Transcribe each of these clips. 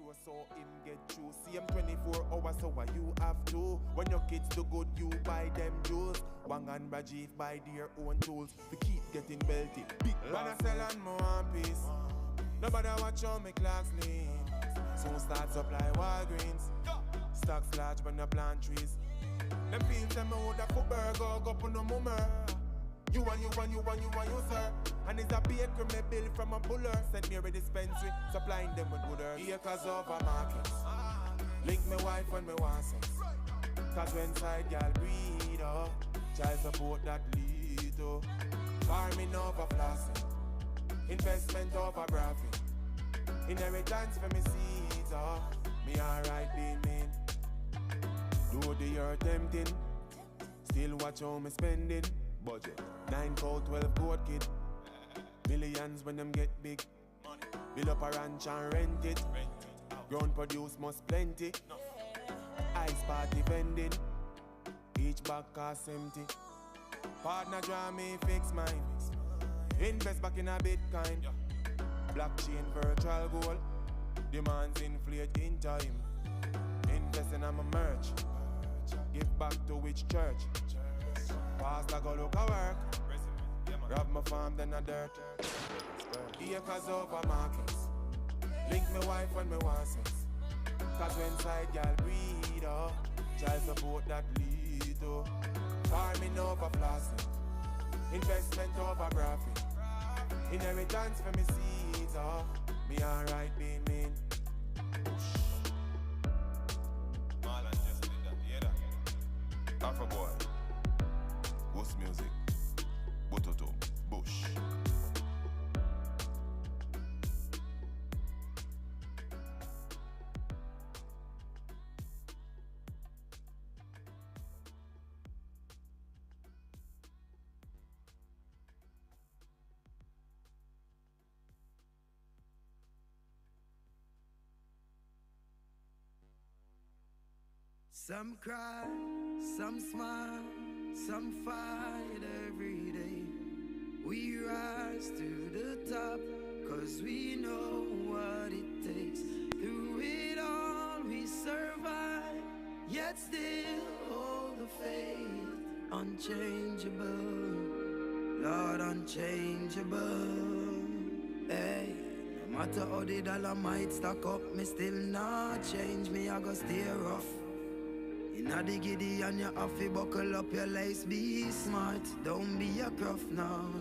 sure so him get through. See him 24 hours, so why you have to? When your kids do good, you buy them jewels. Wang and Rajiv buy their own tools. We keep getting wealthy. Big when I sell and more one piece. Nobody watch how me clocks lean. Soon start supply Walgreens. Stocks large when you plant trees. Them fields them out of football, go up on no mummer. You and you, sir. And it's a baker me bill from a buller. Sent me a dispensary, supplying them with good earth. Acres over markets. Link me wife when me want sex. Cause when side y'all breed, child support that lead, farming over flossing. Investment over profit. Inheritance for me seeds, me alright being mean. Do the earth tempting. Still watch how me spending. Budget 9 cow, 12 goat kid. Millions when them get big. Build up a ranch and rent it. Ground produce must plenty. Ice party vending. Each bag cost empty. Partner draw me fix mine. Invest back in a Bitcoin. Blockchain virtual gold. Demands inflate in time. Invest in my merch. Give back to which church? Pastor go look a work. Grab my farm then a dirt. Acres over markets. Link me wife when me want sex. Cause when side y'all breed, child support that lead, farming over flossing. Investment over profit. Inheritance for me seeds, me alright being mean. Marlon just did that, hear that? Alpha boy. Ghost music, Bototo, Bush. Some cry, some smile. Some fight every day. We rise to the top, cause we know what it takes. Through it all we survive, yet still hold the faith. Unchangeable, Lord unchangeable. Hey, no matter how the dollar might stack up, me still not change. Me I go stay rough. Inna the giddy and you have to buckle up your lace. Be smart, don't be a gruff, no.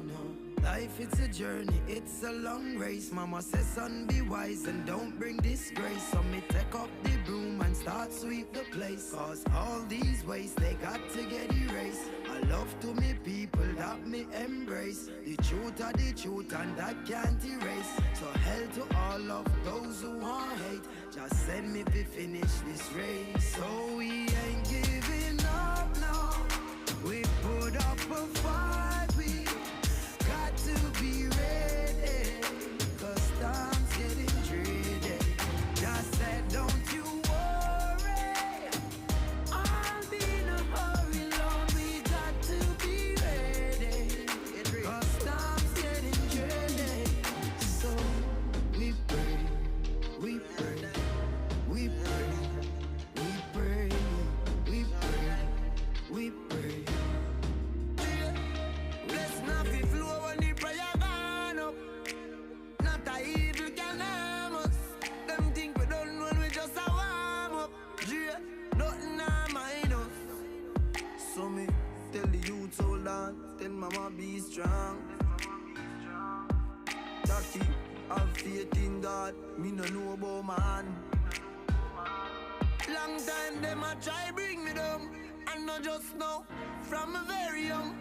Life it's a journey, it's a long race. Mama says son be wise and don't bring disgrace. So me take up the broom and start sweep the place. Cause all these ways they got to get erased. I love to me people that me embrace. The truth are the truth and that can't erase. So hell to all of those who want hate. Just send me to finish this race. So we ain't giving up now. We put up a fight. We got to be ready. Cause time's getting dreary. Just said don't you worry. I'll be in a hurry, Lord. We got to be ready. Cause time's getting dreary. So we pray, we pray. We pray, we pray, we pray. Bless nothing flow when the prayer gone up. Not a evil can harm us. Them think we done when we just a warm up. Yeah, nothing I mind us. So me tell the youth hold on. Tell mama be strong. Taki, have faith in God. Me no know about man. Long time them a try bring me down. And not just now, from a very young.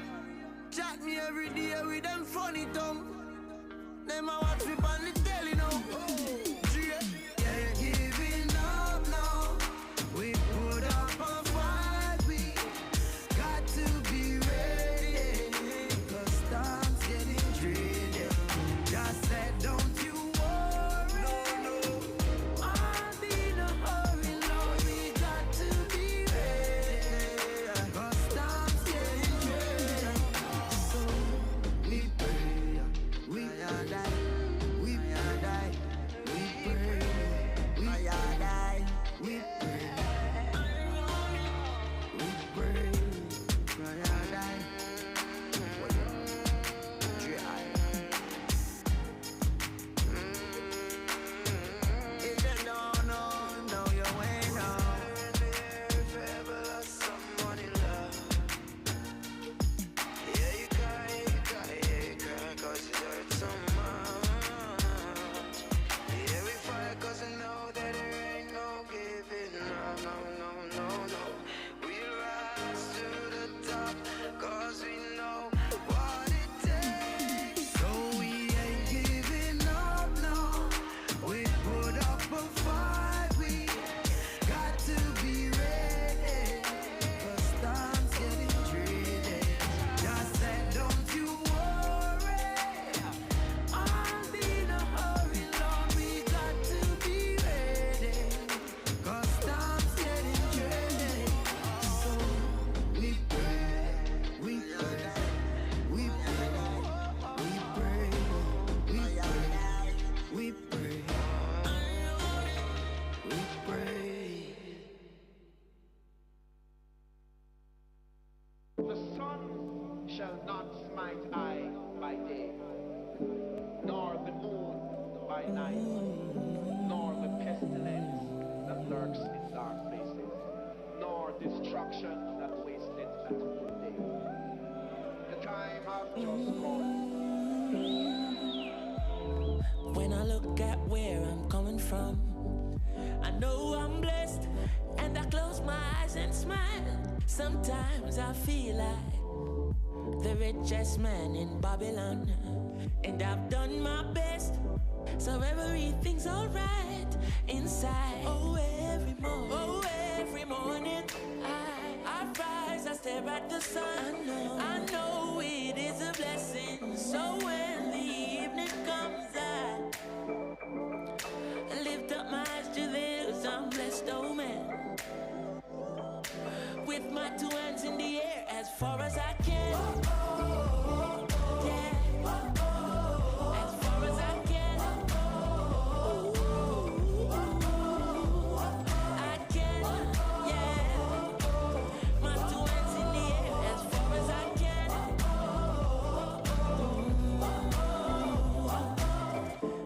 Chat me every day with them funny tongue. Them a watch me on the telly now. Yeah, giving up now. We put up a fight. We got to be ready. Cause time's getting dreary. Just said don't you night eye by day, nor the moon by night, nor the pestilence that lurks in dark places, nor destruction that wasteth at noonday. The time hath just gone. When I look at where I'm coming from, I know I'm blessed, and I close my eyes and smile. Sometimes I feel like the richest man in Babylon, and I've done my best, so everything's alright inside. Every morning I rise, I stare at the sun. I know it is a blessing. So when the evening comes, I lift up my eyes to the hills. I'm blessed, oh man. With my two hands in the air as far as I can. Yeah. As far as I can. I can, yeah. My two hands in the air as far as I can.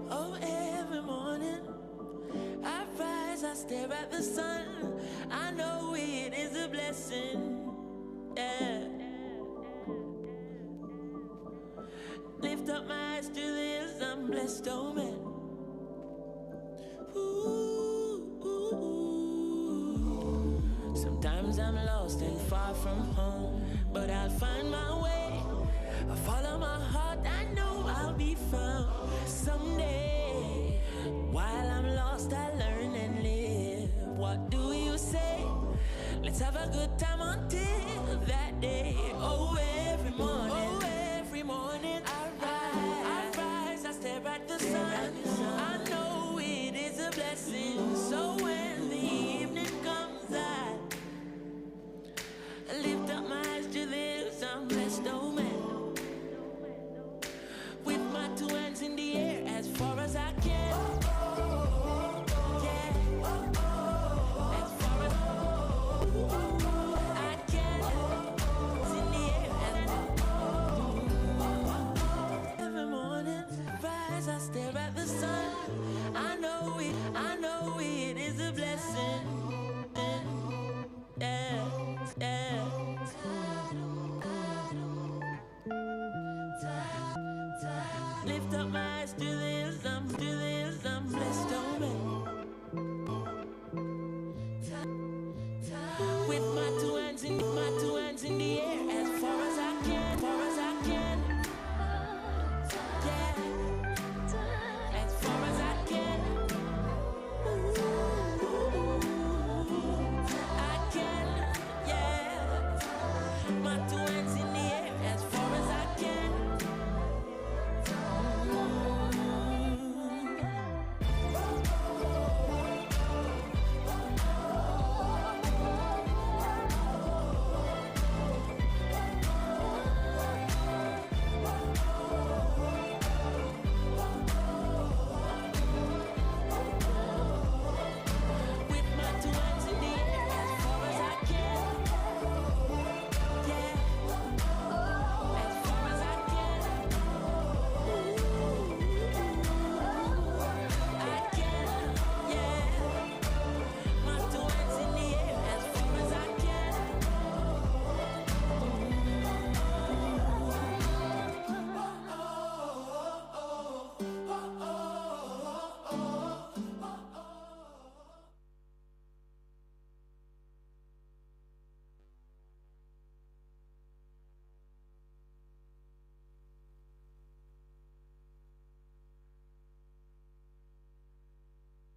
Oh, every morning I rise, I stare at the sun. I know it is a blessing, yeah. Lift up my eyes to the hills, I'm blessed, oh man. Ooh. Sometimes I'm lost and far from home, but I'll find my way. I follow my heart, I know I'll be found someday. While I'm lost, I learn and live. What do you say? Let's have a good time until that day. Oh, every morning I rise, I stare at the sun. I know it is a blessing. So when the evening comes, I lift up my eyes to the hills. I'm blessed, oh man. With my two hands in the air as far as I can. I stare at the sun. I know it is a blessing. Yeah, yeah. Lift up my eyes to the hills, I'm blessed, oh man. With my two hands in the air, as far as I can, yeah. As far as I can, I can, yeah. My two hands in the air, as far as I can.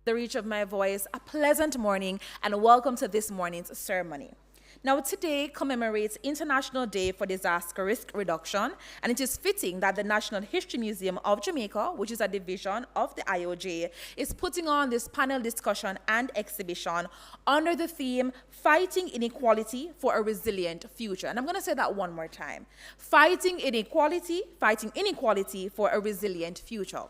The reach of my voice, a pleasant morning, and welcome to this morning's ceremony. Now, today commemorates International Day for Disaster Risk Reduction, and it is fitting that the National History Museum of Jamaica, which is a division of the IOJ, is putting on this panel discussion and exhibition under the theme, Fighting Inequality for a Resilient Future. And I'm going to say that one more time. Fighting inequality for a resilient future.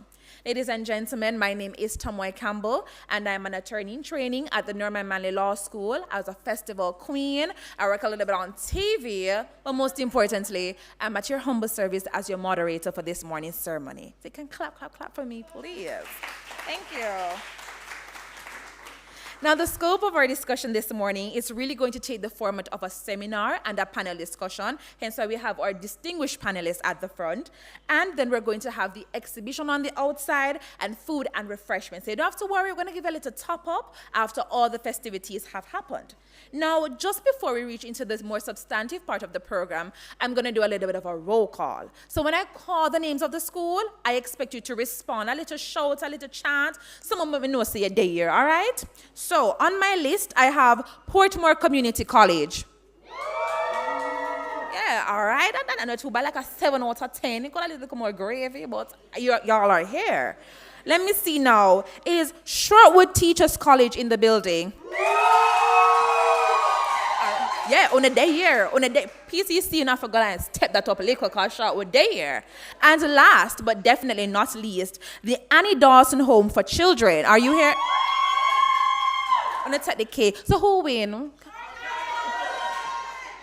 Ladies and gentlemen, my name is Tamoy Campbell, and I'm an attorney in training at the Norman Manley Law School as a festival queen. I work a little bit on TV, but most importantly, I'm at your humble service as your moderator for this morning's ceremony. So you can clap, clap, clap for me, please. Thank you. Now, the scope of our discussion this morning is really going to take the format of a seminar and a panel discussion. Hence why we have our distinguished panelists at the front. And then we're going to have the exhibition on the outside and food and refreshments. So you don't have to worry, we're going to give you a little top up after all the festivities have happened. Now, just before we reach into this more substantive part of the program, I'm going to do a little bit of a roll call. So when I call the names of the school, I expect you to respond, a little shout, a little chant. Someone may know say a day here, all right? So on my list, I have Portmore Community College. Yeah, all right. I know too bad, like a 7 out of 10. It could a little more gravy, but y'all are here. Let me see now. Is Shortwood Teachers College in the building? Yeah, on a day here. On a day, PCC, you know, for going to step that up a little because Shortwood day here. And last, but definitely not least, the Annie Dawson Home for Children. Are you here? I'm going to take the cake. So who win?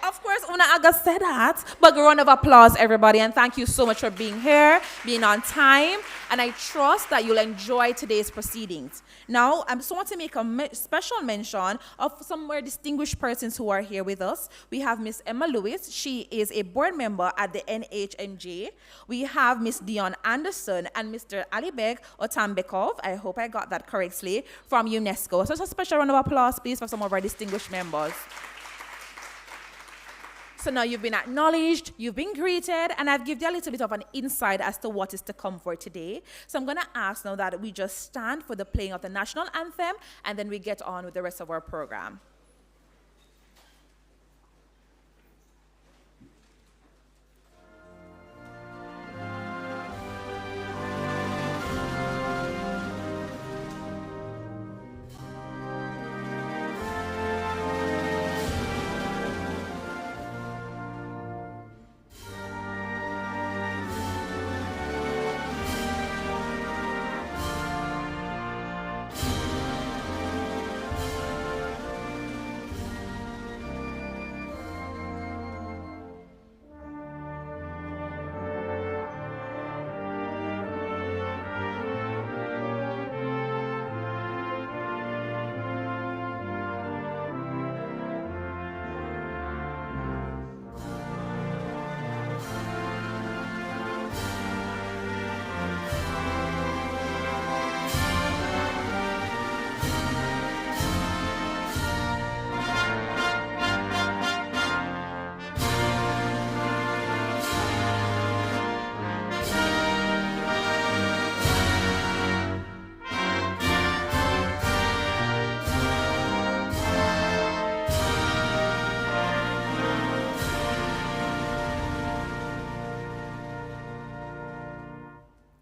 Of course, I gotta say that, but a round of applause, everybody, and thank you so much for being here, being on time, and I trust that you'll enjoy today's proceedings. Now, I just want to make a special mention of some more distinguished persons who are here with us. We have Miss Emma Lewis. She is a board member at the NHMJ. We have Miss Dion Anderson and Mr. Alibek Otambekov, I hope I got that correctly, from UNESCO. So just a special round of applause, please, for some of our distinguished members. So now you've been acknowledged, you've been greeted, and I've given you a little bit of an insight as to what is to come for today. So I'm going to ask now that we just stand for the playing of the national anthem, and then we get on with the rest of our program.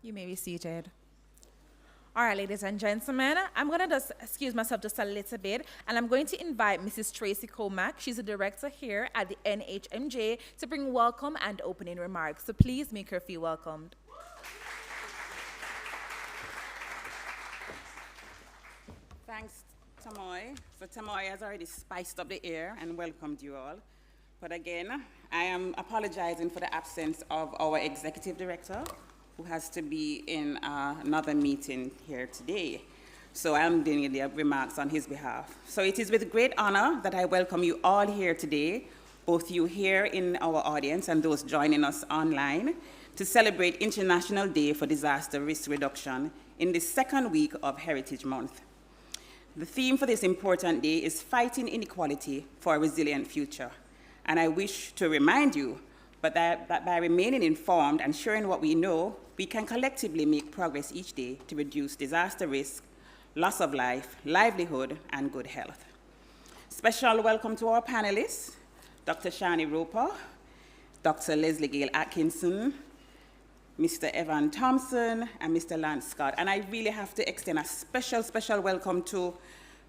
You may be seated. All right, ladies and gentlemen, I'm going to just excuse myself just a little bit, and I'm going to invite Mrs. Tracy Comack. She's a director here at the NHMJ to bring welcome and opening remarks. So please make her feel welcomed. Thanks, Tamoy. So Tamoy has already spiced up the air and welcomed you all. But again, I am apologizing for the absence of our executive director, who has to be in another meeting here today. So I'm doing the remarks on his behalf. So it is with great honor that I welcome you all here today, both you here in our audience and those joining us online, to celebrate International Day for Disaster Risk Reduction in the second week of Heritage Month. The theme for this important day is fighting inequality for a resilient future. And I wish to remind you that by remaining informed and sharing what we know, we can collectively make progress each day to reduce disaster risk, loss of life, livelihood, and good health. Special welcome to our panelists, Dr. Shani Roper, Dr. Leslie Gale Atkinson, Mr. Evan Thompson, and Mr. Lance Scott. And I really have to extend a special welcome to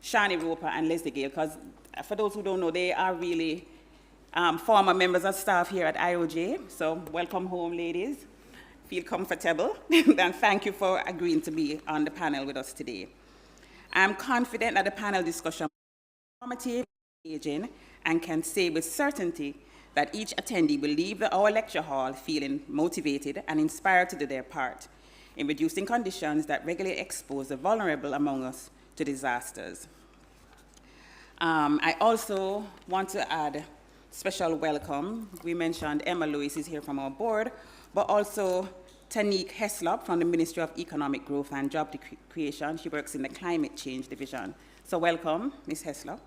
Shani Roper and Leslie Gale, because for those who don't know, they are really former members of staff here at IOJ. So welcome home, ladies. feel comfortable, and thank you for agreeing to be on the panel with us today. I'm confident that the panel discussion is informative, engaging, and can say with certainty that each attendee will leave our lecture hall feeling motivated and inspired to do their part in reducing conditions that regularly expose the vulnerable among us to disasters. I also want to add special welcome. We mentioned Emma Lewis is here from our board, but also Tanique Heslop from the Ministry of Economic Growth and Job Creation. She works in the Climate Change Division. So welcome, Ms. Heslop.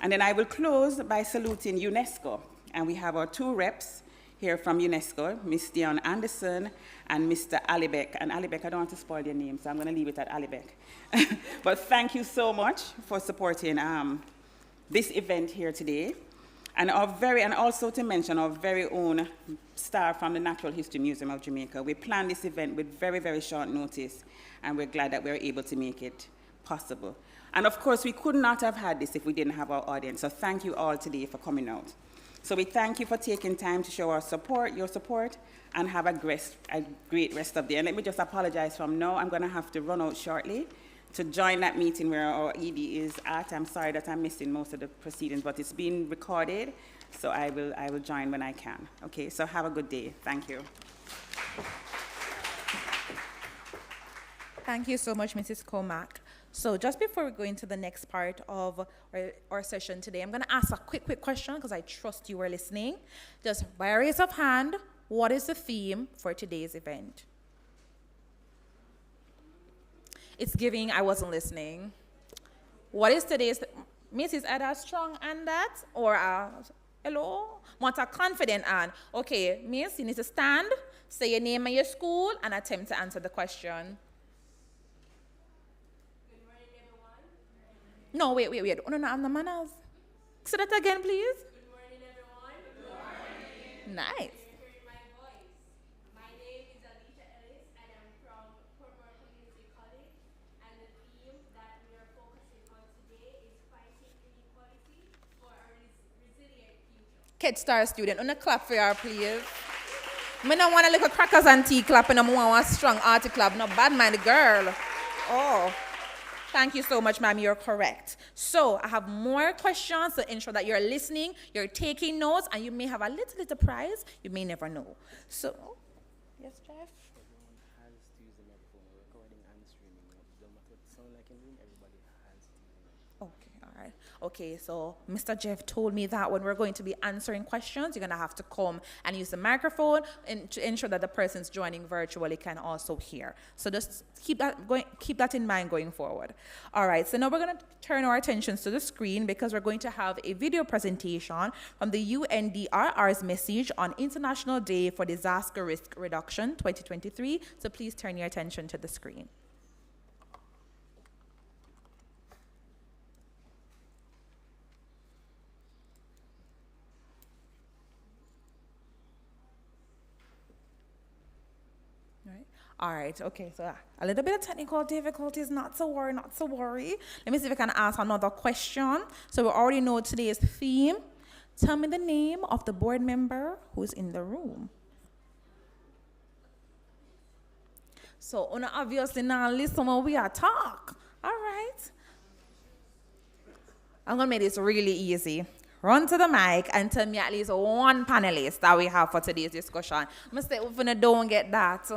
And then I will close by saluting UNESCO. And we have our two reps here from UNESCO, Ms. Dion Anderson and Mr. Alibek. And Alibek, I don't want to spoil your name, so I'm going to leave it at Alibek. But thank you so much for supporting this event here today. And also to mention our very own staff from the Natural History Museum of Jamaica. We planned this event with very, very short notice, and we're glad that we were able to make it possible. And of course, we could not have had this if we didn't have our audience. So thank you all today for coming out. So we thank you for taking time to show your support, and have a great rest of the day. And let me just apologize from now. I'm going to have to run out shortly to join that meeting where our ED is at. I'm sorry that I'm missing most of the proceedings, but it's being recorded, so I will join when I can. Okay, so have a good day. Thank you. Thank you so much, Mrs. Comack. So just before we go into the next part of our session today, I'm going to ask a quick question because I trust you are listening. Just by a raise of hand, what is the theme for today's event? It's giving I wasn't listening. What is today's, Mrs. Ada strong and that? Or hello? Want a confident and? Okay, Miss, you need to stand, say your name and your school, and attempt to answer the question. Good morning, everyone. No, wait. Oh, no, I'm the manners. Say that again, please. Good morning, everyone. Good morning. Nice. Hearing my voice. My name is Alicia Ellis, and I'm from Portmore Community College. And the theme that we are focusing on today is fighting inequality for a resilient future. Kid Star student, on a clap for her, please. I don't want a little crackers and tea clap, and I want a strong arty clap. No bad mind, girl. Oh. Thank you so much, ma'am. You're correct. So I have more questions to ensure that you're listening, you're taking notes, and you may have a little prize. You may never know. So, yes, Jeff? Everyone has to use the microphone. We're recording and streaming. No matter what the sound like in the room, everybody has to use the microphone. Okay, all right. Okay, so Mr. Jeff told me that when we're going to be answering questions, you're going to have to come and use the microphone and to ensure that the persons joining virtually can also hear. So just keep that in mind going forward. All right, so now we're going to turn our attentions to the screen because we're going to have a video presentation from the UNDRR's message on International Day for Disaster Risk Reduction 2023. So please turn your attention to the screen. All right, okay, so a little bit of technical difficulties, not to worry. Let me see if I can ask another question. So we already know today's theme. Tell me the name of the board member who's in the room. So, obviously now listen when we are talk. All right. I'm gonna make this really easy. Run to the mic and tell me at least one panelist that we have for today's discussion. I'm gonna say if you don't get that.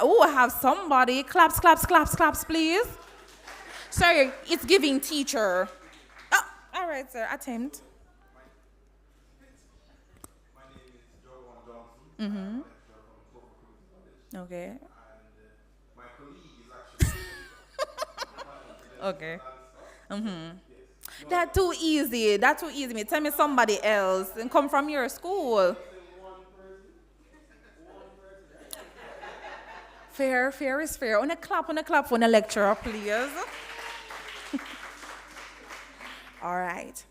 Oh, I have somebody. Claps, please. Sorry, it's giving teacher. Oh, all right, sir. Attempt. My name is Joe Johnson. Okay. And my colleague is actually. Okay. That's too easy. Tell me somebody else and come from your school. Fair is fair. On a clap for the lecturer, please. All right.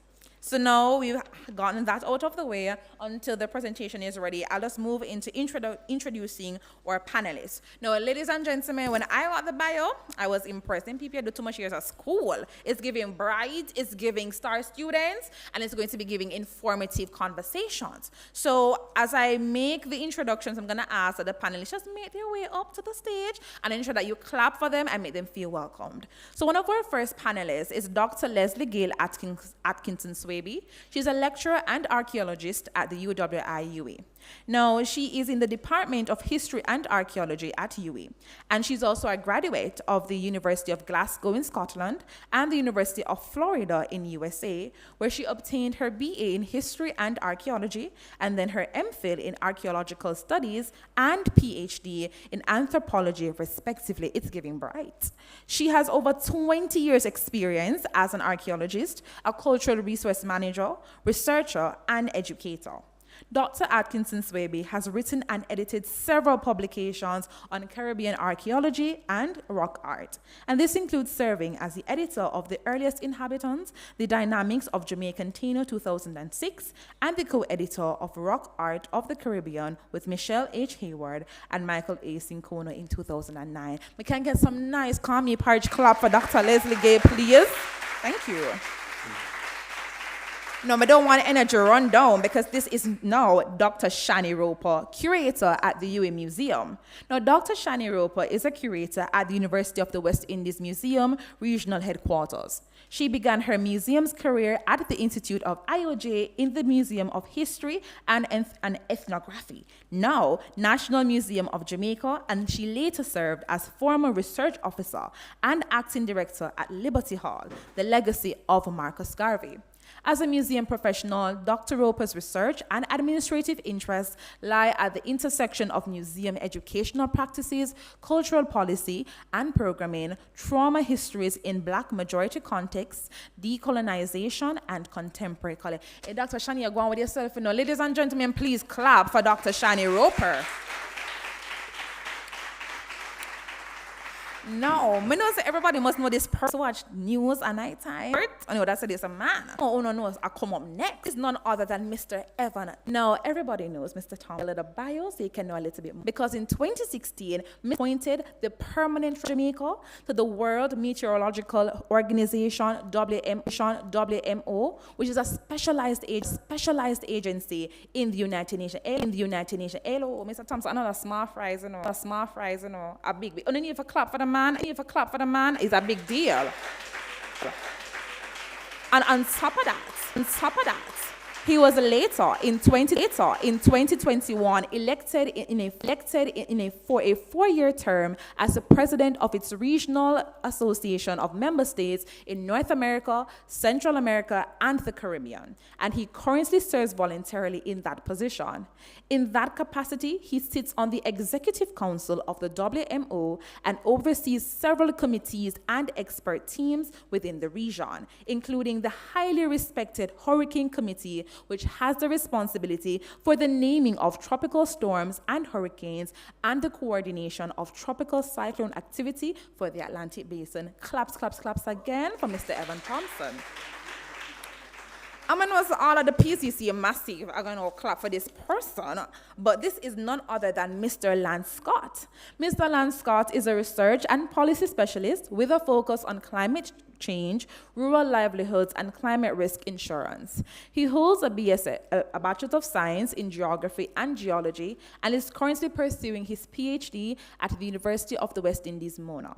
So now we've gotten that out of the way. Until the presentation is ready, I'll just move into introducing our panelists. Now, ladies and gentlemen, when I got the bio, I was impressed. And people do too much years at school. It's giving bright, it's giving star students, and it's going to be giving informative conversations. So as I make the introductions, I'm going to ask that the panelists just make their way up to the stage and ensure that you clap for them and make them feel welcomed. So one of our first panelists is Dr. Leslie Gale Atkinson Swaby. She's a lecturer and archaeologist at the UWI-UE. Now, she is in the Department of History and Archaeology at UE, and she's also a graduate of the University of Glasgow in Scotland and the University of Florida in USA, where she obtained her BA in History and Archaeology, and then her MPhil in Archaeological Studies and PhD in Anthropology, respectively. It's giving bright. She has over 20 years experience as an archaeologist, a cultural resource manager, researcher, and educator. Dr. Atkinson Swaby has written and edited several publications on Caribbean archaeology and rock art. And this includes serving as the editor of The Earliest Inhabitants, The Dynamics of Jamaican Taino 2006, and the co-editor of Rock Art of the Caribbean with Michelle H. Hayward and Michael A. Cincono in 2009. We can get some nice calm me porridge clap for Dr. Leslie Gale, please. Thank you. No, I don't want energy run down because this is now Dr. Shani Roper, curator at the UE Museum. Now, Dr. Shani Roper is a curator at the University of the West Indies Museum Regional Headquarters. She began her museum's career at the Institute of IOJ in the Museum of History and Ethnography, now National Museum of Jamaica, and she later served as former research officer and acting director at Liberty Hall, the legacy of Marcus Garvey. As a museum professional, Dr. Roper's research and administrative interests lie at the intersection of museum educational practices, cultural policy and programming, trauma histories in Black majority contexts, decolonization, and contemporary color. Hey, Dr. Shani, you're going with yourself. You know. Ladies and gentlemen, please clap for Dr. Shani Roper. No, me know say everybody must know this person watch news at night time. I know that's a man. Oh, no, I come up next. It's none other than Mr. Evan. Now, everybody knows Mr. Tom. A little bio, so you can know a little bit more. Because in 2016, Mr. appointed the permanent Jamaica to the World Meteorological Organization, WMO, which is a specialized agency in the United Nations. Hello, Mr. Thompson, another small fries, you know. A big. Only need for clap for the man. If a clap for the man is a big deal. And on top of that, he was later in 2021 elected for a 4-year term as the president of its regional association of member states in North America, Central America, and the Caribbean. And he currently serves voluntarily in that position. In that capacity, he sits on the executive council of the WMO and oversees several committees and expert teams within the region, including the highly respected Hurricane Committee, which has the responsibility for the naming of tropical storms and hurricanes and the coordination of tropical cyclone activity for the Atlantic Basin. Claps again for Mr. Evan Thompson. I'm going to know all of the PCC massive are going to clap for this person, but this is none other than Mr. Lance Scott. Mr. Lance Scott is a research and policy specialist with a focus on climate change, rural livelihoods, and climate risk insurance. He holds a Bachelor of Science in Geography and Geology and is currently pursuing his PhD at the University of the West Indies, Mona.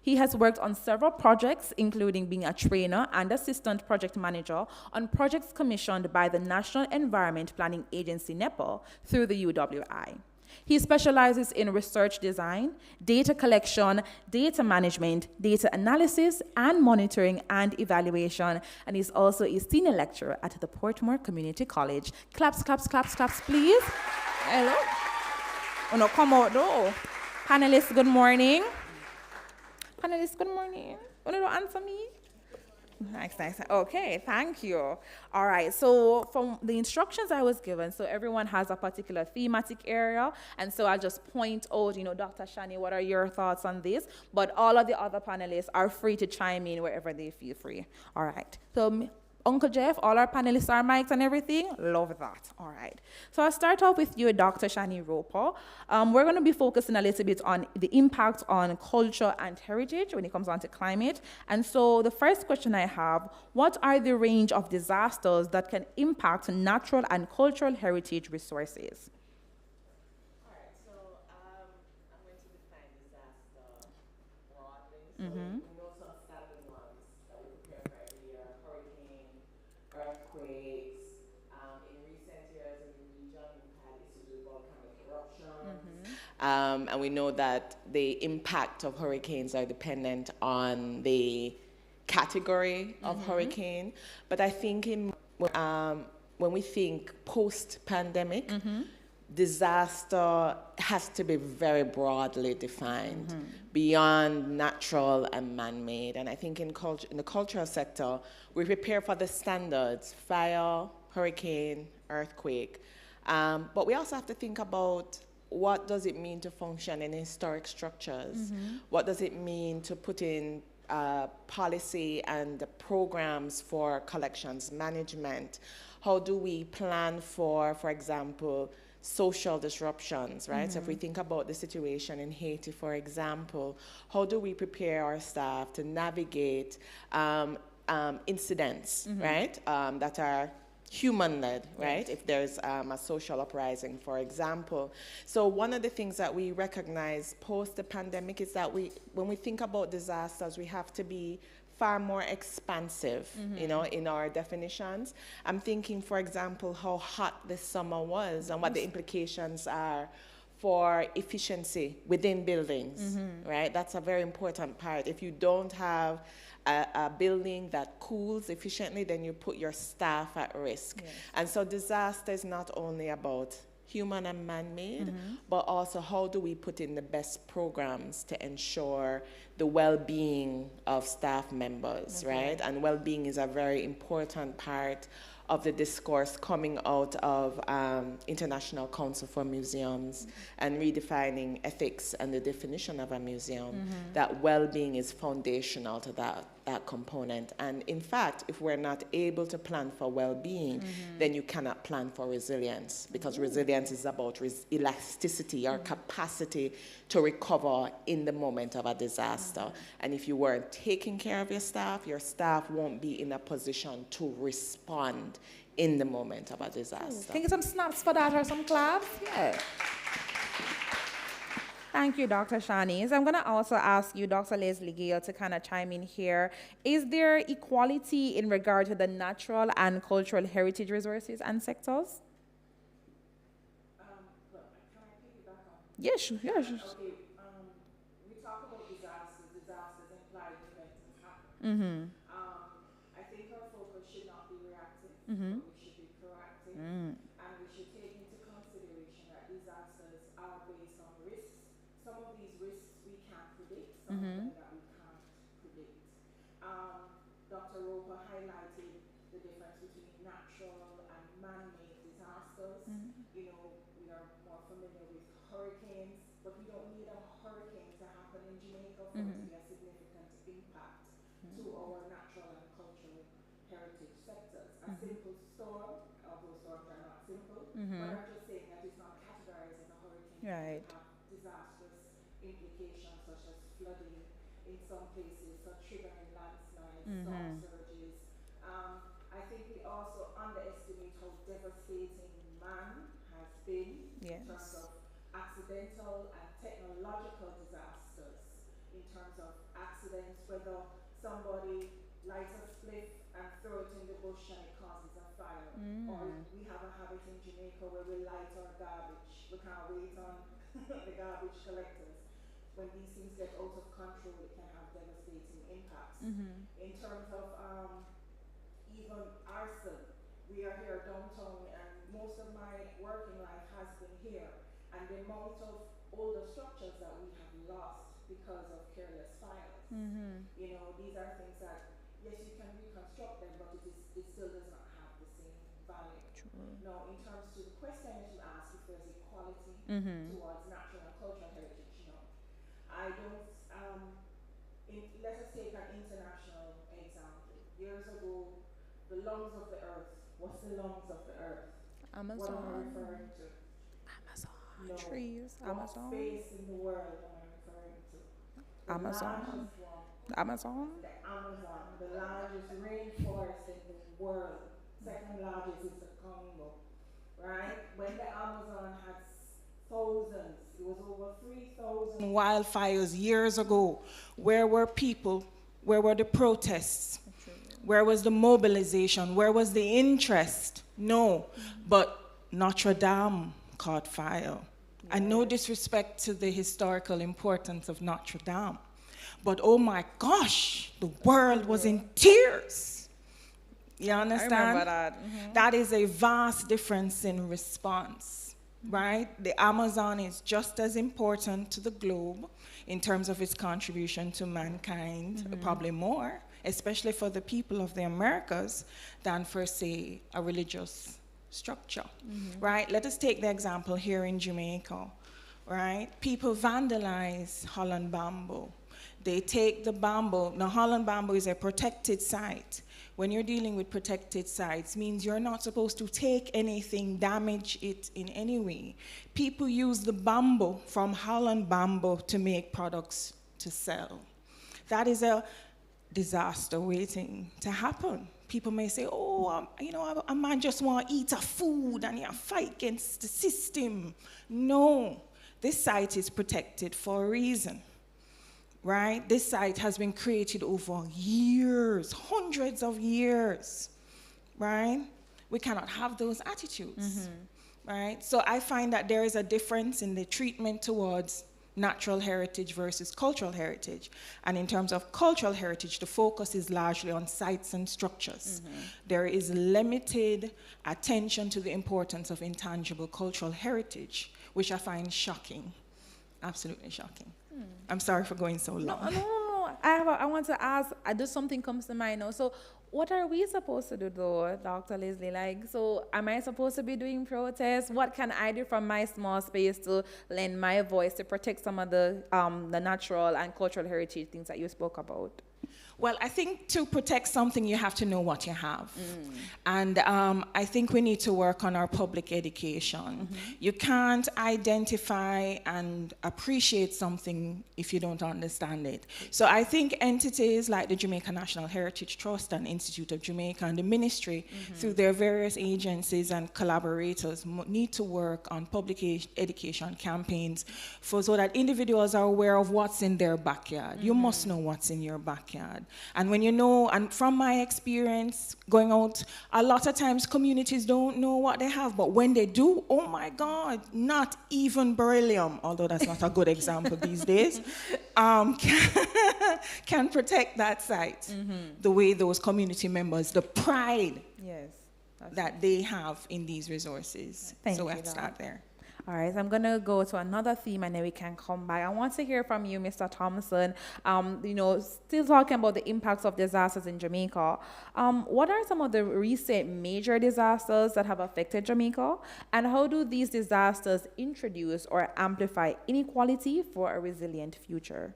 He has worked on several projects, including being a trainer and assistant project manager on projects commissioned by the National Environment Planning Agency, NEPA, through the UWI. He specializes in research design, data collection, data management, data analysis, and monitoring and evaluation, and he's also a senior lecturer at the Portmore Community College. Claps, please. Hello. Oh, no, come out, though. Panelists, good morning. Panelists, good morning. Want to answer me? Nice. Okay, thank you. All right, so from the instructions I was given, so everyone has a particular thematic area, and so I'll just point out, Dr. Shani, what are your thoughts on this? But all of the other panelists are free to chime in wherever they feel free. All right, so Uncle Jeff, all our panelists are mics and everything. Love that. All right. So I'll start off with you, Dr. Shani Roper. We're going to be focusing a little bit on the impact on culture and heritage when it comes on to climate. And so the first question I have, what are the range of disasters that can impact natural and cultural heritage resources? All right, so I'm going to define disaster broadly. So we know some standard ones that we prepare for every year: hurricane, earthquakes. In recent years in the region, we've had issues with volcanic eruptions. And we know that the impact of hurricanes are dependent on the category of hurricane. But I think when we think post-pandemic, disaster has to be very broadly defined beyond natural and man-made. And I think in the cultural sector, we prepare for the standards: fire, hurricane, earthquake. But we also have to think about what does it mean to function in historic structures? What does it mean to put in policy and programs for collections management? How do we plan for example, social disruptions, right? So if we think about the situation in Haiti, for example, how do we prepare our staff to navigate incidents, right, that are human-led, right? If there's a social uprising, for example. So one of the things that we recognize post the pandemic is that when we think about disasters, we have to be far more expansive, you know, in our definitions. I'm thinking, for example, how hot this summer was and what the implications are for efficiency within buildings, right? That's a very important part. If you don't have a building that cools efficiently, then you put your staff at risk. Yes. And so disaster is not only about human and man-made, but also how do we put in the best programs to ensure the well-being of staff members, right? And well-being is a very important part of the discourse coming out of International Council for Museums and redefining ethics and the definition of a museum, that well-being is foundational to that component. And in fact, if we're not able to plan for well-being, then you cannot plan for resilience, because resilience is about elasticity or capacity to recover in the moment of a disaster. And if you weren't taking care of your staff won't be in a position to respond in the moment of a disaster. Can you get some snaps for that or some claps? Yeah. Thank you, Dr. Shani. So I'm going to also ask you, Dr. Leslie Gale, to kind of chime in here. Is there equality in regard to the natural and cultural heritage resources and sectors? Can I piggyback on? Yes, yes. Okay, we talk about disasters imply different things happen. I think our focus should not be reactive, but we should be proactive. And we should take into consideration that disasters are based on risks. Some of these risks we can't predict, some of them that we can't predict. Dr. Roper highlighted the difference between natural and man-made disasters. You know, we are more familiar with hurricanes, but we don't need a hurricane to happen in Jamaica for it to be a significant impact to our natural and cultural heritage sectors. A simple storm, although storms are not simple, but I'm just saying that it's not categorized as a hurricane. Right. It have disastrous implications such as flooding in some places, so triggering landslides, storm surges. I think we also underestimate how devastating man has been in terms of accidental and technological disasters, in terms of accidents, whether somebody lights a spliff and throw it in the bush and it causes a fire, or we have a habit in Jamaica where we light our garbage. We can't wait on the garbage collectors. When these things get out of control, it can have devastating impacts. In terms of even arson, we are here downtown, and most of my working life has been here, and the amount of older structures that we have lost because of careless fires. You know, these are things that, yes, you can reconstruct them, but it still does not have the same value. Now, in terms to the question that you asked, if there's equality towards natural and cultural heritage, no. I don't, let us take an international example. Years ago, the lungs of the earth. What's the lungs of the earth? Amazon. What am I referring to? Amazon. No. Trees. What Amazon. space in the world am I referring to? The Amazon. largest one. Amazon. The Amazon, the largest rainforest in the world. Second largest is the Congo, right? When the Amazon had thousands, it was over 3,000 wildfires years ago. Where were people? Where were the protests? Where was the mobilization? Where was the interest? No, but Notre Dame caught fire. And no disrespect to the historical importance of Notre Dame. But oh my gosh, the world was in tears. You understand? I remember that. That is a vast difference in response, right? The Amazon is just as important to the globe in terms of its contribution to mankind, probably more, especially for the people of the Americas, than for, say, a religious structure, right? Let us take the example here in Jamaica, right? People vandalize Holland bamboo. They take the bamboo. Now, Holland bamboo is a protected site. When you're dealing with protected sites, means you're not supposed to take anything, damage it in any way. People use the bamboo from Holland bamboo to make products to sell. That is a disaster waiting to happen. People may say, oh, a man just want to eat a food and you fight against the system. No, this site is protected for a reason. Right? This site has been created over years, hundreds of years, right? We cannot have those attitudes, right? So I find that there is a difference in the treatment towards natural heritage versus cultural heritage. And in terms of cultural heritage, the focus is largely on sites and structures. There is limited attention to the importance of intangible cultural heritage, which I find shocking, absolutely shocking. I'm sorry for going so long. No. I want to ask, just something comes to mind now. So what are we supposed to do though, Dr. Leslie? Like, so am I supposed to be doing protests? What can I do from my small space to lend my voice to protect some of the natural and cultural heritage things that you spoke about? Well, I think to protect something, you have to know what you have. And I think we need to work on our public education. You can't identify and appreciate something if you don't understand it. So I think entities like the Jamaica National Heritage Trust and Institute of Jamaica and the ministry, through their various agencies and collaborators, need to work on public education campaigns so that individuals are aware of what's in their backyard. You must know what's in your backyard. And when you know, and from my experience going out, a lot of times communities don't know what they have, but when they do, oh my God, not even beryllium, although that's not a good example these days, can protect that site the way those community members, the pride that they have in these resources. So we have to start there. All right, so I'm going to go to another theme and then we can come back. I want to hear from you, Mr. Thompson, still talking about the impacts of disasters in Jamaica. What are some of the recent major disasters that have affected Jamaica? And how do these disasters introduce or amplify inequality for a resilient future?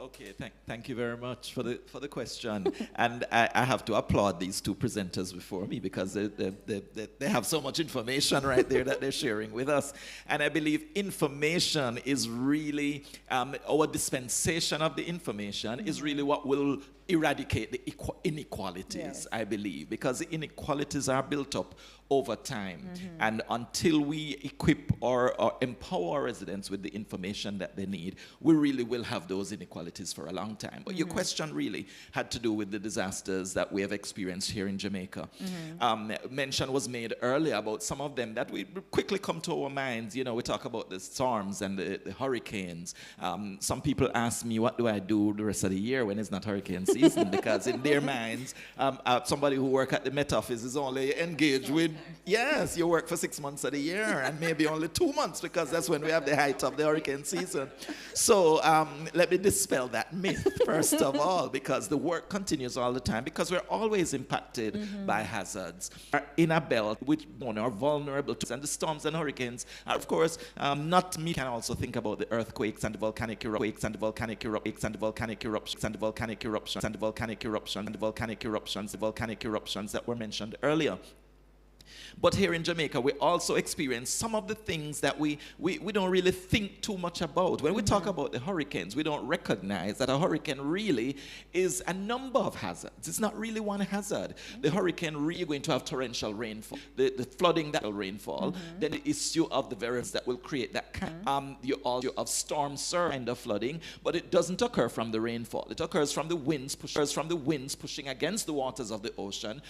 Okay, thank you very much for the question. And I have to applaud these two presenters before me because they have so much information right there that they're sharing with us. And I believe information is really, our dispensation of the information is really what will eradicate the inequalities, I believe, because the inequalities are built up over time. And until we equip or empower residents with the information that they need, we really will have those inequalities for a long time. But your question really had to do with the disasters that we have experienced here in Jamaica. Mention was made earlier about some of them that we quickly come to our minds. You know, we talk about the storms and the hurricanes. Some people ask me, what do I do the rest of the year when it's not hurricane season? Because in their minds, somebody who works at the Met Office is only engaged with, yes, you work for 6 months of the year and maybe only 2 months because that's when we have the height of the hurricane season. So let me dispel that myth, first of all, because the work continues all the time because we're always impacted by hazards. In a belt, which are vulnerable to, and the storms and hurricanes, of course, not me can also think about the earthquakes and the volcanic eruptions and the volcanic eruptions and the volcanic eruptions and the volcanic eruptions and the volcanic eruptions that were mentioned earlier. But here in Jamaica, we also experience some of the things that we don't really think too much about. When we talk about the hurricanes, we don't recognize that a hurricane really is a number of hazards. It's not really one hazard. The hurricane really going to have torrential rainfall, the flooding that will rainfall, then the issue of the variants that will create that you also have storm surge kind of flooding, but it doesn't occur from the rainfall. It occurs from the winds, pushing against the waters of the ocean,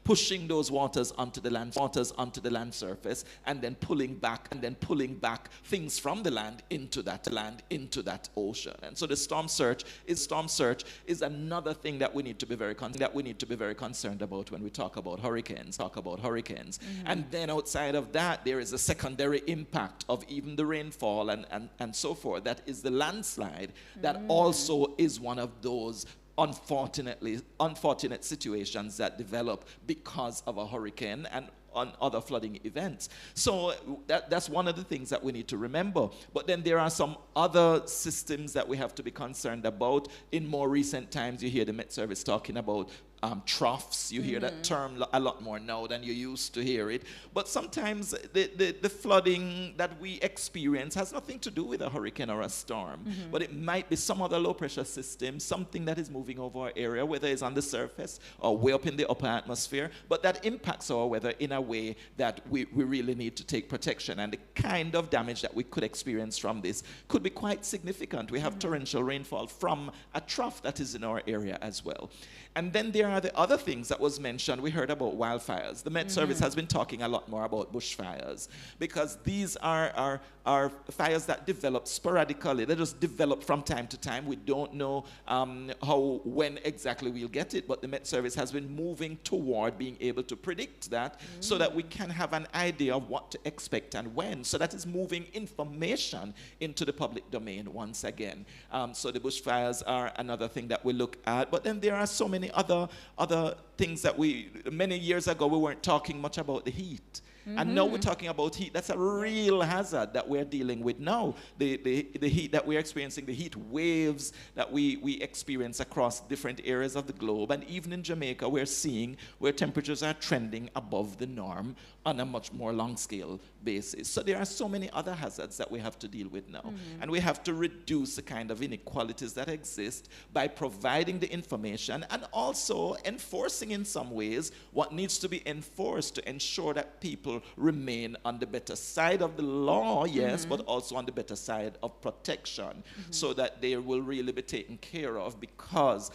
pushing those waters onto the land surface, and then pulling back things from the land into that ocean. And so the storm surge is another thing that we need to be very concerned about when we talk about hurricanes. And then outside of that, there is a secondary impact of even the rainfall and so forth. That is the landslide. That also is one of those unfortunate situations that develop because of a hurricane and on other flooding events. So that's one of the things that we need to remember. But then there are some other systems that we have to be concerned about. In more recent times, you hear the Met Service talking about troughs. You hear that term a lot more now than you used to hear it. But sometimes the flooding that we experience has nothing to do with a hurricane or a storm. But it might be some other low pressure system, something that is moving over our area, whether it's on the surface or way up in the upper atmosphere, but that impacts our weather in a way that we really need to take protection. And the kind of damage that we could experience from this could be quite significant. We have torrential rainfall from a trough that is in our area as well. And then there are the other things that was mentioned. We heard about wildfires. The Met Service has been talking a lot more about bushfires, because these are fires that develop sporadically. They just develop from time to time. We don't know when exactly we'll get it, but the Met Service has been moving toward being able to predict that so that we can have an idea of what to expect and when. So that is moving information into the public domain once again. So the bushfires are another thing that we look at. But then there are so many other things that many years ago, we weren't talking much about the heat. And now we're talking about heat. That's a real hazard that we're dealing with now. The heat that we're experiencing, the heat waves that we experience across different areas of the globe. And even in Jamaica, we're seeing where temperatures are trending above the norm on a much more long-scale basis. So there are so many other hazards that we have to deal with now. And we have to reduce the kind of inequalities that exist by providing the information and also enforcing in some ways what needs to be enforced to ensure that people remain on the better side of the law, yes, but also on the better side of protection, so that they will really be taken care of, because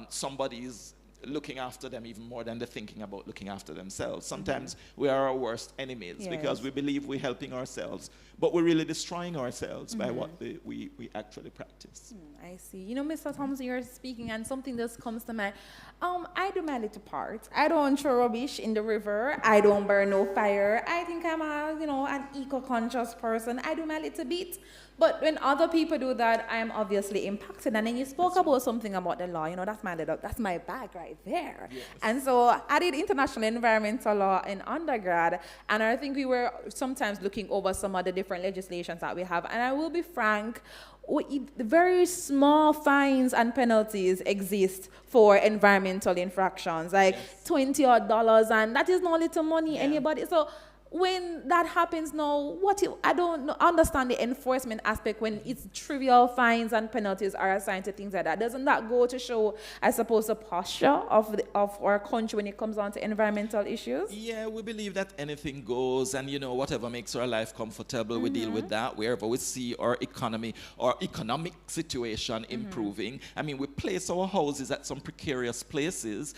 somebody is looking after them even more than they're thinking about looking after themselves. Sometimes we are our worst enemies because we believe we're helping ourselves, but we're really destroying ourselves by what we actually practice. I see. You know, Mr. Thompson, you're speaking and something just comes to mind. I do my little part. I don't throw rubbish in the river. I don't burn no fire. I think I'm an eco-conscious person. I do my little bit. But when other people do that, I am obviously impacted. And then you spoke about something about the law. You know, that's my bag right there. Yes. And so I did international environmental law in undergrad, and I think we were sometimes looking over some of the different legislations that we have. And I will be frank, very small fines and penalties exist for environmental infractions, like $20 and that is no little money. Anybody. So when that happens now, I don't understand the enforcement aspect when it's trivial fines and penalties are assigned to things like that. Doesn't that go to show, I suppose, the posture of our country when it comes on to environmental issues? Yeah, we believe that anything goes, and whatever makes our life comfortable, we deal with that. Wherever we see our economy or economic situation improving, I mean, we place our houses at some precarious places.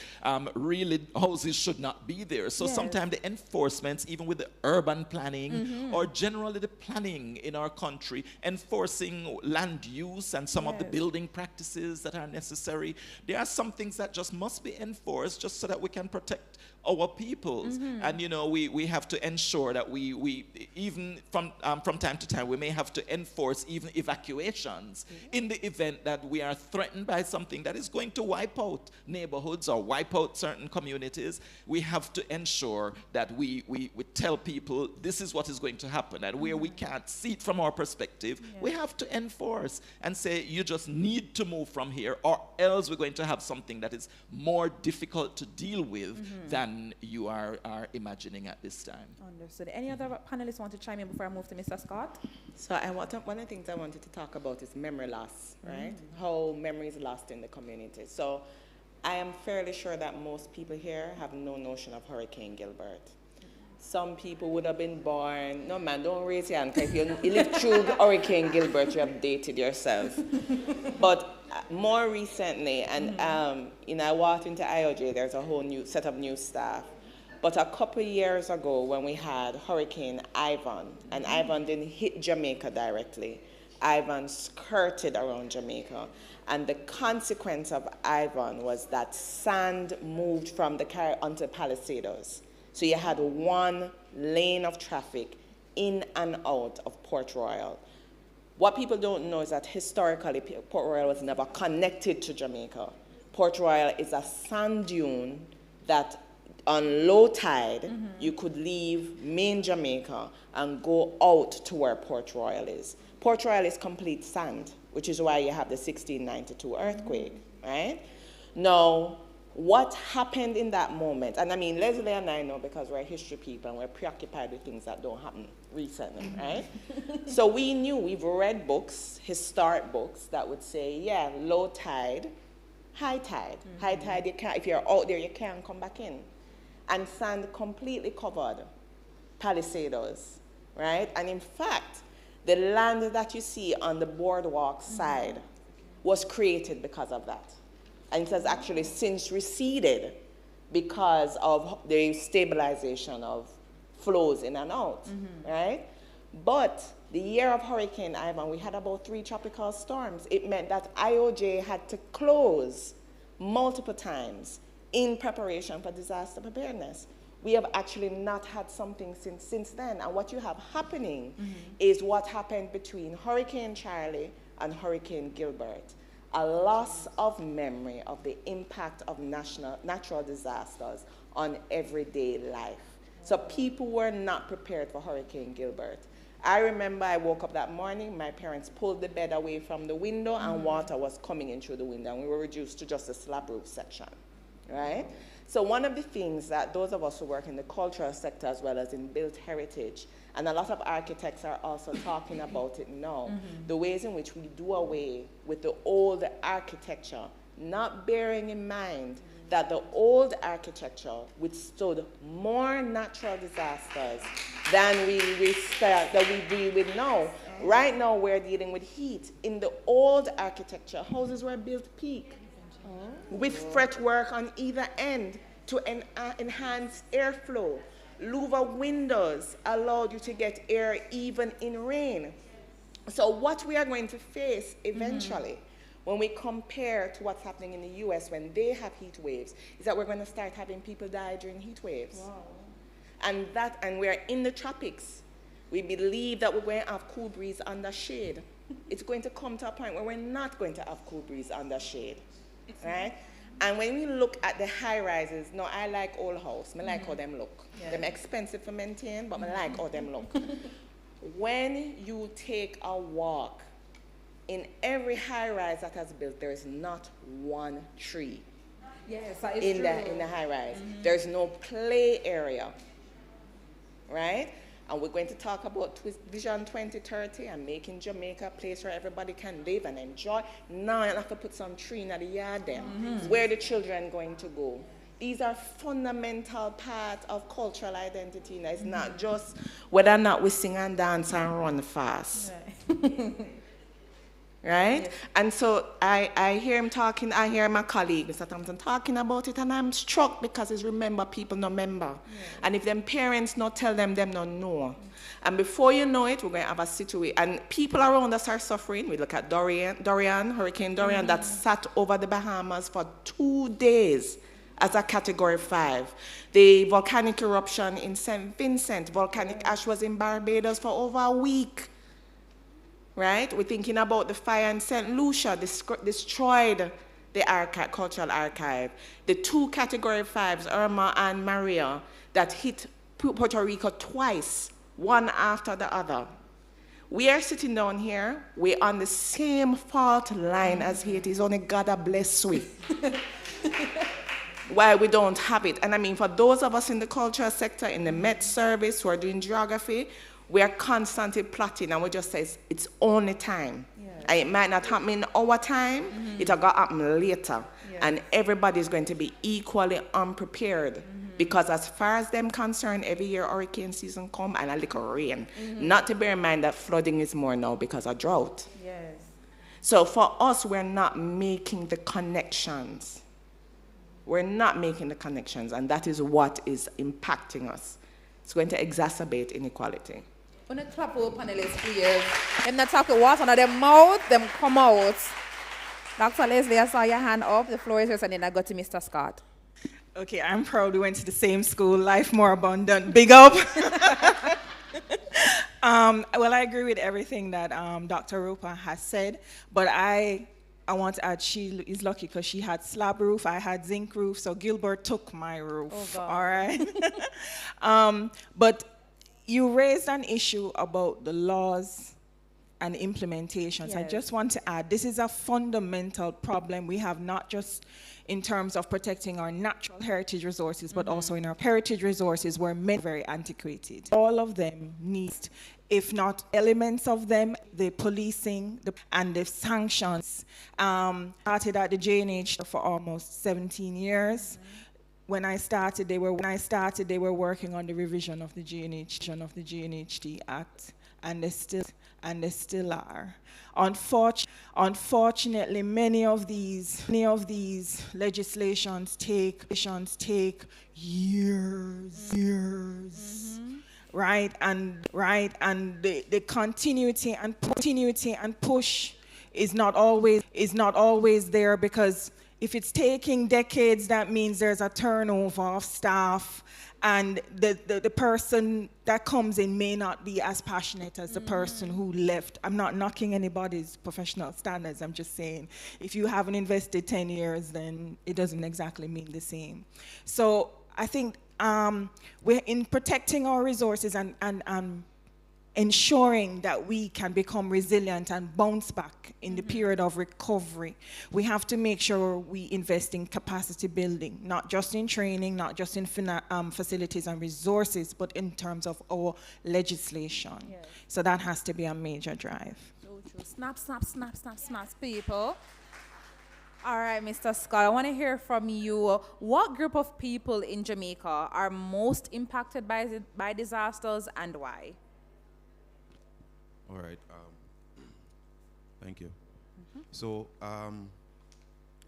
Really, houses should not be there. So sometimes the enforcements, even with the urban planning or generally the planning in our country, enforcing land use and some of the building practices that are necessary. There are some things that just must be enforced just so that we can protect our peoples. And we have to ensure that we even from time to time, we may have to enforce even evacuations in the event that we are threatened by something that is going to wipe out neighborhoods or wipe out certain communities. We have to ensure that we tell tell people this is what is going to happen. And where we can't see it from our perspective, we have to enforce and say, you just need to move from here, or else we're going to have something that is more difficult to deal with than you are imagining at this time. Understood. Any other panelists want to chime in before I move to Mr. Scott? So one of the things I wanted to talk about is memory loss, right? How memory is lost in the community. So I am fairly sure that most people here have no notion of Hurricane Gilbert. Some people would have been born, no man, don't raise your hand, because if you lived through Hurricane Gilbert, you have dated yourself. But more recently, and I walked into IOJ, there's a whole new set of new staff. But a couple years ago, when we had Hurricane Ivan, and Ivan didn't hit Jamaica directly, Ivan skirted around Jamaica. And the consequence of Ivan was that sand moved from the Caribbean onto Palisados. So you had one lane of traffic in and out of Port Royal. What people don't know is that historically, Port Royal was never connected to Jamaica. Port Royal is a sand dune that on low tide, you could leave main Jamaica and go out to where Port Royal is. Port Royal is complete sand, which is why you have the 1692 earthquake, right? Now, what happened in that moment, and I mean, Leslie and I know because we're history people and we're preoccupied with things that don't happen recently, right? So we knew, we've read books, historic books, that would say, yeah, low tide, high tide. High tide, you can't, if you're out there, you can't come back in. And sand completely covered Palisados, right? And in fact, the land that you see on the boardwalk side was created because of that. And it has actually since receded because of the stabilization of flows in and out, right? But the year of Hurricane Ivan, we had about 3 tropical storms. It meant that IOJ had to close multiple times in preparation for disaster preparedness. We have actually not had something since then. And what you have happening is what happened between Hurricane Charlie and Hurricane Gilbert. A loss of memory of the impact of natural disasters on everyday life. So people were not prepared for Hurricane Gilbert. I remember I woke up that morning, my parents pulled the bed away from the window and water was coming in through the window, and we were reduced to just a slab roof section, right? So one of the things that those of us who work in the cultural sector as well as in built heritage, and a lot of architects are also talking about it now, the ways in which we do away with the old architecture, not bearing in mind that the old architecture withstood more natural disasters than we deal with now. Right now, we're dealing with heat. In the old architecture, houses were built peak with fretwork on either end to enhance airflow. Louver windows allowed you to get air even in rain. So what we are going to face eventually, when we compare to what's happening in the US when they have heat waves, is that we're going to start having people die during heat waves. Wow. And we're in the tropics. We believe that we're going to have cool breeze under shade. It's going to come to a point where we're not going to have cool breeze under shade, right? And when we look at the high rises, no, I like old house. I like how them look. Yeah. Them expensive to maintain, but I like how them look. When you take a walk, in every high rise that has built, there is not one tree. Yes, that is in the high rise. There's no play area, right? And we're going to talk about Vision 2030 and making Jamaica a place where everybody can live and enjoy. Now you have to put some tree in the yard then. Where are the children going to go? These are fundamental parts of cultural identity. Now, it's not just whether or not we sing and dance and run fast. Right? Right? Yes. And so I hear him talking, I hear my colleague, Mr. Thompson, talking about it, and I'm struck because it's remember people no member. Yeah. And if them parents not tell them not know. And before you know it, we're going to have a situation, and people around us are suffering. We look at Hurricane Dorian, that sat over the Bahamas for 2 days as a Category 5. The volcanic eruption in St. Vincent, volcanic ash was in Barbados for over a week. Right? We're thinking about the fire in St. Lucia, destroyed the cultural archive. The 2 Category 5s, Irma and Maria, that hit Puerto Rico twice, one after the other. We are sitting down here, we're on the same fault line as Haiti. It's only God that bless we. Why we don't have it. And I mean, for those of us in the cultural sector, in the Met service, who are doing geography, we are constantly plotting, and we just say it's only time. Yes. And it might not happen in our time, it'll go happen later. Yes. And everybody's going to be equally unprepared. Because as far as them concerned, every year hurricane season come and a little rain. Not to bear in mind that flooding is more now because of drought. Yes. So for us, we're not making the connections. We're not making the connections, and that is what is impacting us. It's going to exacerbate inequality. When you clap over panelists, please. Them not talk water out of their mouth, them come out. Dr. Leslie, I saw your hand up. The floor is yours, and then I go to Mr. Scott. Okay, I'm proud we went to the same school, Life More Abundant. Big up. Well, I agree with everything that Dr. Roper has said, but I want to add she is lucky because she had slab roof, I had zinc roof, so Gilbert took my roof. Oh, God. All right. But you raised an issue about the laws and implementations. Yes. I just want to add, this is a fundamental problem we have, not just in terms of protecting our natural heritage resources, but also in our heritage resources were very antiquated. All of them need, if not elements of them, the policing and the sanctions. Started at the JNH for almost 17 years. When I started, they were working on the revision of the GNHD Act, and they still are. Unfortunately, many of these legislations take years. Right, and the continuity and push is not always there, because if it's taking decades, that means there's a turnover of staff, and the person that comes in may not be as passionate as the person who left. I'm not knocking anybody's professional standards. I'm just saying, if you haven't invested 10 years, then it doesn't exactly mean the same. So I think we're in protecting our resources and ensuring that we can become resilient and bounce back in the period of recovery. We have to make sure we invest in capacity building, not just in training, not just in facilities and resources, but in terms of our legislation. Yes. So that has to be a major drive. So true. Snap, people. All right, Mr. Scott, I want to hear from you. What group of people in Jamaica are most impacted by disasters, and why? All right. Thank you. So,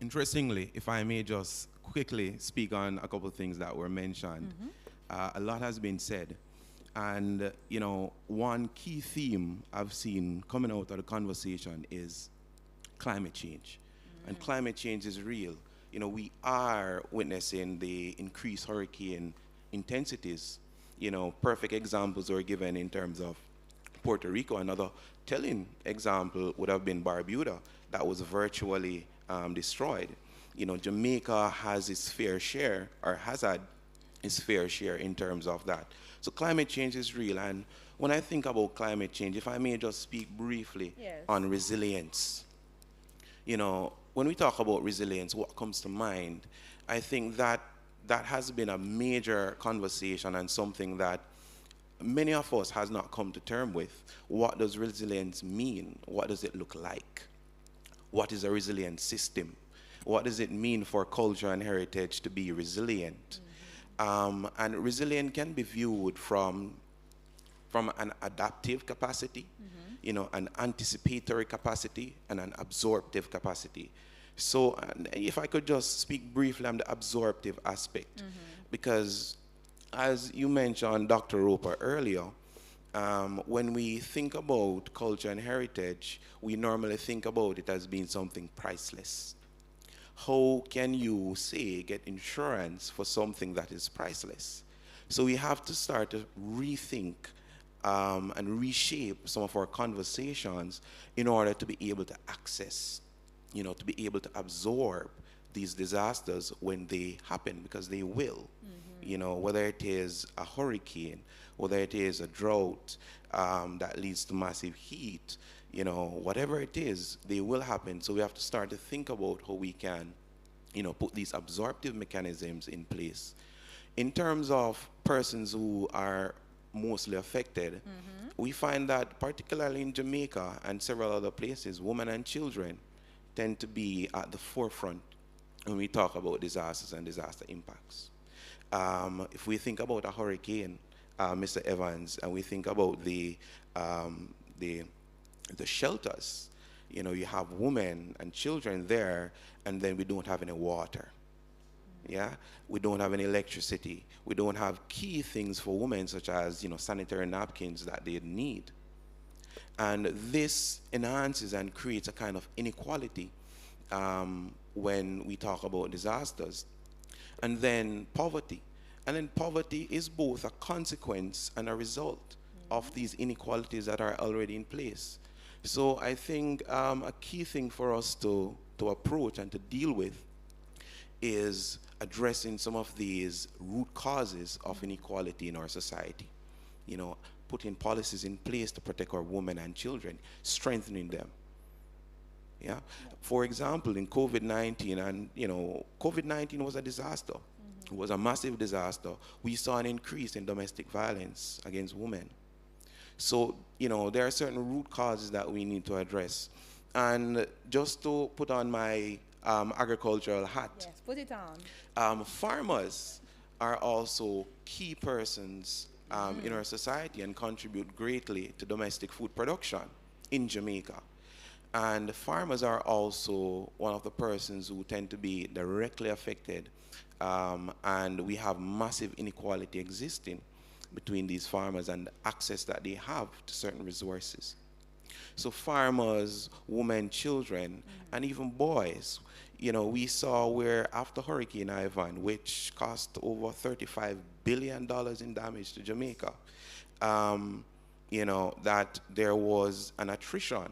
interestingly, if I may just quickly speak on a couple of things that were mentioned. A lot has been said. And, you know, one key theme I've seen coming out of the conversation is climate change. And climate change is real. You know, we are witnessing the increased hurricane intensities. You know, perfect examples were given in terms of Puerto Rico. Another telling example would have been Barbuda, that was virtually destroyed. You know, Jamaica has its fair share, or has had its fair share in terms of that. So climate change is real. And when I think about climate change, if I may just speak briefly on resilience. You know, when we talk about resilience, what comes to mind? I think that has been a major conversation and something that many of us has not come to terms with. What does resilience mean? What does it look like? What is a resilient system? What does it mean for culture and heritage to be resilient? And resilient can be viewed from an adaptive capacity, you know, an anticipatory capacity, and an absorptive capacity. So if I could just speak briefly on the absorptive aspect, because as you mentioned, Dr. Roper, earlier, when we think about culture and heritage, we normally think about it as being something priceless. How can you, say, get insurance for something that is priceless? So we have to start to rethink and reshape some of our conversations in order to be able to access, you know, to be able to absorb these disasters when they happen, because they will. You know, whether it is a hurricane, whether it is a drought that leads to massive heat, you know, whatever it is, they will happen. So we have to start to think about how we can, you know, put these absorptive mechanisms in place. In terms of persons who are mostly affected, we find that particularly in Jamaica and several other places, women and children tend to be at the forefront when we talk about disasters and disaster impacts. If we think about a hurricane, Mr. Evans, and we think about the shelters, you know, you have women and children there, and then we don't have any water. Yeah, we don't have any electricity. We don't have key things for women, such as, you know, sanitary napkins that they need. And this enhances and creates a kind of inequality when we talk about disasters. And then poverty. And then poverty is both a consequence and a result of these inequalities that are already in place. So I think a key thing for us to approach and to deal with is addressing some of these root causes of inequality in our society. You know, putting policies in place to protect our women and children, strengthening them. Yeah. For example, in COVID-19, and you know, COVID-19 was a disaster. It was a massive disaster. We saw an increase in domestic violence against women. So, you know, there are certain root causes that we need to address. And just to put on my agricultural hat. Yes, put it on. Farmers are also key persons in our society and contribute greatly to domestic food production in Jamaica. And farmers are also one of the persons who tend to be directly affected, and we have massive inequality existing between these farmers and the access that they have to certain resources. So farmers, women, children, and even boys, you know, we saw where after Hurricane Ivan, which cost over $35 billion in damage to Jamaica, you know, that there was an attrition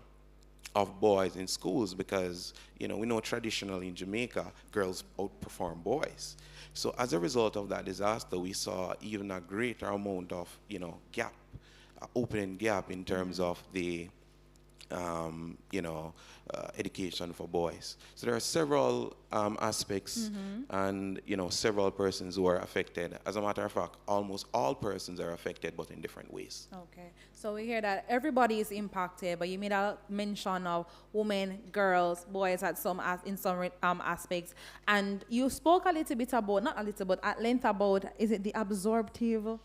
of boys in schools because, you know, we know traditionally in Jamaica, girls outperform boys. So as a result of that disaster, we saw even a greater amount of, you know, gap, opening gap in terms of the, you know, education for boys. So there are several aspects and, you know, several persons who are affected. As a matter of fact, almost all persons are affected, but in different ways. Okay. So we hear that everybody is impacted, but you made a mention of women, girls, boys in some aspects. And you spoke a little bit about, not a little, but at length about, is it the absorptive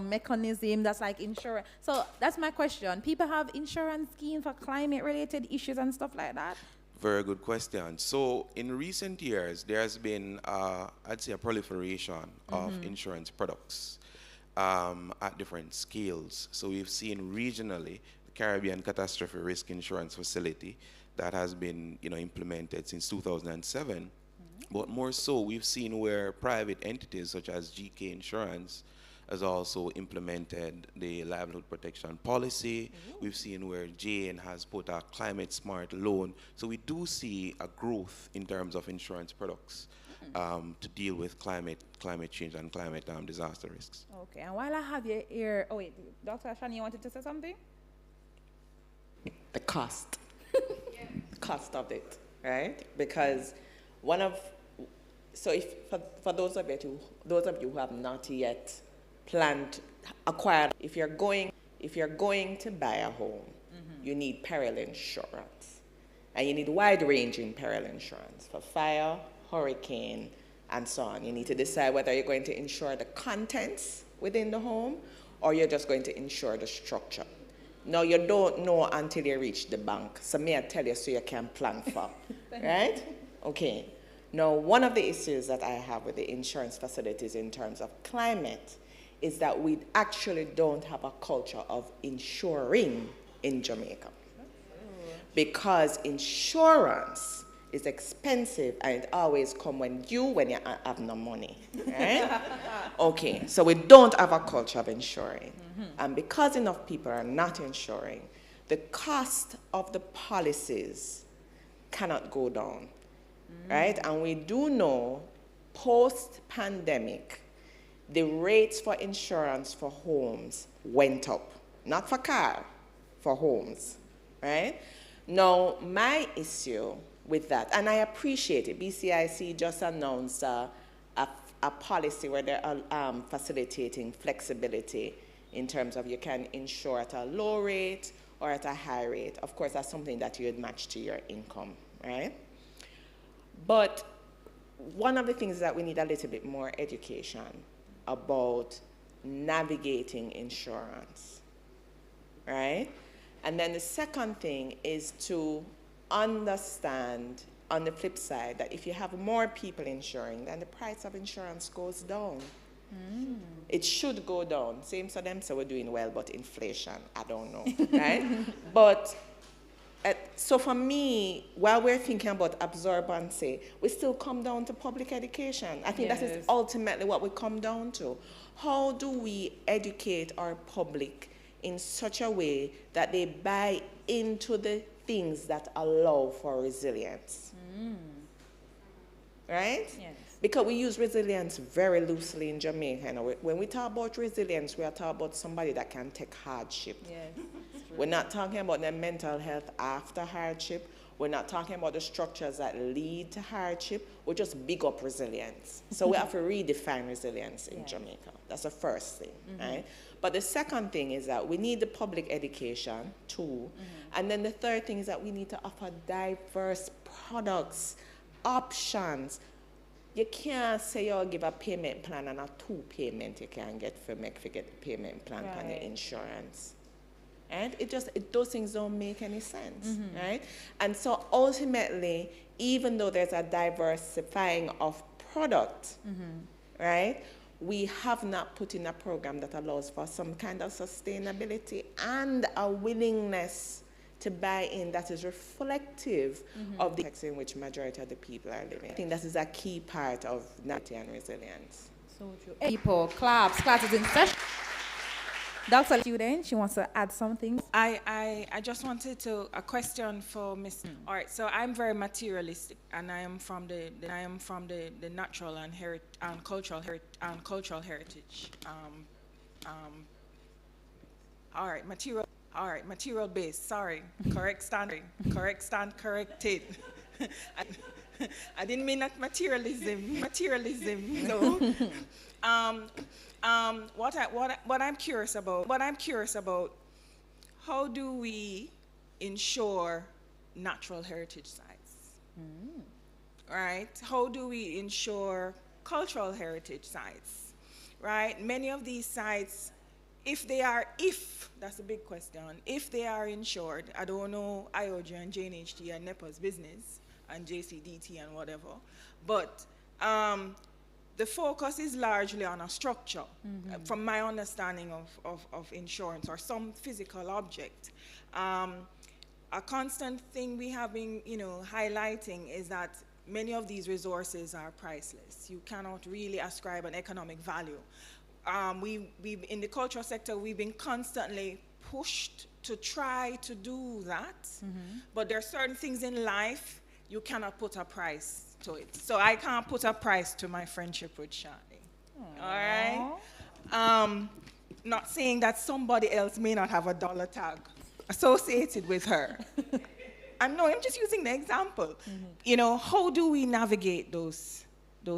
mechanism that's like insurance? So that's my question. People have insurance scheme for climate related issues and stuff like that? Very good question. So in recent years, there has been, I'd say, a proliferation of insurance products at different scales. So we've seen regionally the Caribbean Catastrophe Risk Insurance Facility that has been, you know, implemented since 2007. But more so, we've seen where private entities such as GK Insurance has also implemented the livelihood protection policy. We've seen where JN has put a climate smart loan. So we do see a growth in terms of insurance products to deal with climate change and climate disaster risks. Okay, and while I have you here, oh wait, Dr. Ashani, you wanted to say something? The cost. Cost of it, right? Because so if for those of you who have not yet acquired, if you're going to buy a home, you need peril insurance, and you need wide-ranging peril insurance for fire, hurricane, and so on. You need to decide whether you're going to insure the contents within the home or you're just going to insure the structure. Now, you don't know until you reach the bank, so may I tell you so you can plan for, right? Okay. Now, one of the issues that I have with the insurance facilities in terms of climate is that we actually don't have a culture of insuring in Jamaica. Because insurance is expensive and it always comes when you have no money, right? Okay, so we don't have a culture of insuring. And because enough people are not insuring, the cost of the policies cannot go down, right? And we do know post-pandemic, the rates for insurance for homes went up. Not for car, for homes, right? Now, my issue with that, and I appreciate it, BCIC just announced a policy where they're facilitating flexibility in terms of you can insure at a low rate or at a high rate. Of course, that's something that you'd match to your income, right? But one of the things is that we need a little bit more education about navigating insurance, right? And then the second thing is to understand, on the flip side, that if you have more people insuring, then the price of insurance goes down. It should go down. Same for them, so we're doing well, but inflation, I don't know, right? But, so for me, while we're thinking about absorbency, we still come down to public education. I think that is ultimately what we come down to. How do we educate our public in such a way that they buy into the things that allow for resilience? Right? Yes. Because we use resilience very loosely in Jamaica. You know, when we talk about resilience, we are talking about somebody that can take hardship. Yes, we're not talking about their mental health after hardship. We're not talking about the structures that lead to hardship. We're just big up resilience. So we have to redefine resilience in Jamaica. That's the first thing, right? But the second thing is that we need the public education too. And then the third thing is that we need to offer diverse products, options. You can't say you'll give a payment plan and a 2 payment you can get for get the payment plan on your insurance. And those things don't make any sense, right? And so ultimately, even though there's a diversifying of product, right, we have not put in a program that allows for some kind of sustainability and a willingness to buy in that is reflective of the context in which majority of the people are living. I think that is a key part of nativity and resilience. So true. People, classes in session. Dr. Student, she wants to add something. I just wanted a question for Miss. All right, so I'm very materialistic, and I am from the natural and cultural heritage. Material based. Sorry, corrected. I didn't mean that materialism. No. What I'm curious about, how do we ensure natural heritage sites? Right? How do we ensure cultural heritage sites? Right? Many of these sites, that's a big question, if they are insured, I don't know IOG and JNHT and NEPA's business, and JCDT and whatever, but the focus is largely on a structure, from my understanding of insurance, or some physical object. A constant thing we have been, highlighting is that many of these resources are priceless. You cannot really ascribe an economic value. We in the cultural sector, we've been constantly pushed to try to do that, but there are certain things in life you cannot put a price to it. So I can't put a price to my friendship with Shani. All right? Not saying that somebody else may not have a dollar tag associated with her. I'm just using the example. How do we navigate those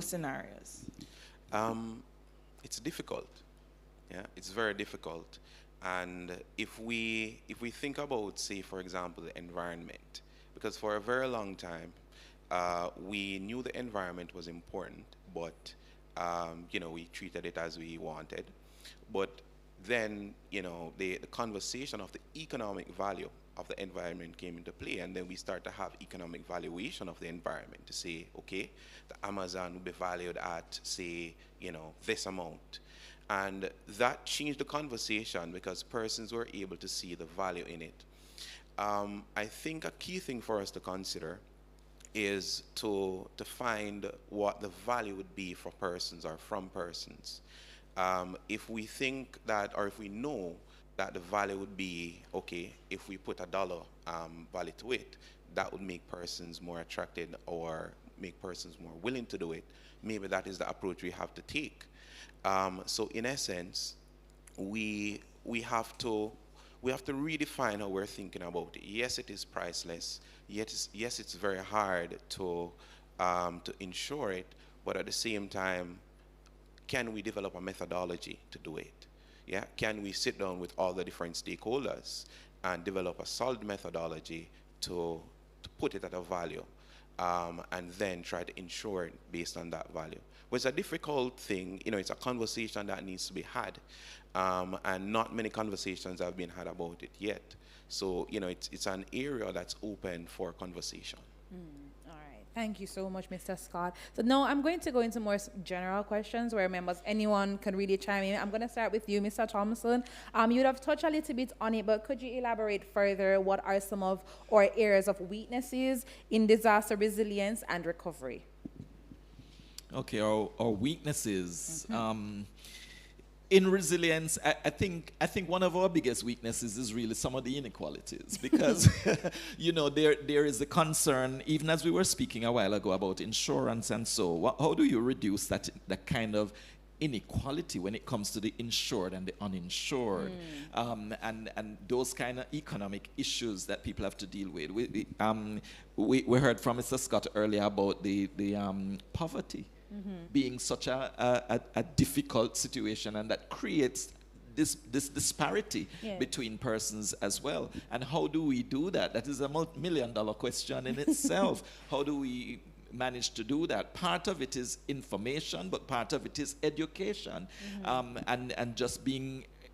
scenarios? It's difficult. Yeah, it's very difficult. And if we think about, say, for example, the environment, because for a very long time, we knew the environment was important, but we treated it as we wanted. But then, the conversation of the economic value of the environment came into play, and then we start to have economic valuation of the environment to say, okay, the Amazon will be valued at, say, this amount. And that changed the conversation because persons were able to see the value in it. I think a key thing for us to consider is to find what the value would be for persons or from persons. If we think that, or if we know that the value would be, okay, if we put $1 value to it, that would make persons more attracted or make persons more willing to do it, maybe that is the approach we have to take. So in essence, we have to redefine how we're thinking about it. Yes, it is priceless. Yes, it's very hard to ensure it, but at the same time, can we develop a methodology to do it? Yeah, can we sit down with all the different stakeholders and develop a solid methodology to put it at a value, and then try to ensure it based on that value? Well, it's a difficult thing. You know, it's a conversation that needs to be had, and not many conversations have been had about it yet. So, you know, it's an area that's open for conversation. All right. Thank you so much, Mr. Scott. So now I'm going to go into more general questions where members, anyone can really chime in. I'm going to start with you, Mr. Thompson. You'd have touched a little bit on it, but could you elaborate further? What are some of our areas of weaknesses in disaster resilience and recovery? Okay, our weaknesses. In resilience, I think one of our biggest weaknesses is really some of the inequalities, because you know, there is a concern, even as we were speaking a while ago about insurance and so. How do you reduce that kind of inequality when it comes to the insured and the uninsured, and those kind of economic issues that people have to deal with? We heard from Mr. Scott earlier about the poverty. Being such a difficult situation, and that creates this disparity between persons as well. And how do we do that? That is a multi-million-dollar question in itself. How do we manage to do that? Part of it is information, but part of it is education, and just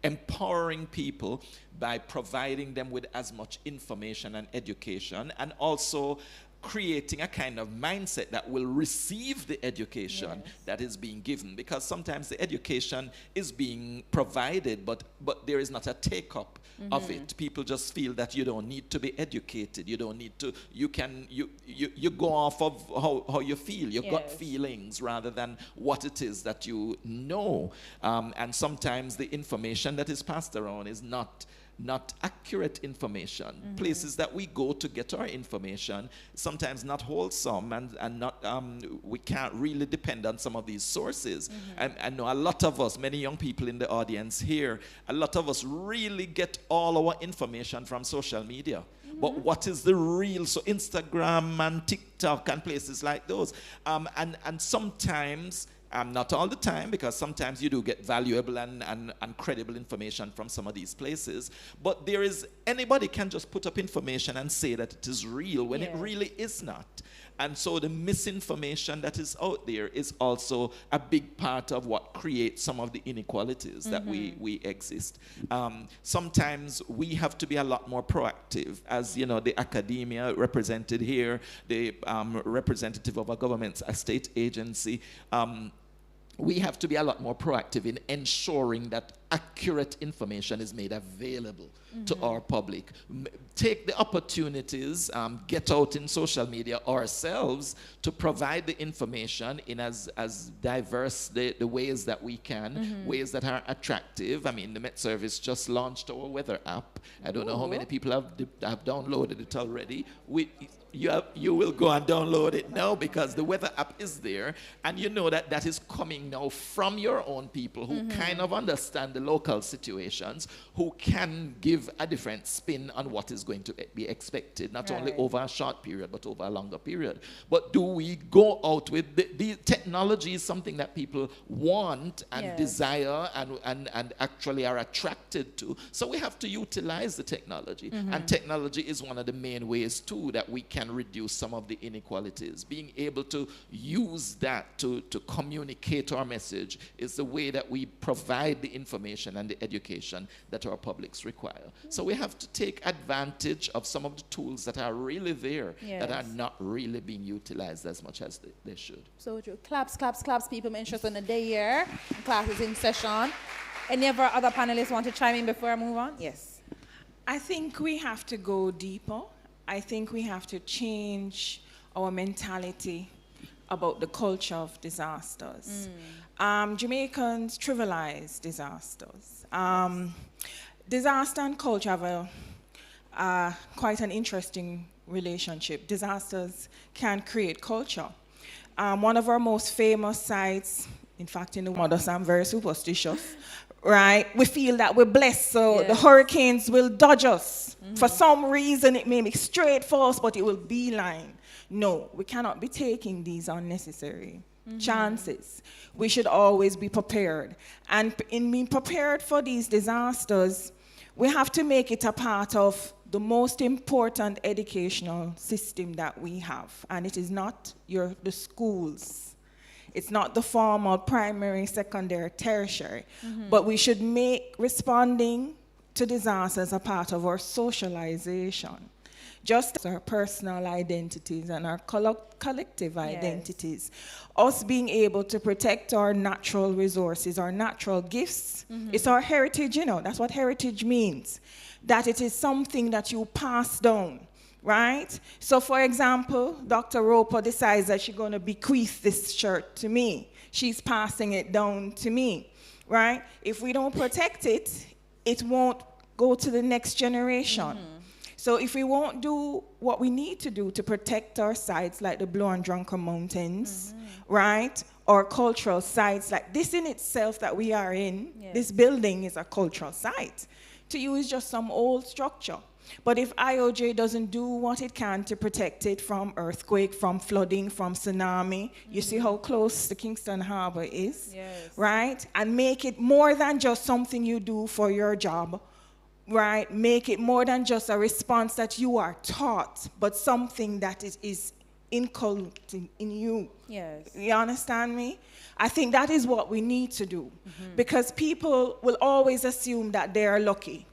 empowering people by providing them with as much information and education, and also creating a kind of mindset that will receive the education that is being given, because sometimes the education is being provided, but there is not a take-up of it. People just feel that you don't need to be educated. You don't need to. You go off of how you feel, your gut feelings, rather than what it is that you know. And sometimes the information that is passed around is not accurate information. Places that we go to get our information, sometimes not wholesome, and not we can't really depend on some of these sources. I know a lot of us, many young people in the audience here, a lot of us really get all our information from social media. But what is the real? So Instagram and TikTok and places like those, and sometimes, not all the time, because sometimes you do get valuable and credible information from some of these places. But anybody can just put up information and say that it is real when it really is not. And so the misinformation that is out there is also a big part of what creates some of the inequalities that we exist. Sometimes we have to be a lot more proactive, as you know, the academia represented here, the representative of a government, a state agency. We have to be a lot more proactive in ensuring that accurate information is made available to our public. Take the opportunities, get out in social media ourselves to provide the information in as diverse the ways that we can, ways that are attractive. I mean, the Met Service just launched our weather app. I don't know how many people have downloaded it already. You will go and download it now, because the weather app is there, and you know that is coming now from your own people who kind of understand the local situations, who can give a different spin on what is going to be expected, not only over a short period, but over a longer period. But do we go out with the technology is something that people want and desire and actually are attracted to. So we have to utilize the technology. And technology is one of the main ways too that we can reduce some of the inequalities. Being able to use that to communicate our message is the way that we provide the information and the education that our publics require. So we have to take advantage of some of the tools that are really there, that are not really being utilized as much as they should. So true. Claps, claps, claps. People interested in the day here. Class is in session. Any of our other panelists want to chime in before I move on? Yes. I think we have to go deeper. I think we have to change our mentality about the culture of disasters. Jamaicans trivialize disasters. Disaster and culture have quite an interesting relationship. Disasters can create culture. One of our most famous sites, in fact, in the Modus, I'm very superstitious, right? We feel that we're blessed, so the hurricanes will dodge us. For some reason, it may be straight for us, but it will beeline. No, we cannot be taking these unnecessary chances. We should always be prepared. And in being prepared for these disasters, we have to make it a part of the most important educational system that we have. And it is not the schools. It's not the formal primary, secondary, tertiary. But we should make responding to disasters a part of our socialization. Just as our personal identities and our collective identities. Us being able to protect our natural resources, our natural gifts. It's our heritage, you know, that's what heritage means. That it is something that you pass down, right? So for example, Dr. Roper decides that she's gonna bequeath this shirt to me. She's passing it down to me, right? If we don't protect it, it won't go to the next generation. So if we won't do what we need to do to protect our sites like the Blue and Drunker Mountains, right? Or cultural sites like this in itself that we are in, this building is a cultural site. To you is just some old structure. But if IOJ doesn't do what it can to protect it from earthquake, from flooding, from tsunami, you see how close the Kingston Harbor is, right? And make it more than just something you do for your job, right? Make it more than just a response that you are taught, but something that is inculcated in you. You understand me? I think that is what we need to do. Because people will always assume that they are lucky.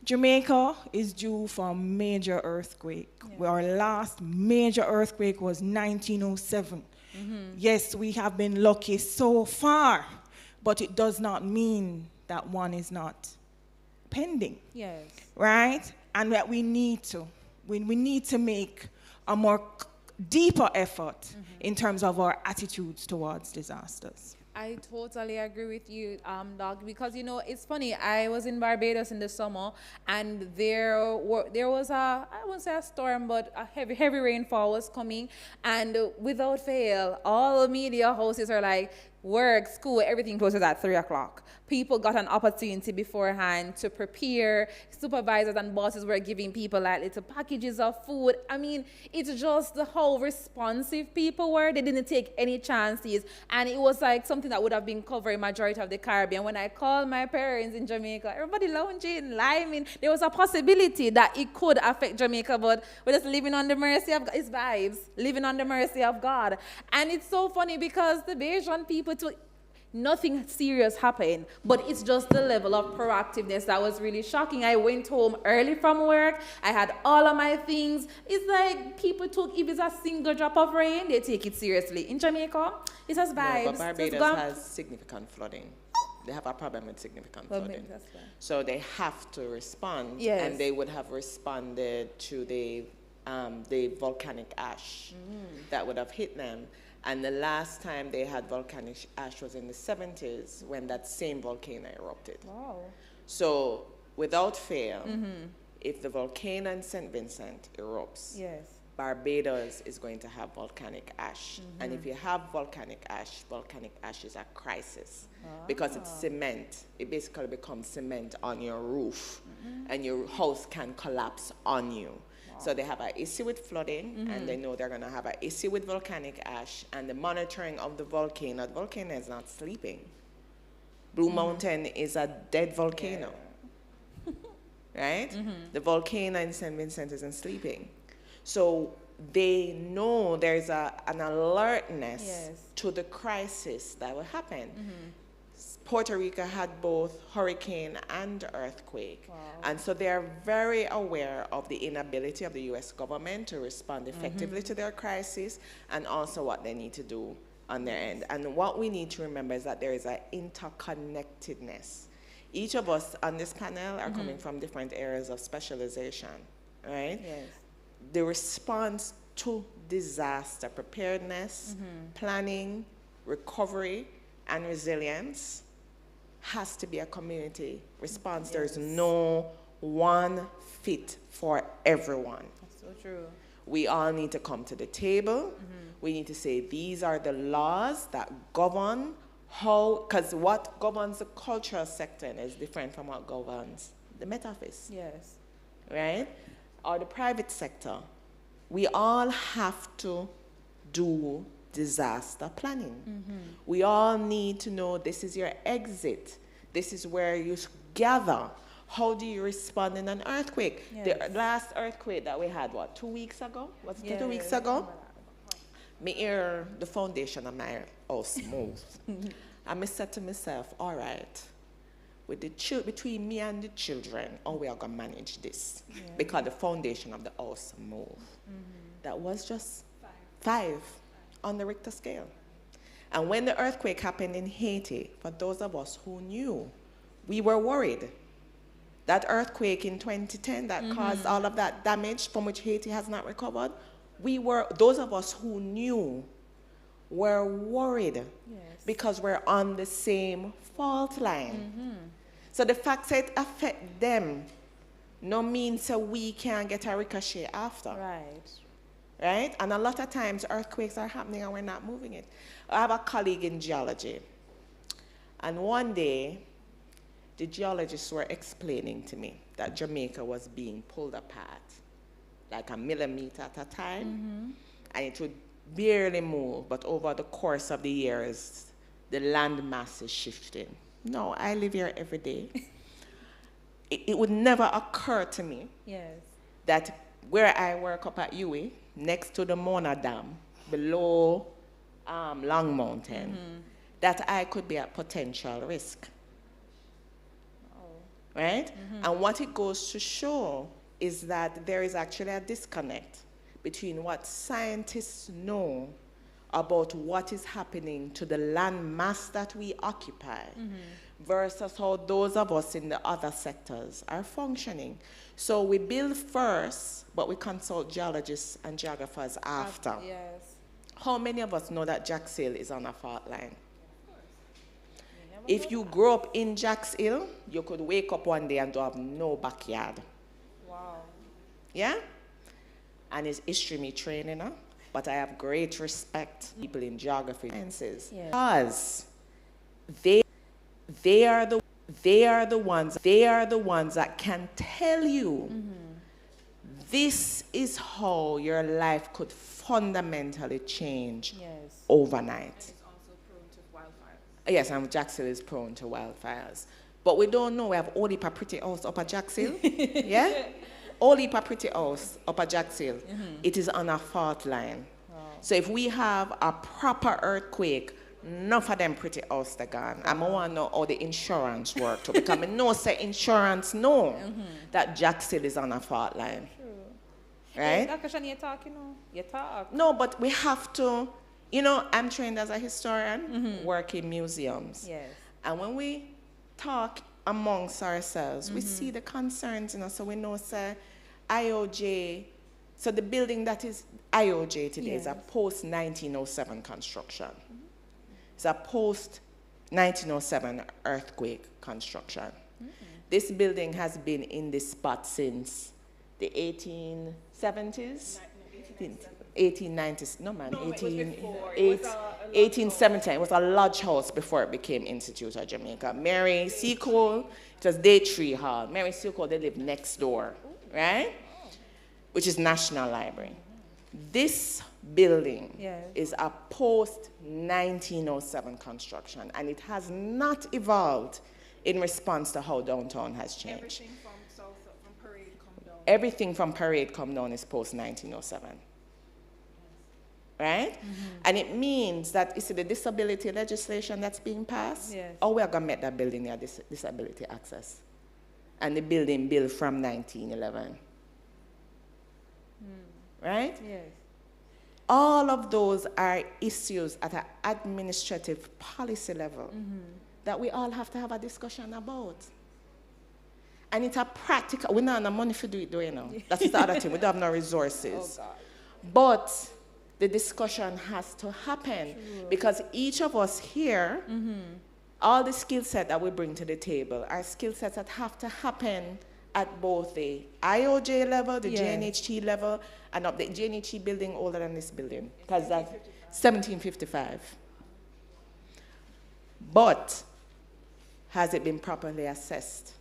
Jamaica is due for a major earthquake. Our last major earthquake was 1907. Yes, we have been lucky so far, but it does not mean that one is not pending. Right? And that we need to. We need to make a more deeper effort in terms of our attitudes towards disasters. I totally agree with you, Doc, because, you know, it's funny. I was in Barbados in the summer, and there was I won't say a storm, but a heavy rainfall was coming, and without fail, all the media houses are like, work, school, everything closes at 3 o'clock. People got an opportunity beforehand to prepare. Supervisors and bosses were giving people like little packages of food. I mean, it's just how responsive people were. They didn't take any chances. And it was like something that would have been covering majority of the Caribbean. When I called my parents in Jamaica, everybody lounging, liming. There was a possibility that it could affect Jamaica, but we're just living on the mercy of God. It's vibes, living on the mercy of God. And it's so funny because the Bajan people, nothing serious happened, but it's just the level of proactiveness that was really shocking. I went home early from work. I had all of my things. It's like people took, if it's a single drop of rain, they take it seriously. In Jamaica, it has vibes. No, but Barbados has significant flooding. They have a problem with significant flooding. So they have to respond, and they would have responded to the volcanic ash that would have hit them. And the last time they had volcanic ash was in the 70s when that same volcano erupted. So without fail, if the volcano in St. Vincent erupts, Barbados is going to have volcanic ash. And if you have volcanic ash is a crisis because it's cement. It basically becomes cement on your roof and your house can collapse on you. So they have an issue with flooding, and they know they're going to have an issue with volcanic ash, and the monitoring of the volcano. The volcano is not sleeping. Blue Mountain is a dead volcano, right? The volcano in St. Vincent isn't sleeping. So they know there's an alertness to the crisis that will happen. Puerto Rico had both hurricane and earthquake. And so they're very aware of the inability of the US government to respond effectively to their crisis, and also what they need to do on their end. And what we need to remember is that there is an interconnectedness. Each of us on this panel are coming from different areas of specialization, right? The response to disaster preparedness, planning, recovery, and resilience has to be a community response. There's no one fit for everyone. That's so true. We all need to come to the table. We need to say these are the laws that govern how, because what governs the cultural sector is different from what governs the Met Office. Yes. Right? Or the private sector. We all have to do disaster planning. We all need to know this is your exit. This is where you gather. How do you respond in an earthquake? Yes. The last earthquake that we had, what, 2 weeks ago? Was it 2 weeks ago? Me hear the foundation of my house move. And I said to myself, all right, with the between me and the children, how we are going to manage this? Because the foundation of the house move. That was just 5 on the Richter scale. And when the earthquake happened in Haiti, for those of us who knew, we were worried. That earthquake in 2010 that caused all of that damage from which Haiti has not recovered, those of us who knew were worried because we're on the same fault line. So the fact that it affects them no means that we can get a ricochet after. Right? And a lot of times earthquakes are happening and we're not moving it. I have a colleague in geology. And one day, the geologists were explaining to me that Jamaica was being pulled apart, like a millimeter at a time. And it would barely move, but over the course of the years, the land mass is shifting. No, I live here every day. It would never occur to me that where I work up at UWI, next to the Mona Dam, below Long Mountain, that I could be at potential risk. Right? And what it goes to show is that there is actually a disconnect between what scientists know about what is happening to the land mass that we occupy versus how those of us in the other sectors are functioning. So we build first, but we consult geologists and geographers after. How many of us know that Jacks Hill is on a fault line? If you grow up in Jacks Hill, you could wake up one day and don't have no backyard. Wow. Yeah? And it's history me training, but I have great respect for people in geography sciences. Because they are the ones that can tell you this is how your life could fundamentally change overnight. Yes, and Jacks Hill is prone to wildfires. But we don't know. We have all the pretty house up at Jacks Hill. Yeah? All the pretty house up at Jacks Hill. It is on a fault line. So if we have a proper earthquake, none of them pretty house are gone. I want to know how the insurance works. Too, because I know say insurance know that Jacks Hill is on a fault line. Right? You talk. No, but we have to. You know, I'm trained as a historian, work in museums. And when we talk amongst ourselves, we see the concerns, you know, so we know, say, IOJ, so the building that is IOJ today is a post-1907 construction. It's a post-1907 earthquake construction. This building has been in this spot since the 1870s. 1890s, no man, 1870. It was a lodge house before it became Institute of Jamaica. Mary Seacole, it was Day Tree Hall. Mary Seacole, they lived next door, right? Which is National Library. This building is a post-1907 construction, and it has not evolved in response to how downtown has changed. Everything from Parade come down is post-1907. Right? And it means that, you see, the disability legislation that's being passed, how we are going to make that building a disability access? And the building built from 1911. Right? All of those are issues at an administrative policy level that we all have to have a discussion about. And it's a practical, we don't have no money to do it, though, you know. That's the other thing, we don't have no resources. But the discussion has to happen because each of us here, all the skill set that we bring to the table are skill sets that have to happen at both the IOJ level, the Yes. JNHT level, and up the JNHT building older than this building, because that's 1755. But has it been properly assessed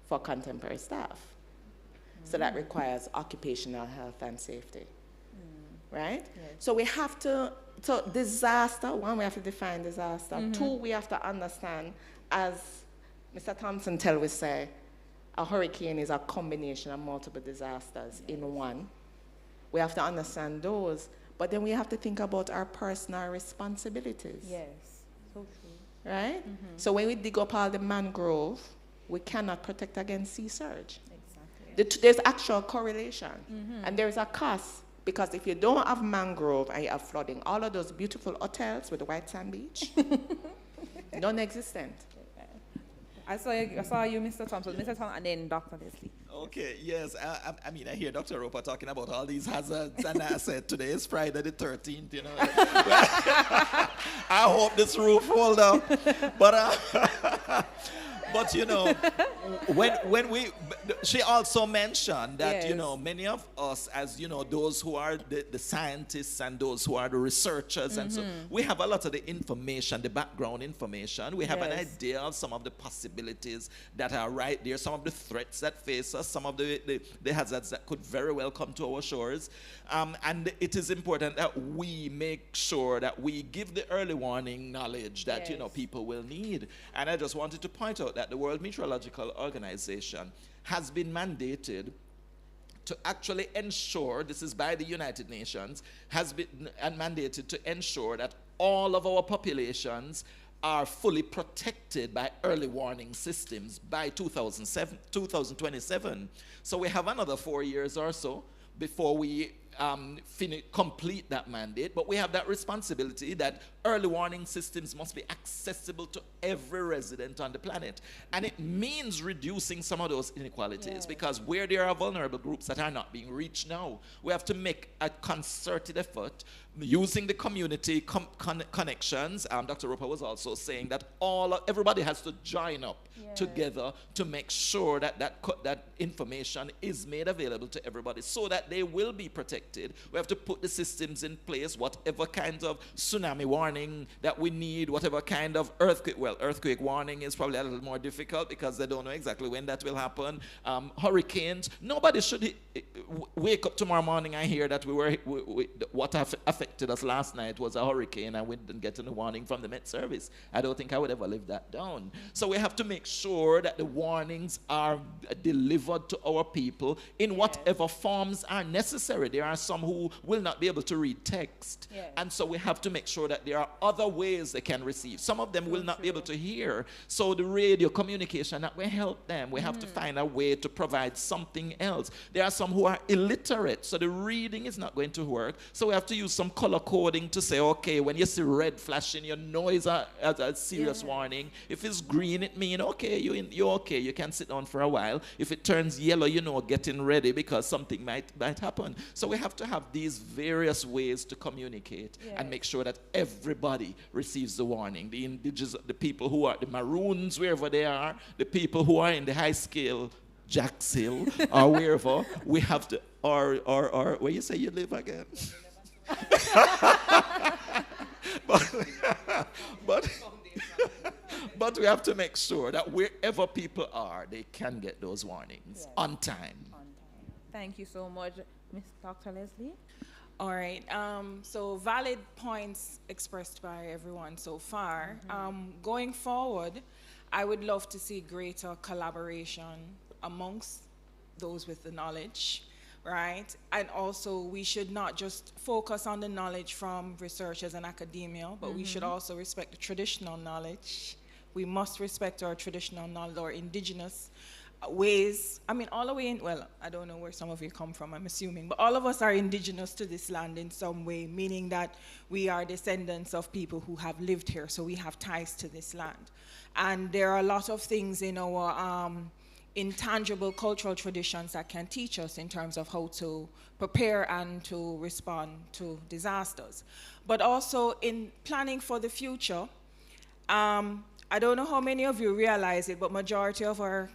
for contemporary staff? So that requires occupational health and safety, right? So we have to, so disaster, one, we have to define disaster. Two, we have to understand, as Mr. Thompson tell we say, a hurricane is a combination of multiple disasters in one. We have to understand those, but then we have to think about our personal responsibilities. Yes, so true. Right? So when we dig up all the mangrove, we cannot protect against sea surge. Exactly. There's actual correlation, and there's a cost, because if you don't have mangrove and you have flooding, all of those beautiful hotels with the white sand beach, non-existent. I saw you, Mr. Thompson, and then Dr. Leslie. Okay, yes. I mean, I hear Dr. Roper talking about all these hazards, and I said today is Friday the 13th, you know. I hope this roof hold up. But you know, she also mentioned that, you know, many of us, as you know, those who are the scientists and those who are the researchers, and so we have a lot of the information, the background information. We have an idea of some of the possibilities that are right there, some of the threats that face us, some of the hazards that could very well come to our shores. And it is important that we make sure that we give the early warning knowledge that, you know, people will need. And I just wanted to point out that the World Meteorological Organization has been mandated to actually ensure, this is by the United Nations, has been mandated to ensure that all of our populations are fully protected by early warning systems by 2027. So we have another 4 years or so before we complete that mandate, but we have that responsibility that early warning systems must be accessible to every resident on the planet. And it means reducing some of those inequalities, because where there are vulnerable groups that are not being reached now, we have to make a concerted effort using the community connections. Dr. Roper was also saying that everybody has to join up together to make sure that that information is made available to everybody so that they will be protected. We have to put the systems in place, whatever kinds of tsunami warning that we need, whatever kind of earthquake warning is probably a little more difficult because they don't know exactly when that will happen. Hurricanes, nobody should wake up tomorrow morning and hear that what affected us last night was a hurricane and we didn't get any warning from the Met Service. I don't think I would ever live that down. So we have to make sure that the warnings are delivered to our people in whatever forms are necessary. There are some who will not be able to read text, and so we have to make sure that there are other ways they can receive. Some of them will not be able to hear, so the radio communication that will help them. We have to find a way to provide something else. There are some who are illiterate, so the reading is not going to work, so we have to use some color coding to say, okay, when you see red flashing, you know it's a serious warning. If it's green, it means, okay, you're okay, you can sit down for a while. If it turns yellow, you know, getting ready because something might happen. So we have to have these various ways to communicate and make sure that everybody receives the warning. The indigenous, the people who are the Maroons, wherever they are, the people who are in the high scale, Jacks Hill, or wherever, we have to, or where you say you live again? but we have to make sure that wherever people are, they can get those warnings on time. Thank you so much, Ms. Dr. Leslie. All right. So valid points expressed by everyone so far. Going forward, I would love to see greater collaboration amongst those with the knowledge, right? And also, we should not just focus on the knowledge from researchers and academia, but we should also respect the traditional knowledge. We must respect our traditional knowledge, our indigenous ways. I mean, all the way in, well, I don't know where some of you come from, I'm assuming, but all of us are indigenous to this land in some way, meaning that we are descendants of people who have lived here, so we have ties to this land. And there are a lot of things in our intangible cultural traditions that can teach us in terms of how to prepare and to respond to disasters. But also in planning for the future, I don't know how many of you realize it, but majority of our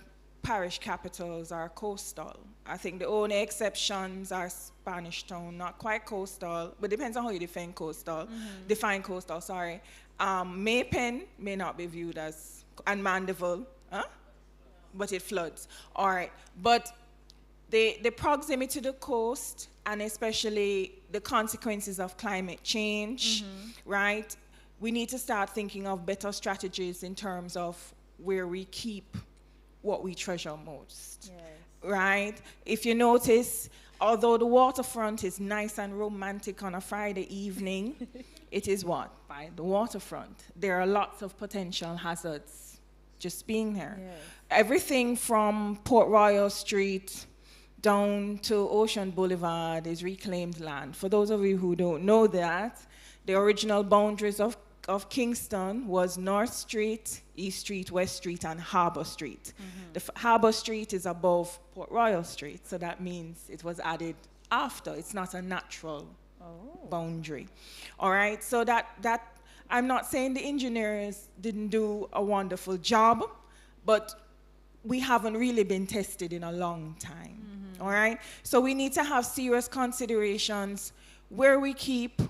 parish capitals are coastal. I think the only exceptions are Spanish Town, not quite coastal, but depends on how you define coastal. Sorry. May Pen may not be viewed as, and Mandeville, but it floods. All right, but the proximity to the coast, and especially the consequences of climate change, right? We need to start thinking of better strategies in terms of where we keep what we treasure most, right? If you notice, although the waterfront is nice and romantic on a Friday evening, it is what? By the waterfront. There are lots of potential hazards just being there. Everything from Port Royal Street down to Ocean Boulevard is reclaimed land. For those of you who don't know that, the original boundaries of Kingston was North Street, East Street, West Street, and Harbour Street. The Harbour Street is above Port Royal Street, so that means it was added after. It's not a natural boundary. All right, so that I'm not saying the engineers didn't do a wonderful job, but we haven't really been tested in a long time. All right, so we need to have serious considerations where we keep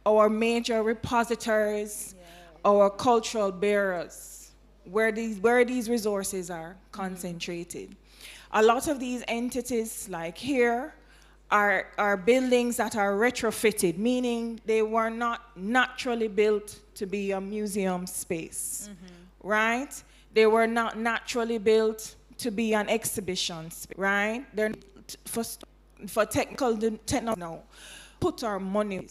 our major repositories, our cultural bearers, where these resources are concentrated. A lot of these entities, like here, are buildings that are retrofitted, meaning they were not naturally built to be a museum space, right? They were not naturally built to be an exhibition space, right? They're for technical no. Put our money.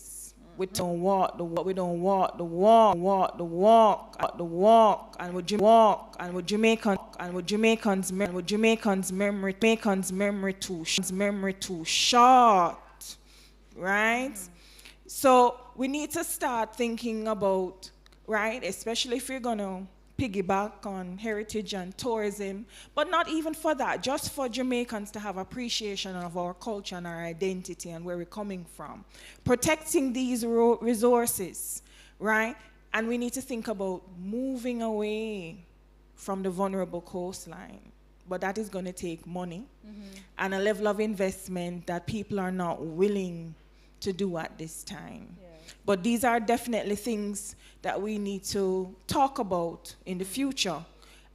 We don't walk the walk. We don't walk the walk. Walk the walk. The walk. And would Jamaicans memory too short, right? So we need to start thinking about, right, especially if you're gonna piggyback on heritage and tourism, but not even for that, just for Jamaicans to have appreciation of our culture and our identity and where we're coming from. Protecting these resources, right? And we need to think about moving away from the vulnerable coastline. But that is going to take money and a level of investment that people are not willing to do at this time. But these are definitely things that we need to talk about in the future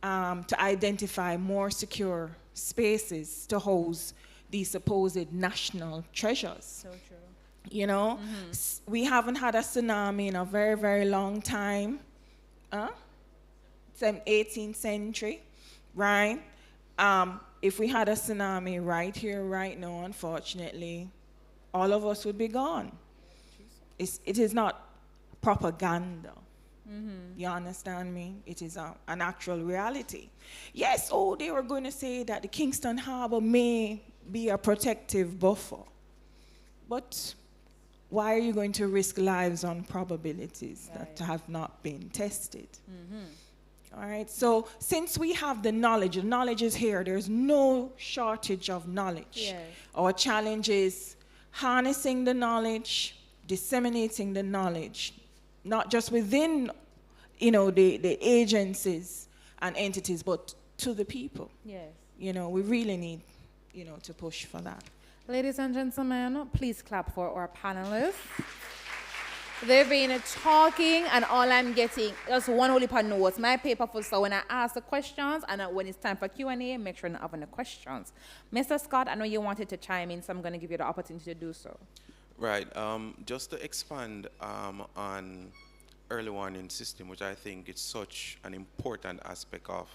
to identify more secure spaces to house these supposed national treasures. So true. You know, we haven't had a tsunami in a very, very long time. 18th century, right? If we had a tsunami right here, right now, unfortunately, all of us would be gone. It is not propaganda. You understand me? It is an actual reality. Yes, they were going to say that the Kingston Harbour may be a protective buffer. But why are you going to risk lives on probabilities that have not been tested? All right, so since we have the knowledge is here. There's no shortage of knowledge. Our challenge is harnessing the knowledge, disseminating the knowledge, not just within, the agencies and entities, but to the people. We really need, to push for that. Ladies and gentlemen, please clap for our panelists. They've been talking, and all I'm getting is one whole heap of notes. My paper for so when I ask the questions, and when it's time for Q&A, make sure not have any questions. Mr. Scott, I know you wanted to chime in, so I'm going to give you the opportunity to do so. Right. Just to expand on early warning system, which I think is such an important aspect of,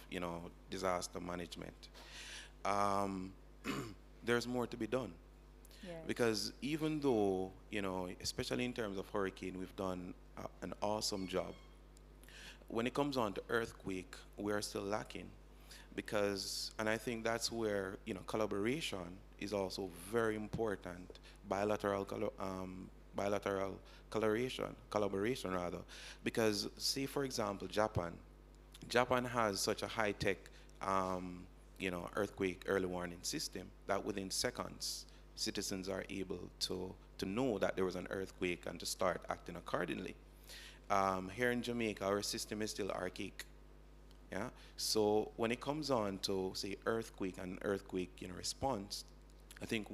disaster management. There's more to be done. Because even though, especially in terms of hurricane, we've done an awesome job, when it comes on to earthquake, we are still lacking. And I think that's where, collaboration is also very important, bilateral collaboration rather. Because say, for example, Japan has such a high-tech, earthquake early warning system that within seconds, citizens are able to know that there was an earthquake and to start acting accordingly. Here in Jamaica, our system is still archaic. Yeah. So when it comes on to say earthquake and earthquake, response, I think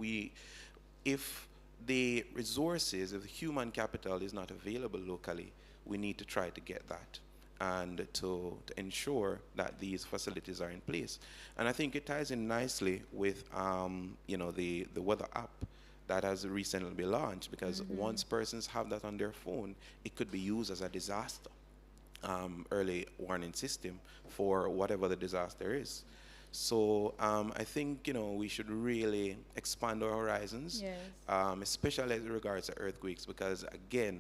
if the resources, if the human capital is not available locally, we need to try to get that and to ensure that these facilities are in place. And I think it ties in nicely with the weather app that has recently been launched, because once persons have that on their phone, it could be used as a disaster early warning system for whatever the disaster is. So I think we should really expand our horizons, Yes. Especially as regards to earthquakes, because again,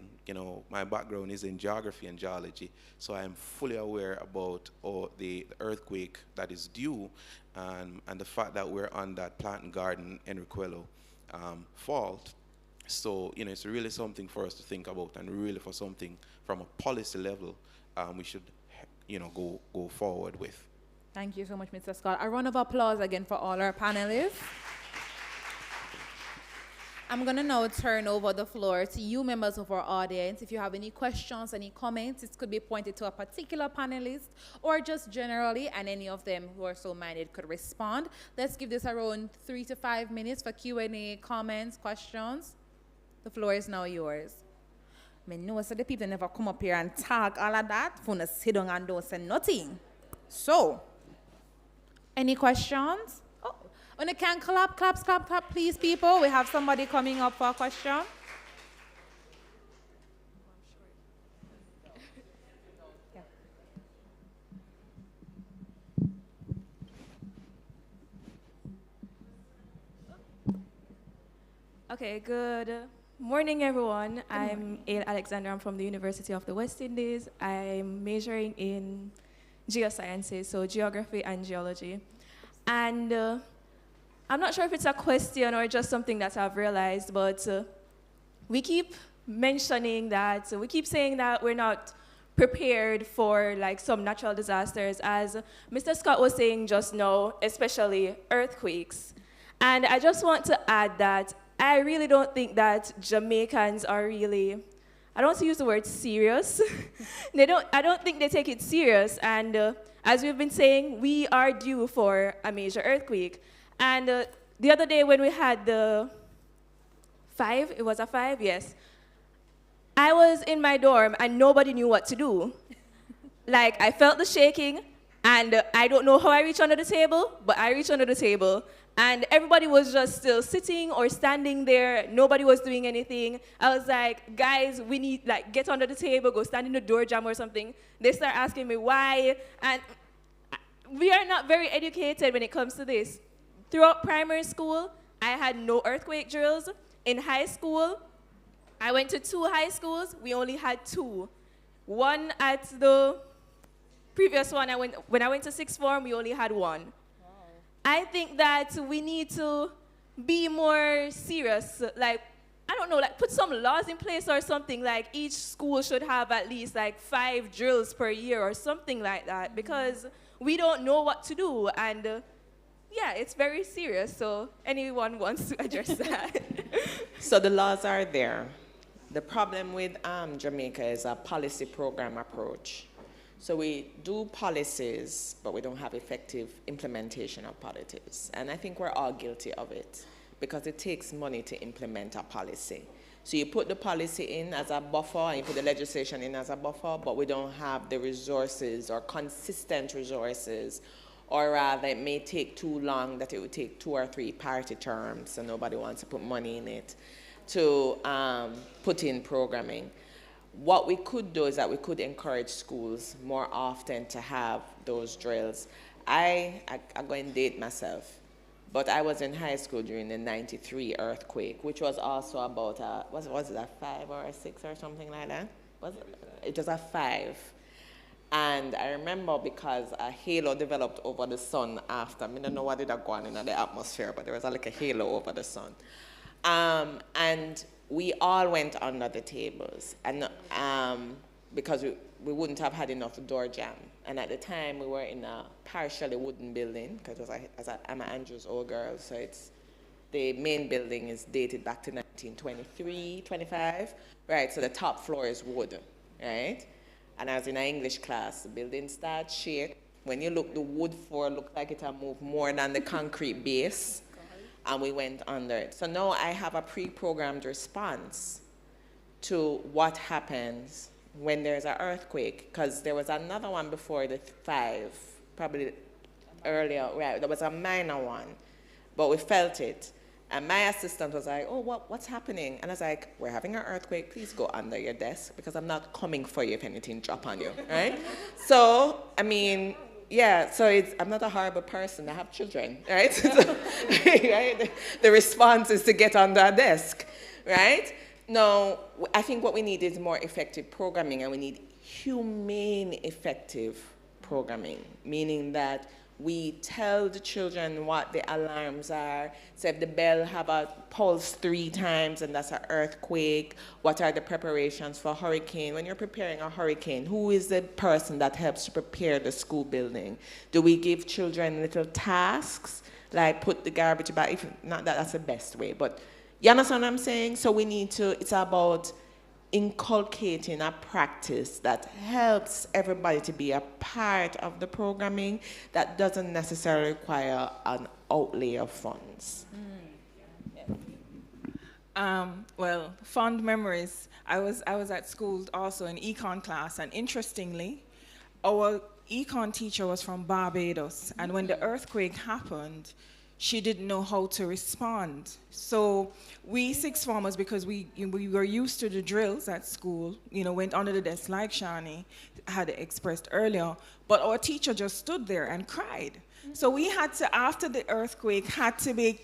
my background is in geography and geology, so I am fully aware about the earthquake that is due, and the fact that we're on that plant and garden Enriquello fault. So it's really something for us to think about, and really for something from a policy level we should go forward with. Thank you so much, Mr. Scott. A round of applause again for all our panelists. I'm going to now turn over the floor to you, members of our audience. If you have any questions, any comments, it could be pointed to a particular panelist or just generally, and any of them who are so minded could respond. Let's give this around 3 to 5 minutes for Q&A, comments, questions. The floor is now yours. I know so the people never come up here and talk all of that, for to sit down and don't say nothing. So, any questions? Oh, when you can clap, please, people. We have somebody coming up for a question. Yeah. Okay, good morning, everyone. I'm Ail Alexander. I'm from the University of the West Indies. I'm majoring in geosciences, so geography and geology. And I'm not sure if it's a question or just something that I've realized, but we keep mentioning that, we keep saying that we're not prepared for like some natural disasters, as Mr. Scott was saying just now, especially earthquakes. And I just want to add that I really don't think that Jamaicans are really, I don't want to use the word serious. I don't think they take it serious. And as we've been saying, we are due for a major earthquake. And the other day when we had the 5, it was a 5, yes. I was in my dorm and nobody knew what to do. Like, I felt the shaking, and I don't know how I reached under the table, but I reached under the table. And everybody was just still sitting or standing there. Nobody was doing anything. I was like, guys, we need, like, get under the table, go stand in the door jam or something. They start asking me why. And we are not very educated when it comes to this. Throughout primary school, I had no earthquake drills. In high school, I went to 2 high schools. We only had 2. One at the previous one, when I went to 6th form, we only had 1. I think that we need to be more serious. Like, I don't know, like put some laws in place or something. Like each school should have at least like 5 drills per year or something like that, because we don't know what to do. And yeah, it's very serious. So anyone wants to address that? So the laws are there. The problem with Jamaica is a policy program approach. So we do policies, but we don't have effective implementation of policies. And I think we're all guilty of it, because it takes money to implement a policy. So you put the policy in as a buffer, and you put the legislation in as a buffer, but we don't have the resources or consistent resources, or rather it may take too long that it would take 2 or 3 party terms, so nobody wants to put money in it, to put in programming. What we could do is that we could encourage schools more often to have those drills. I'm going to date myself, but I was in high school during the '93 earthquake, which was also about was it a 5 or a 6 or something like that? It was a 5. And I remember because a halo developed over the sun after. I don't know what did go on in the atmosphere, but there was like a halo over the sun. And we all went under the tables, and because we wouldn't have had enough door jam. And at the time, we were in a partially wooden building, because I'm an Andrews old girl, so the main building is dated back to 1923, 25, right? So the top floor is wood, right? And I was in an English class. The building started shake, When you look, the wood floor looked like it had moved more than the concrete base, and we went under it. So now I have a pre-programmed response to what happens when there's an earthquake, because there was another one before the 5, probably earlier, right? There was a minor one, but we felt it. And my assistant was like, oh, what's happening? And I was like, we're having an earthquake. Please go under your desk because I'm not coming for you if anything drop on you, right? So, I mean, yeah, so I'm not a horrible person. I have children, right? So, right? The response is to get under a desk, right? No, I think what we need is more effective programming, and we need humane effective programming, meaning that we tell the children what the alarms are. So if the bell have a pulse 3 times and that's an earthquake, what are the preparations for hurricane? When you're preparing a hurricane, who is the person that helps to prepare the school building? Do we give children little tasks, like put the garbage back? If not that, that's the best way, but you understand what I'm saying? So we need to, it's about inculcating a practice that helps everybody to be a part of the programming that doesn't necessarily require an outlay of funds. Well, fond memories. I was at school also in econ class, and interestingly, our econ teacher was from Barbados, and when the earthquake happened, she didn't know how to respond. So we sixth formers, because we were used to the drills at school, went under the desk like Shani had expressed earlier, but our teacher just stood there and cried. So we had to, after the earthquake, had to be,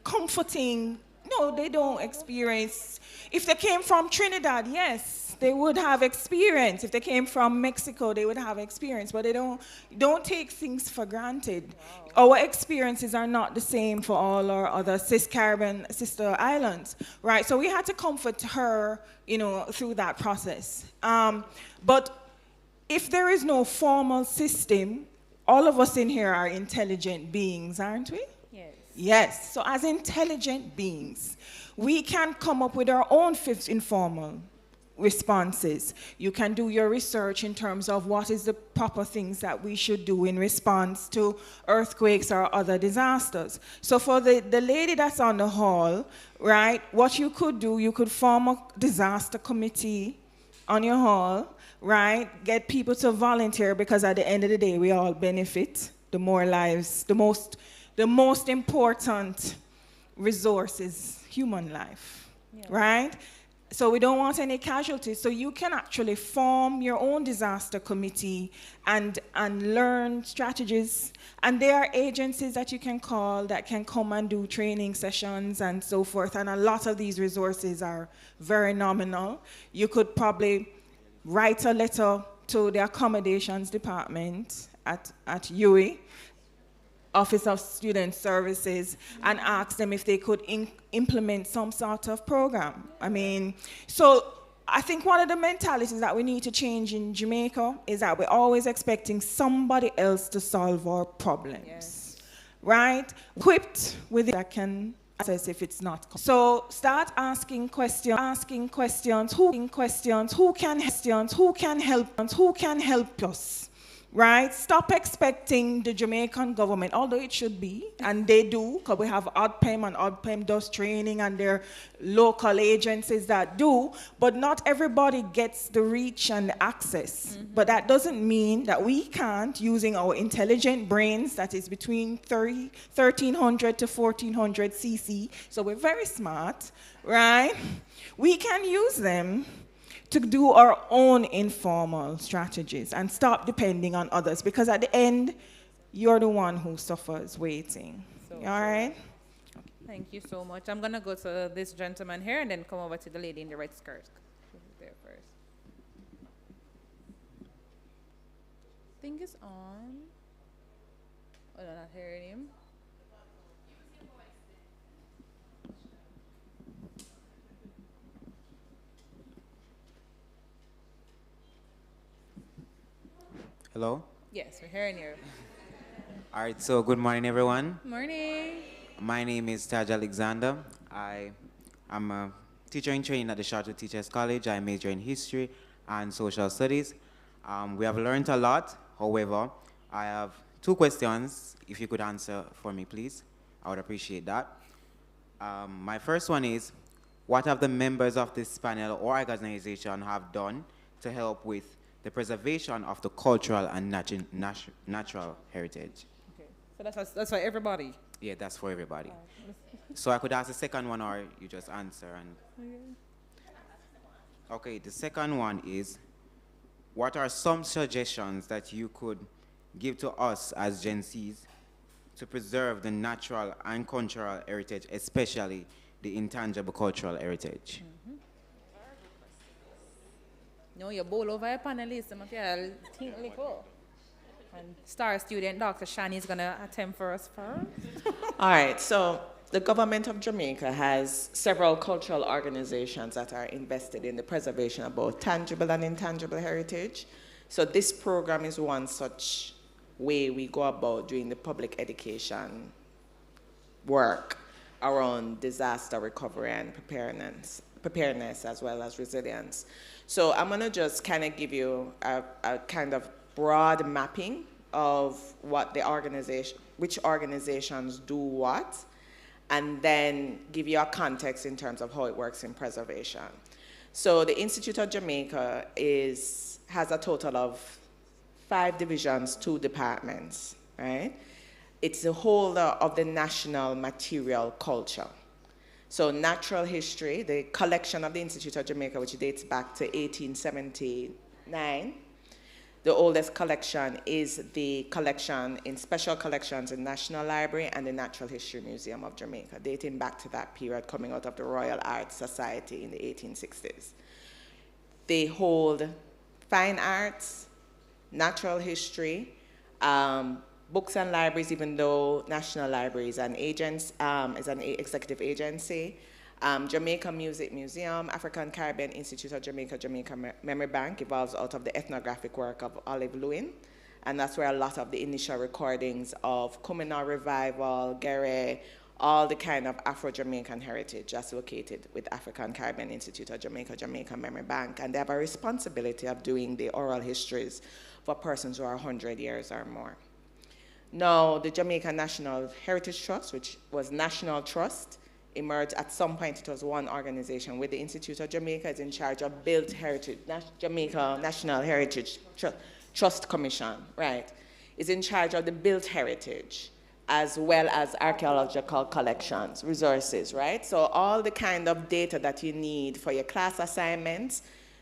comforting. No, they don't experience. If they came from Trinidad, yes, they would have experience. If they came from Mexico, they would have experience, but they don't take things for granted. Wow. Our experiences are not the same for all our other Caribbean sister islands, right? So we had to comfort her, through that process. But if there is no formal system, all of us in here are intelligent beings, aren't we? Yes. Yes. So as intelligent beings, we can come up with our own informal responses. You can do your research in terms of what is the proper things that we should do in response to earthquakes or other disasters. So for the lady that's on the hall, right, what you could do, you could form a disaster committee on your hall, right, get people to volunteer, because at the end of the day, we all benefit. The more lives, the most important resource is human life, right? So we don't want any casualties. So you can actually form your own disaster committee and learn strategies. And there are agencies that you can call that can come and do training sessions and so forth. And a lot of these resources are very nominal. You could probably write a letter to the accommodations department at UWI, Office of Student Services, and ask them if they could implement some sort of program. I mean, so I think one of the mentalities that we need to change in Jamaica is that we're always expecting somebody else to solve our problems, right? Equipped with it that can assess if it's not. So start asking questions, who can help us? Right? Stop expecting the Jamaican government, although it should be, and they do, because we have ODPEM, and ODPEM does training, and there are local agencies that do, but not everybody gets the reach and the access. Mm-hmm. But that doesn't mean that we can't, using our intelligent brains, that is between 1300 to 1400 cc, so we're very smart, right? We can use them to do our own informal strategies and stop depending on others, because at the end, you're the one who suffers waiting. All right? Thank you so much. I'm going to go to this gentleman here and then come over to the lady in the red skirt. There first. Thing is on. Oh, no, not hearing him. Hello? Yes, we're hearing you. All right, so good morning, everyone. Morning. My name is Taj Alexander. I'm a teacher in training at the Chartered Teachers College. I major in history and social studies. We have learned a lot However, I have 2 questions. If you could answer for me, please, I would appreciate that. My first one is, what have the members of this panel or organization have done to help with the preservation of the cultural and natural heritage? Okay. So that's for everybody? Yeah, that's for everybody. So I could ask the second one, or you just answer. And okay, the second one is, what are some suggestions that you could give to us as Gen Zs to preserve the natural and cultural heritage, especially the intangible cultural heritage? No, you bowl over a panelist. I'm going to think little. And star student Dr. Shani is going to attempt for us first. All right, so the government of Jamaica has several cultural organizations that are invested in the preservation of both tangible and intangible heritage. So this program is one such way we go about doing the public education work around disaster recovery and preparedness as well as resilience. So I'm going to just kind of give you a kind of broad mapping of what the organization, which organizations do what, and then give you a context in terms of how it works in preservation. So the Institute of Jamaica has a total of 5 divisions, 2 departments, right? It's the holder of the national material culture. So natural history, the collection of the Institute of Jamaica, which dates back to 1879, the oldest collection is the collection in special collections in National Library and the Natural History Museum of Jamaica, dating back to that period coming out of the Royal Art Society in the 1860s. They hold fine arts, natural history, books and libraries, even though National Library is an executive agency. Jamaica Music Museum, African Caribbean Institute of Jamaica, Jamaica Memory Bank evolves out of the ethnographic work of Olive Lewin. And that's where a lot of the initial recordings of Kumina Revival, Gere, all the kind of Afro-Jamaican heritage is located with African Caribbean Institute of Jamaica, Jamaica Memory Bank. And they have a responsibility of doing the oral histories for persons who are 100 years or more. Now, the Jamaica National Heritage Trust, which was National Trust, emerged at some point. It was one organization where the Institute of Jamaica is in charge of built heritage. Jamaica National Heritage Trust Commission, right, is in charge of the built heritage as well as archaeological collections, resources, right? So all the kind of data that you need for your class assignments,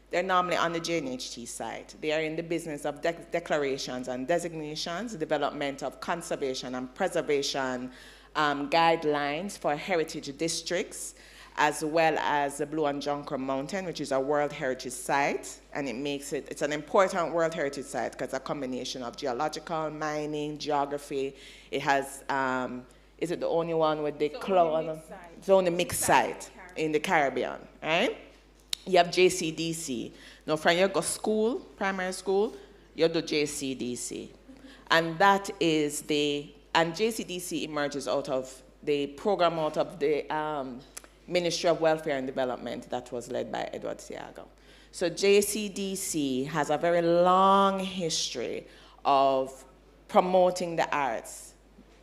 they're normally on the JNHT side. They are in the business of declarations and designations, development of conservation and preservation guidelines for heritage districts, as well as the Blue and Jonker Mountain, which is a World Heritage Site, and it's an important World Heritage Site because it's a combination of geological, mining, geography. It has, is it the only one with the cloud? It's the only mixed site in the Caribbean, right? You have JCDC. Now, from you go school, primary school, you do JCDC. And that is and JCDC emerges out of the program out of the Ministry of Welfare and Development that was led by Edward Seaga. So JCDC has a very long history of promoting the arts,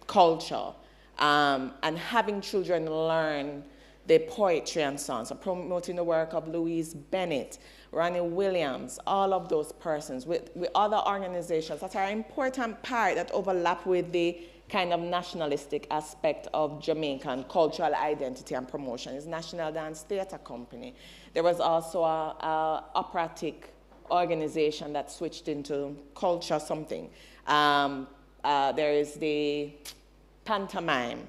culture, and having children learn the poetry and songs, so promoting the work of Louise Bennett, Ronnie Williams, all of those persons with other organizations that are an important part that overlap with the kind of nationalistic aspect of Jamaican cultural identity and promotion. It's National Dance Theatre Company. There was also a operatic organization that switched into culture something. There is the pantomime.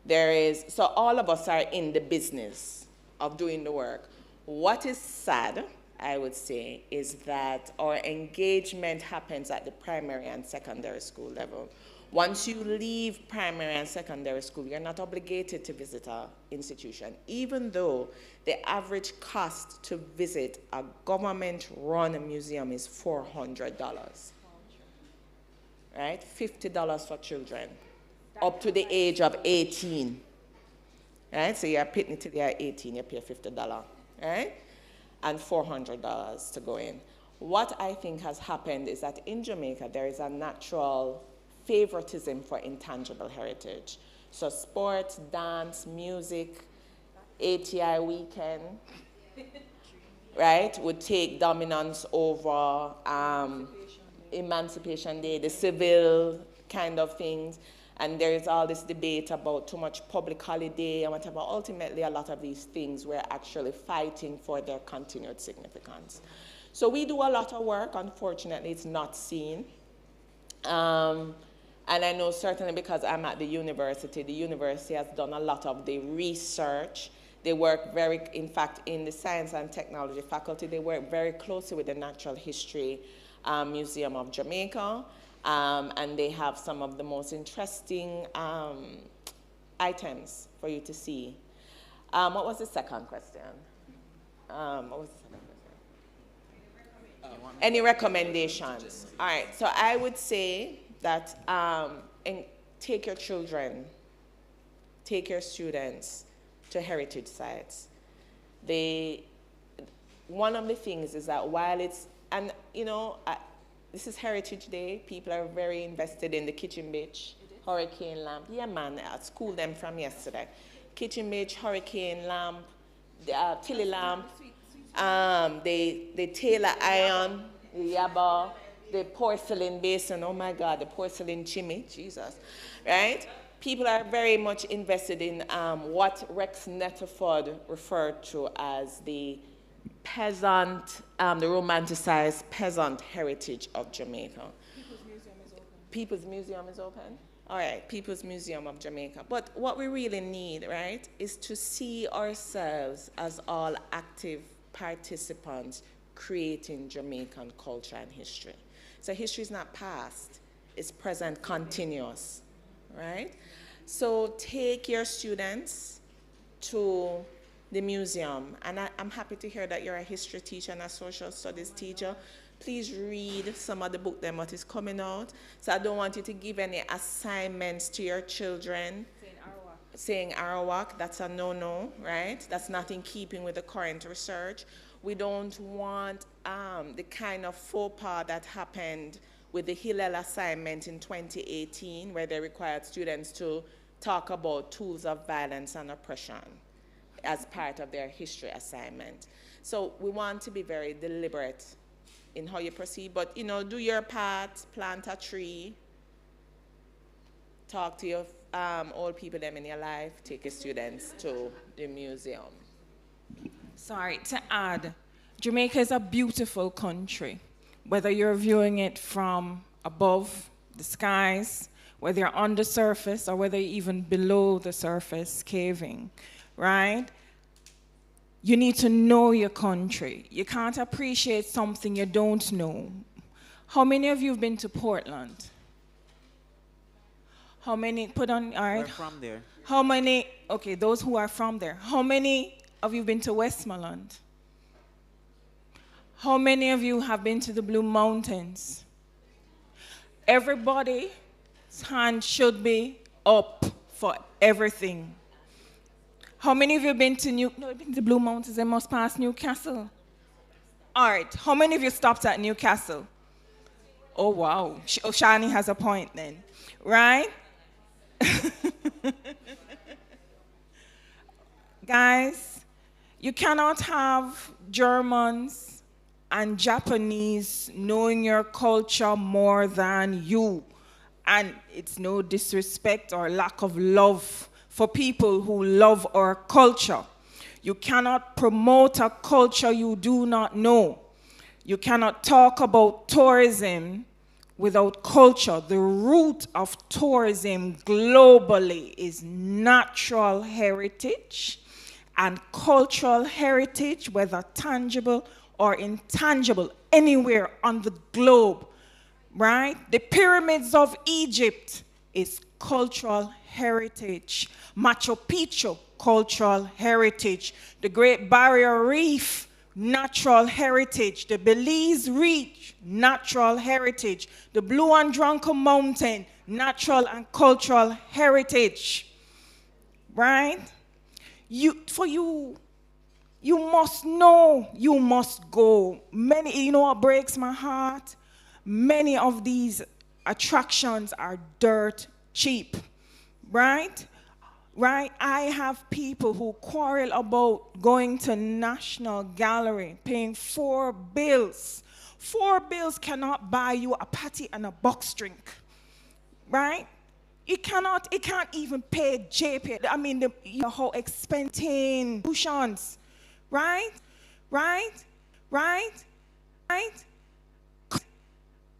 So all of us are in the business of doing the work. What is sad, I would say, is that our engagement happens at the primary and secondary school level. Once you leave primary and secondary school, you're not obligated to visit an institution, even though the average cost to visit a government-run museum is $400, right? $50 for children, up to the age of 18, right? So you're pitting till you're 18, you pay $50, right? And $400 to go in. What I think has happened is that in Jamaica, there is a natural favoritism for intangible heritage. So sports, dance, music, ATI weekend, right, would take dominance over Emancipation Day, the civil kind of things. And there is all this debate about too much public holiday and whatever. Ultimately, a lot of these things we're actually fighting for their continued significance. So we do a lot of work. Unfortunately, it's not seen. And I know certainly because I'm at the university has done a lot of the research. They work in fact, in the science and technology faculty, they work very closely with the Natural History Museum of Jamaica. And they have some of the most interesting items for you to see. What was the second question? Any recommendations? All right, so I would say that take your children, take your students to heritage sites. One of the things is that while it's, and you know, this is Heritage Day. People are very invested in the Kitchen Beach, Hurricane Lamp. Yeah, man, I schooled them from yesterday. Kitchen Beach, Hurricane Lamp, Tilly Lamp, the Taylor Iron, the Yaba, the porcelain basin. Oh my God, the porcelain chimney, Jesus, right? People are very much invested in what Rex Netterford referred to as the peasant, the romanticized peasant heritage of Jamaica. People's Museum is open? All right, People's Museum of Jamaica. But what we really need, right, is to see ourselves as all active participants creating Jamaican culture and history. So history is not past, it's present, continuous, right? So take your students to the museum, and I'm happy to hear that you're a history teacher and a social studies teacher. Please read some of the book that what is coming out. So I don't want you to give any assignments to your children saying Arawak. That's a no-no, right? That's not in keeping with the current research. We don't want the kind of faux pas that happened with the Hillel assignment in 2018, where they required students to talk about tools of violence and oppression as part of their history assignment. So we want to be very deliberate in how you proceed, but you know, do your part, plant a tree, talk to your old people them in your life, take your students to the museum. Sorry, to add, Jamaica is a beautiful country, whether you're viewing it from above the skies, whether you're on the surface, or whether you're even below the surface, caving, right? You need to know your country. You can't appreciate something you don't know. How many of you have been to Portland? How many, put on, all right. We're from there. How many, okay, those who are from there. How many of you have been to Westmoreland? How many of you have been to the Blue Mountains? Everybody's hand should be up for everything. How many of you have been to the Blue Mountains? They must pass Newcastle. All right, how many of you stopped at Newcastle? Oh, wow. Shani has a point then, right? Guys, you cannot have Germans and Japanese knowing your culture more than you. And it's no disrespect or lack of love for people who love our culture. You cannot promote a culture you do not know. You cannot talk about tourism without culture. The root of tourism globally is natural heritage and cultural heritage, whether tangible or intangible, anywhere on the globe, right? The pyramids of Egypt is cultural heritage. Machu Picchu, cultural heritage. The Great Barrier Reef, natural heritage. The Belize Reach, natural heritage. The Blue Andronko Mountain, natural and cultural heritage. Right? You You must know, you must go. Many, you know what breaks my heart? Many of these attractions are dirt cheap, right? Right? I have people who quarrel about going to National Gallery, paying 4 bills. 4 bills cannot buy you a patty and a box drink, right? It can't even pay JP. I mean, how expensive solutions, right?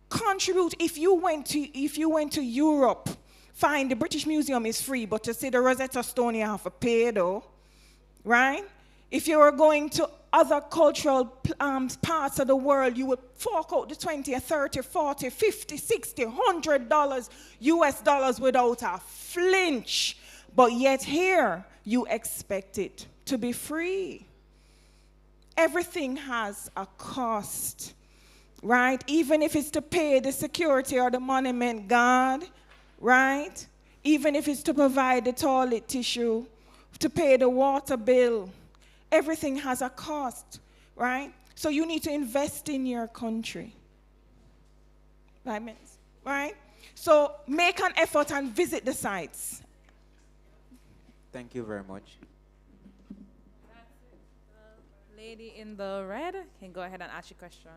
Contribute. If you went to Europe, fine, the British Museum is free, but to see the Rosetta Stone, you have to pay though, right? If you were going to other cultural parts of the world, you would fork out the 20, 30, 40, 50, 60, $100 US dollars without a flinch. But yet here, you expect it to be free. Everything has a cost, right? Even if it's to pay the security or the monument guard, right? Even if it's to provide the toilet tissue, to pay the water bill, everything has a cost, right? So you need to invest in your country, right? So make an effort and visit the sites. Thank you very much. Lady in the red can go ahead and ask your question.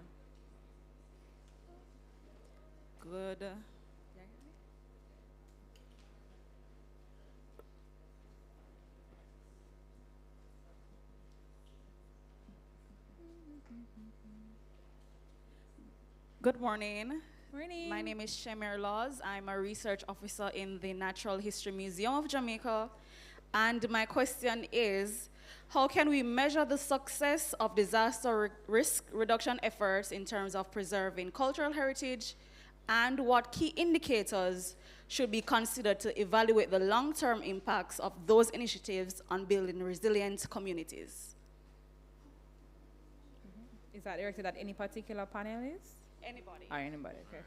Good. Good morning. Morning. My name is Shemer Laws. I'm a research officer in the Natural History Museum of Jamaica. And my question is, how can we measure the success of disaster risk reduction efforts in terms of preserving cultural heritage, and what key indicators should be considered to evaluate the long-term impacts of those initiatives on building resilient communities? Is that directed at any particular panelist? Anybody. Or anybody, okay.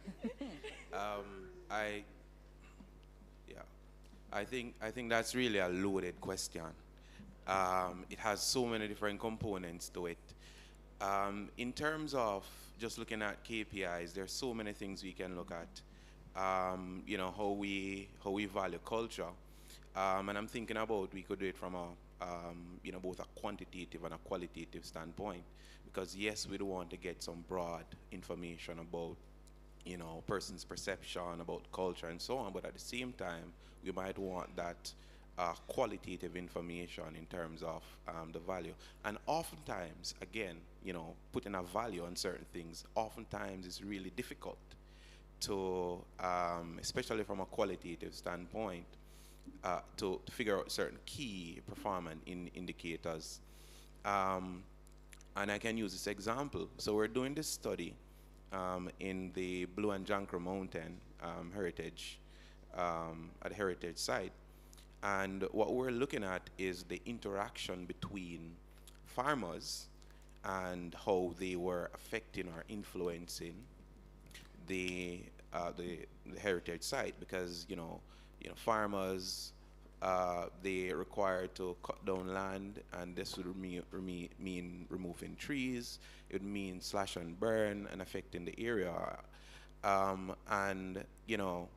I think that's really a loaded question. It has so many different components to it. In terms of just looking at KPIs, there's so many things we can look at. You know, how we value culture, and I'm thinking about we could do it from a you know, both a quantitative and a qualitative standpoint. Because yes, we do want to get some broad information about, you know, person's perception about culture and so on, but at the same time, we might want that qualitative information in terms of the value. And oftentimes, again, you know, putting a value on certain things, oftentimes is really difficult to, especially from a qualitative standpoint, to figure out certain key performance indicators. And I can use this example. So we're doing this study in the Blue and Jankro Mountain heritage, at the heritage site. And what we're looking at is the interaction between farmers and how they were affecting or influencing the heritage site, because you know farmers, they required to cut down land, and this would mean removing trees. It would mean slash and burn and affecting the area, and you know,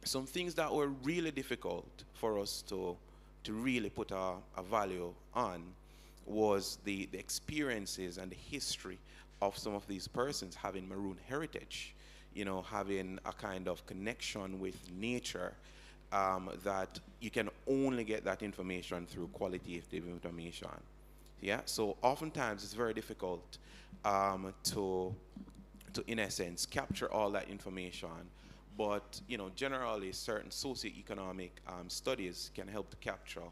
some things that were really difficult for us to really put a value on was the experiences and the history of some of these persons having maroon heritage, you know, having a kind of connection with nature, that you can only get that information through qualitative information. Yeah, so oftentimes it's very difficult to in essence capture all that information, but you know, generally certain socioeconomic studies can help to capture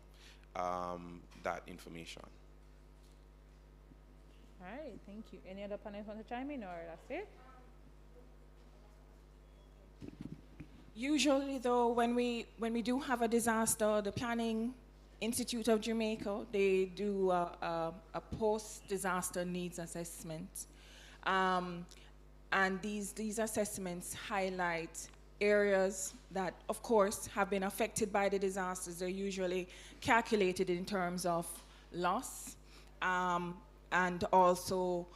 that information. All right, thank you. Any other panelists want to chime in, or that's it? Usually, though, when we do have a disaster, the Planning Institute of Jamaica, they do a post-disaster needs assessment, and these assessments highlight areas that, of course, have been affected by the disasters. They're usually calculated in terms of loss and also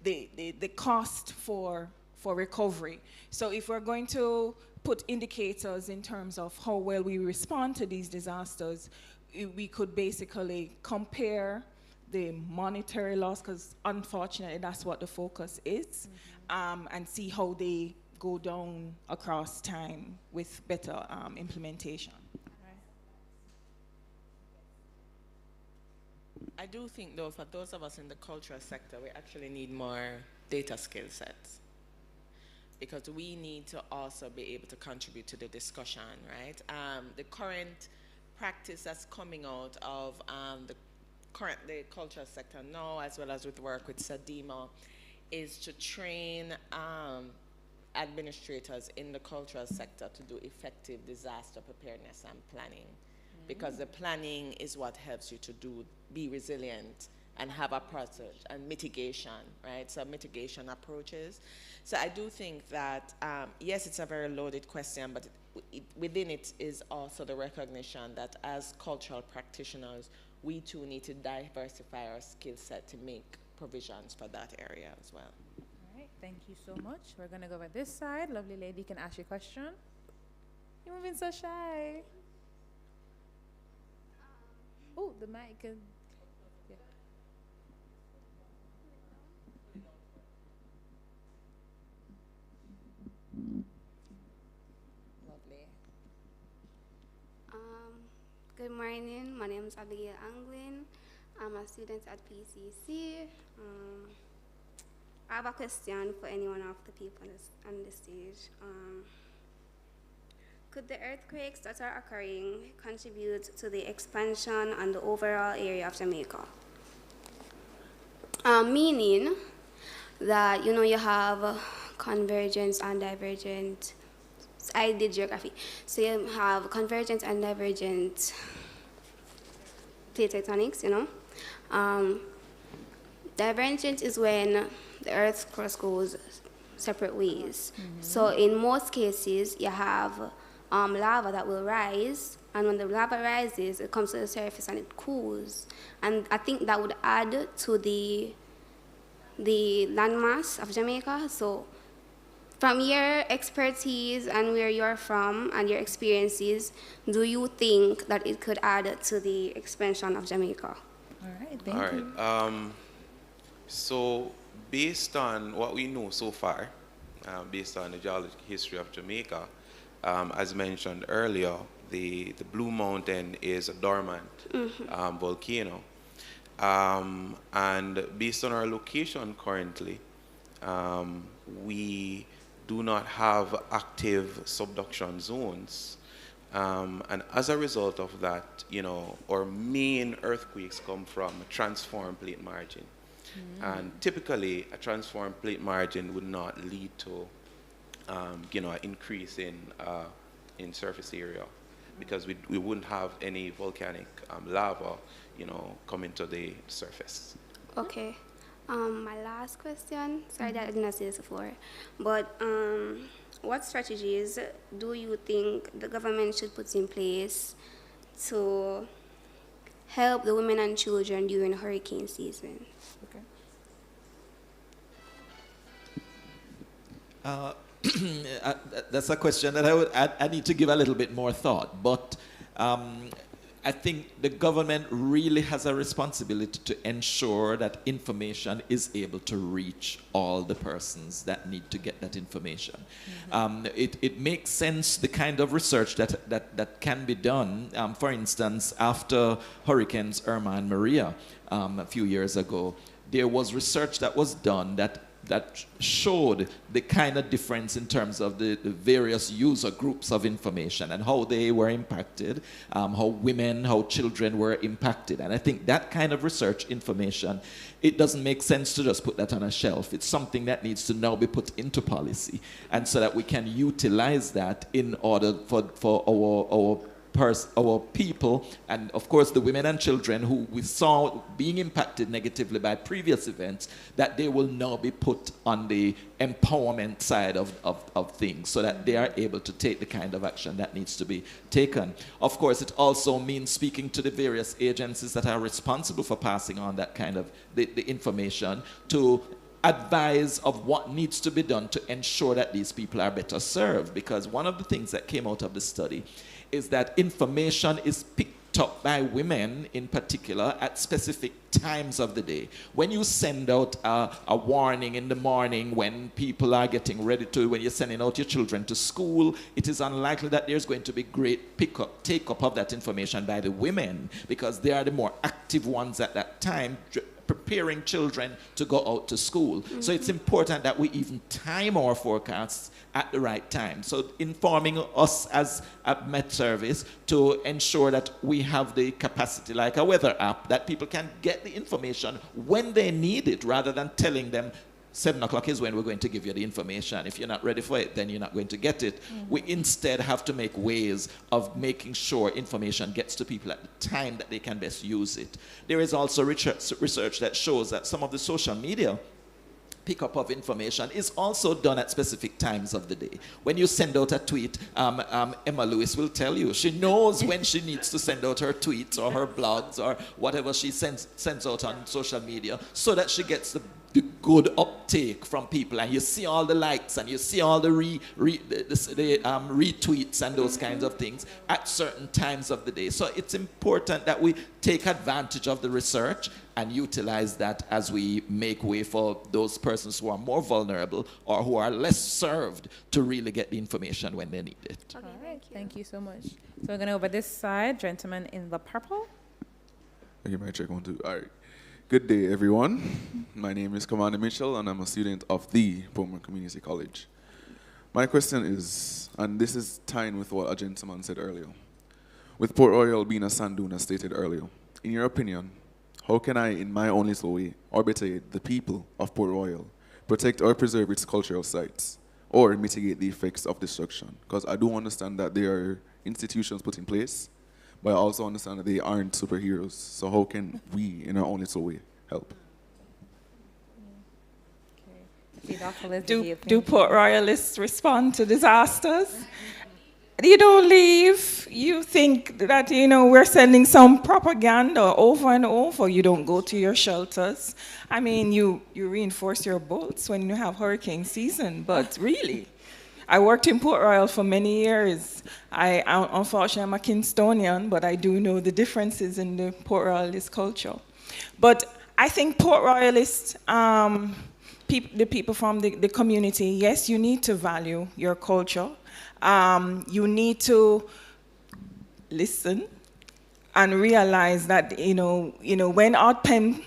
the cost for recovery. So if we're going to put indicators in terms of how well we respond to these disasters, we could basically compare the monetary loss, because unfortunately that's what the focus is, and see how they go down across time with better implementation. I do think, though, for those of us in the cultural sector, we actually need more data skill sets, because we need to also be able to contribute to the discussion, right? The current practice that's coming out of the cultural sector now, as well as with work with SADIMA, is to train administrators in the cultural sector to do effective disaster preparedness and planning. Because the planning is what helps you to be resilient and have a process and mitigation, right? So mitigation approaches. So I do think that, yes, it's a very loaded question, but within it is also the recognition that as cultural practitioners, we too need to diversify our skill set to make provisions for that area as well. All right, thank you so much. We're gonna go over this side. Lovely lady can ask you a question. You're moving so shy. Oh, the mic is, yeah. Lovely. Good morning. My name is Abigail Anglin. I'm a student at PCC. I have a question for anyone of the people on the stage. Could the earthquakes that are occurring contribute to the expansion and the overall area of Jamaica? Meaning that, you have convergence and divergent. I did geography. So you have convergent and divergent plate tectonics, Divergent is when the Earth's crust goes separate ways. So in most cases, you have lava that will rise, and when the lava rises, it comes to the surface and it cools. And I think that would add to the landmass of Jamaica. So from your expertise and where you're from and your experiences, do you think that it could add to the expansion of Jamaica? All right, thank you. All right. So based on what we know so far, based on the geologic history of Jamaica, as mentioned earlier, the Blue Mountain is a dormant volcano. And based on our location currently, we do not have active subduction zones. And as a result of that, our main earthquakes come from a transformed plate margin. And typically, a transformed plate margin would not lead to an increase in surface area, because we wouldn't have any volcanic lava, coming to the surface. Okay. My last question, sorry that I did not say this before, but what strategies do you think the government should put in place to help the women and children during hurricane season? Okay. That's a question that I need to give a little bit more thought, but I think the government really has a responsibility to ensure that information is able to reach all the persons that need to get that information. It makes sense, the kind of research that can be done. For instance, after Hurricanes Irma and Maria a few years ago, there was research that was done that showed the kind of difference in terms of the various user groups of information and how they were impacted, how women, how children were impacted. And I think that kind of research information, it doesn't make sense to just put that on a shelf. It's something that needs to now be put into policy, and so that we can utilize that in order for our our people, and of course the women and children who we saw being impacted negatively by previous events, that they will now be put on the empowerment side of things so that they are able to take the kind of action that needs to be taken. Of course, it also means speaking to the various agencies that are responsible for passing on that kind of the information to advise of what needs to be done to ensure that these people are better served. Because one of the things that came out of the study is that information is picked up by women in particular at specific times of the day. When you send out a warning in the morning when people are getting ready to, when you're sending out your children to school, it is unlikely that there's going to be great take up of that information by the women, because they are the more active ones at that time, preparing children to go out to school. So it's important that we even time our forecasts at the right time. So informing us as a Met Service to ensure that we have the capacity, like a weather app, that people can get the information when they need it, rather than telling them 7 o'clock is when we're going to give you the information. If you're not ready for it, then you're not going to get it. We instead have to make ways of making sure information gets to people at the time that they can best use it. There is also research that shows that some of the social media pickup of information is also done at specific times of the day. When you send out a tweet, Emma Lewis will tell you, she knows when she needs to send out her tweets or her blogs or whatever she sends out on social media, so that she gets the good uptake from people, and you see all the likes and you see all the retweets and those kinds of things at certain times of the day. So it's important that we take advantage of the research and utilize that as we make way for those persons who are more vulnerable or who are less served to really get the information when they need it. Okay, all right, thank you so much. So we're going over this side, gentleman in the purple. Okay, my check 1, 2. All right. Good day, everyone. My name is Commander Mitchell, and I'm a student of the Portmore Community College. My question is, and this is tying with what a gentleman said earlier, with Port Royal being a sand dune as stated earlier, in your opinion, how can I, in my own little way, or better yet, the people of Port Royal, protect or preserve its cultural sites, or mitigate the effects of destruction? Because I do understand that there are institutions put in place, but I also understand that they aren't superheroes. So how can we, in our own little way, help? Do Port Royalists respond to disasters? You don't leave. You think that, we're sending some propaganda over and over. You don't go to your shelters. I mean, you reinforce your boats when you have hurricane season, but really, I worked in Port Royal for many years. Unfortunately, I'm a Kingstonian, but I do know the differences in the Port Royalist culture. But I think Port Royalists, the people from the community, yes, you need to value your culture. You need to listen and realize that, when ODPEM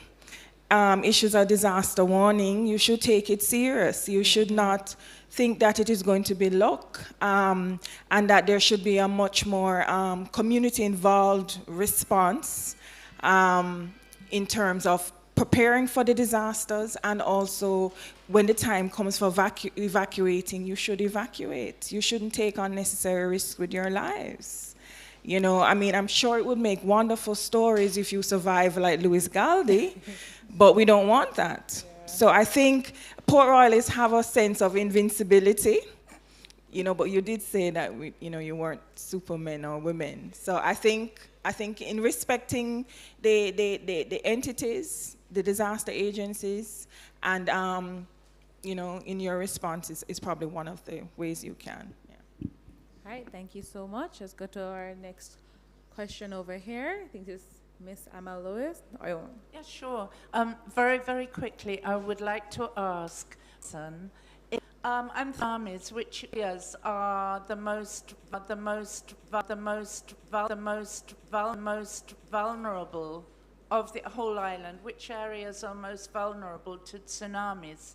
issues a disaster warning, you should take it serious. You should not think that it is going to be luck, and that there should be a much more community-involved response in terms of preparing for the disasters, and also when the time comes for evacuating, you should evacuate. You shouldn't take unnecessary risks with your lives. I'm sure it would make wonderful stories if you survive like Louis Galdi, but we don't want that. So I think Port Royalists have a sense of invincibility, but you did say that you weren't supermen or women. So I think in respecting the entities, the disaster agencies, and in your response is probably one of the ways you can. Yeah. All right, thank you so much. Let's go to our next question over here. I think this is Miss Emma Lewis. Yeah, sure. Very, very quickly, I would like to ask, and armies, which areas are the most vulnerable of the whole island? Which areas are most vulnerable to tsunamis?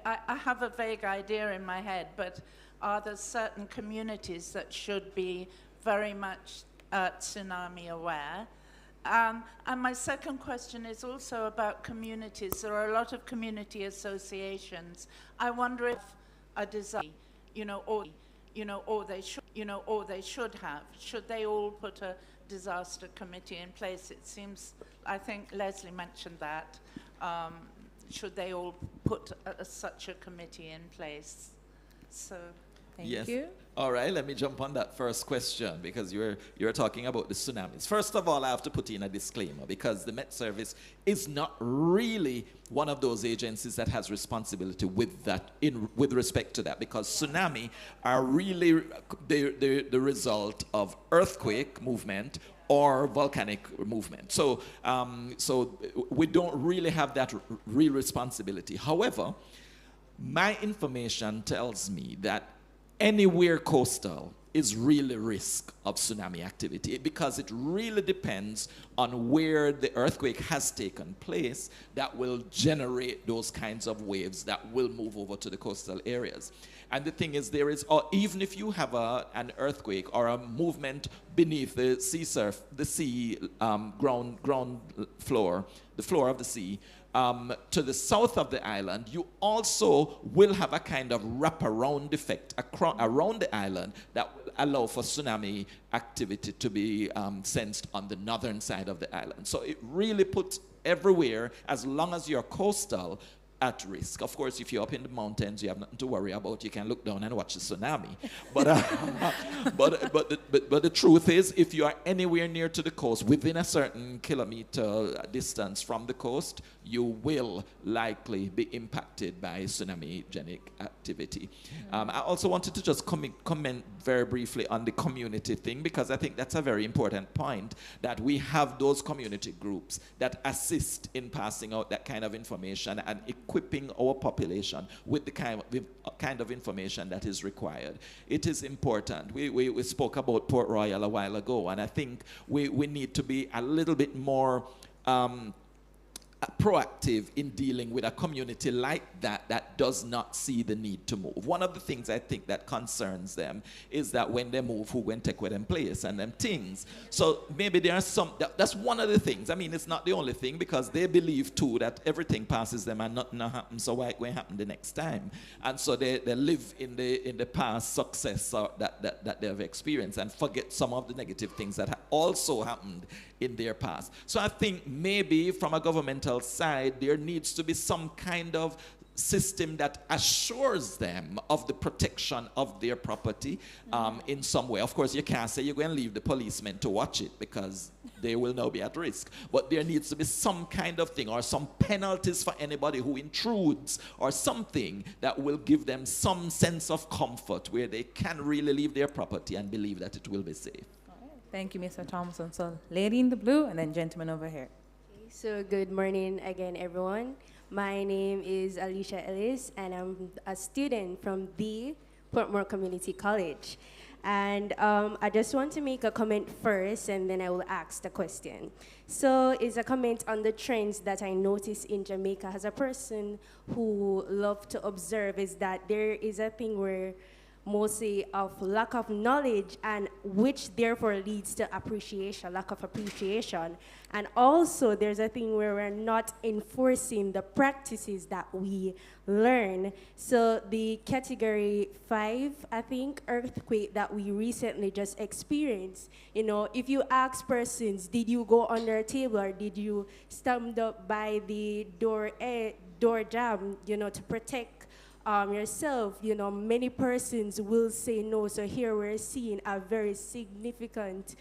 I have a vague idea in my head, but are there certain communities that should be very much tsunami aware? And my second question is also about communities. There are a lot of community associations. I wonder if a disaster, or or they should have. Should they all put a disaster committee in place? It seems, I think Leslie mentioned that. Should they all put such a committee in place? So, thank you. All right, let me jump on that first question because you're talking about the tsunamis. First of all, I have to put in a disclaimer because the Met Service is not really one of those agencies that has responsibility with that with respect to that, because tsunami are really the result of earthquake movement or volcanic movement. So we don't really have that real responsibility. However, my information tells me that anywhere coastal is really risk of tsunami activity because it really depends on where the earthquake has taken place that will generate those kinds of waves that will move over to the coastal areas. And the thing is, even if you have an earthquake or a movement beneath the sea surf, the sea ground floor, the floor of the sea, to the south of the island, you also will have a kind of wraparound effect around the island that will allow for tsunami activity to be sensed on the northern side of the island. So it really puts everywhere, as long as you're coastal, at risk. Of course, if you're up in the mountains, you have nothing to worry about. You can look down and watch the tsunami. But the truth is, if you are anywhere near to the coast, within a certain kilometer distance from the coast, you will likely be impacted by tsunami-genic activity. I also wanted to just comment very briefly on the community thing, because I think that's a very important point, that we have those community groups that assist in passing out that kind of information and equipping our population with the kind of information that is required. It is important. We spoke about Port Royal a while ago, and I think we need to be a little bit more proactive in dealing with a community like that does not see the need to move. One of the things I think that concerns them is that when they move, who going to take with them place and them things. So maybe there are that's one of the things. I mean, it's not the only thing, because they believe too that everything passes them and nothing happens, so why it going to happen the next time? And so they live in the past success that they have experienced and forget some of the negative things that also happened in their past. So I think maybe from a governmental side, there needs to be some kind of system that assures them of the protection of their property in some way. Of course, you can't say you're going to leave the policemen to watch it, because they will now be at risk. But there needs to be some kind of thing, or some penalties for anybody who intrudes, or something that will give them some sense of comfort where they can really leave their property and believe that it will be safe. Thank you, Mr. Thompson. So, lady in the blue, and then gentleman over here. So, good morning again, everyone. My name is Alicia Ellis, and I'm a student from the Portmore Community College. And I just want to make a comment first, and then I will ask the question. So, it's a comment on the trends that I notice in Jamaica as a person who loves to observe, is that there is a thing where mostly of lack of knowledge, and which therefore leads to appreciation, lack of appreciation. And also there's a thing where we're not enforcing the practices that we learn. So the category 5, I think, earthquake that we recently just experienced, you know, if you ask persons, did you go under a table or did you stand up by the door jam, you know, to protect yourself, you know, many persons will say no. So here we're seeing a very significant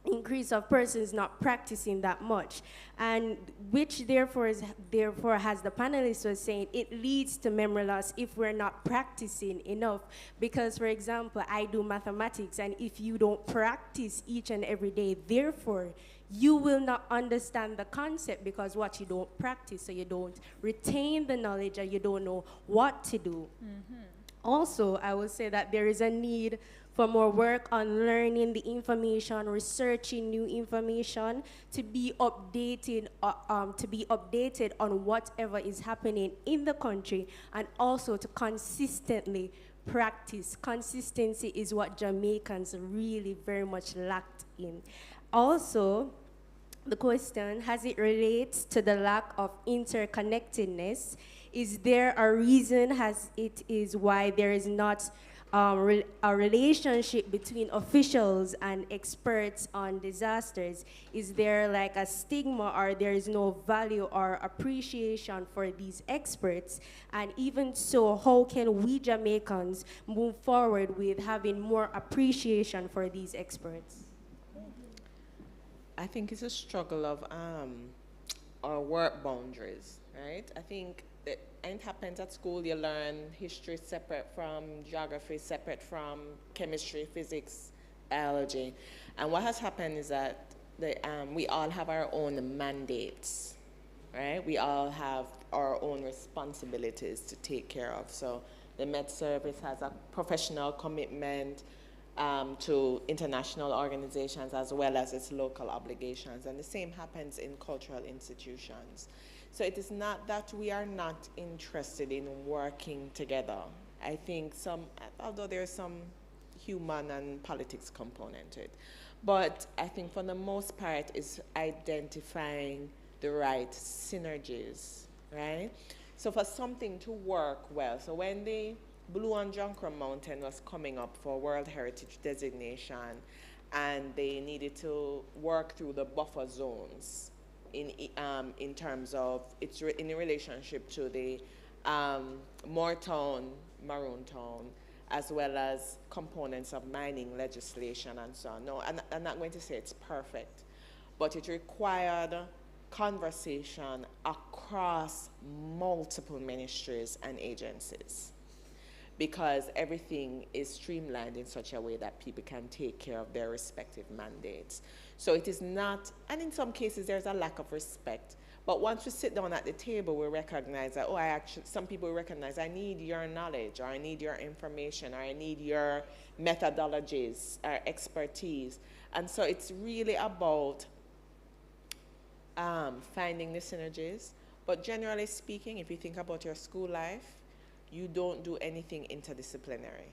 increase of persons not practicing that much, and which therefore has the panelists was saying, it leads to memory loss if we're not practicing enough. Because, for example, I do mathematics, and if you don't practice each and every day, therefore you will not understand the concept, because what you don't practice, so you don't retain the knowledge, or you don't know what to do. Also, I would say that there is a need for more work on learning the information, researching new information, to be updated on whatever is happening in the country, and also to consistently practice. Consistency is what Jamaicans really very much lacked in. Also, the question, as it relates to the lack of interconnectedness, is there a reason as it is why there is not a relationship between officials and experts on disasters? Is there like a stigma, or there is no value or appreciation for these experts? And even so, how can we Jamaicans move forward with having more appreciation for these experts? I think it's a struggle of our work boundaries, right? I think that it happens at school. You learn history separate from geography, separate from chemistry, physics, biology. And what has happened is that we all have our own mandates, right? We all have our own responsibilities to take care of. So the Met Service has a professional commitment to international organizations as well as its local obligations. And the same happens in cultural institutions. So it is not that we are not interested in working together. I think although there's some human and politics component to it, but I think for the most part is identifying the right synergies, right? So for something to work well, so when the Blue and Jonkra Mountain was coming up for World Heritage designation, and they needed to work through the buffer zones in terms of in relationship to the Moortown, Maroontown, as well as components of mining legislation and so on. No, I'm not going to say it's perfect, but it required conversation across multiple ministries and agencies, because everything is streamlined in such a way that people can take care of their respective mandates. So it is not, and in some cases there's a lack of respect, but once we sit down at the table, we recognize that, some people recognize, I need your knowledge, or I need your information, or I need your methodologies, or expertise. And so it's really about finding the synergies. But generally speaking, if you think about your school life, you don't do anything interdisciplinary.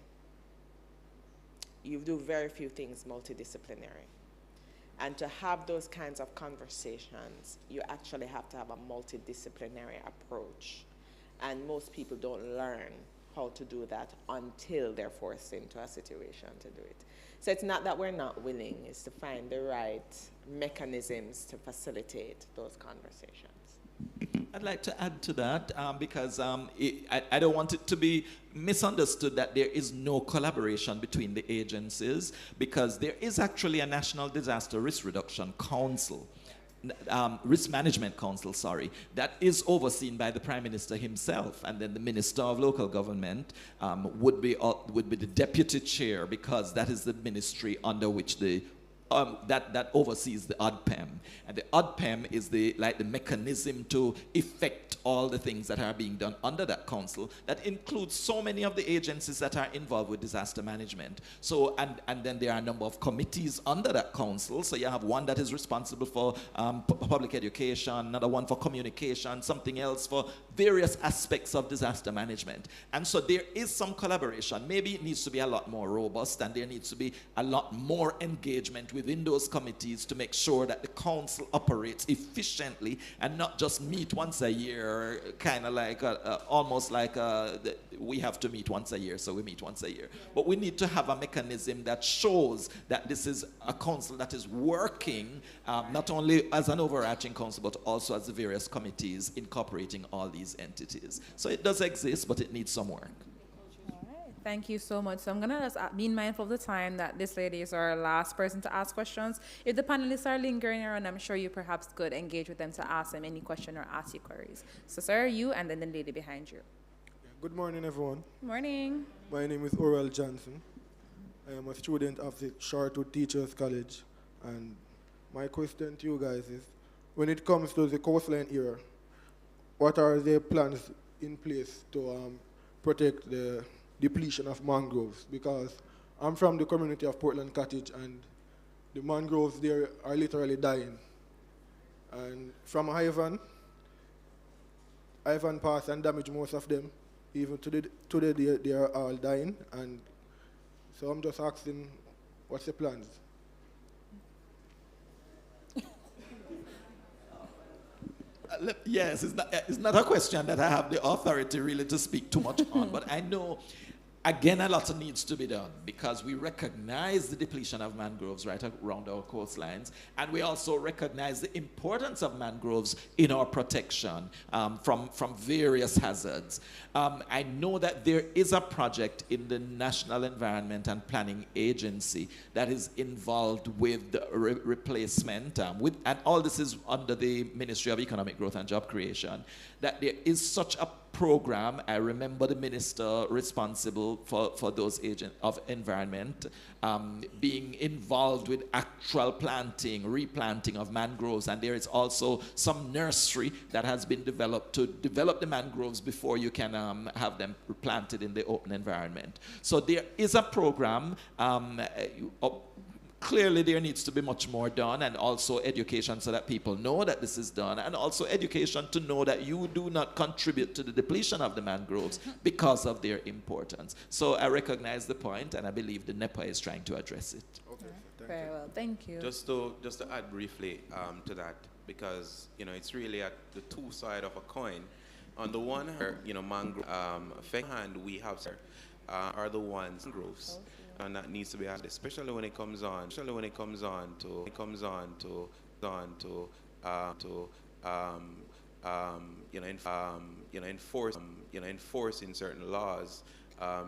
You do very few things multidisciplinary. And to have those kinds of conversations, you actually have to have a multidisciplinary approach. And most people don't learn how to do that until they're forced into a situation to do it. So it's not that we're not willing, it's to find the right mechanisms to facilitate those conversations. I'd like to add to that because I don't want it to be misunderstood that there is no collaboration between the agencies, because there is actually a National Disaster Risk Reduction Council, Risk Management Council, sorry, that is overseen by the Prime Minister himself, and then the Minister of Local Government would be the deputy chair, because that is the ministry under which the that oversees the ODPEM. And the ODPEM is the mechanism to effect all the things that are being done under that council. That includes so many of the agencies that are involved with disaster management. So, and then there are a number of committees under that council. So you have one that is responsible for public education, another one for communication, something else for various aspects of disaster management. And so there is some collaboration. Maybe it needs to be a lot more robust, and there needs to be a lot more engagement within those committees to make sure that the council operates efficiently and not just meet once a year, kind of like almost like we have to meet once a year, so we meet once a year. But we need to have a mechanism that shows that this is a council that is working not only as an overarching council, but also as the various committees incorporating all these entities. So it does exist, but it needs some work. Thank you so much. So I'm going to just be mindful of the time that this lady is our last person to ask questions. If the panelists are lingering around, I'm sure you perhaps could engage with them to ask them any question or ask you queries. So sir, you and then the lady behind you. Good morning, everyone. Morning. My name is Orwell Johnson. I am a student of the Chartwood Teachers College. And my question to you guys is, when it comes to the coastline area, what are the plans in place to protect the depletion of mangroves? Because I'm from the community of Portland Cottage, and the mangroves there are literally dying. And from Ivan passed and damaged most of them. Even today they are all dying. And so I'm just asking, what's the plans? Yes, it's not a question that I have the authority really to speak too much on, but I know Again, a lot needs to be done because we recognize the depletion of mangroves right around our coastlines, and we also recognize the importance of mangroves in our protection from various hazards. I know that there is a project in the National Environment and Planning Agency that is involved with the replacement, and all this is under the Ministry of Economic Growth and Job Creation, that there is such a program. I remember the minister responsible for those agents of environment being involved with actual planting, replanting of mangroves, and there is also some nursery that has been developed to develop the mangroves before you can have them planted in the open environment. So there is a program. Clearly, there needs to be much more done, and also education so that people know that this is done, and also education to know that you do not contribute to the depletion of the mangroves because of their importance. So I recognize the point, and I believe the NEPA is trying to address it. Okay. Very well, thank you. Just to add briefly to that, because it's really at the two sides of a coin. On the one hand, mangrove hand we have are the ones mangroves. And that needs to be added, especially when it comes on enforcing certain laws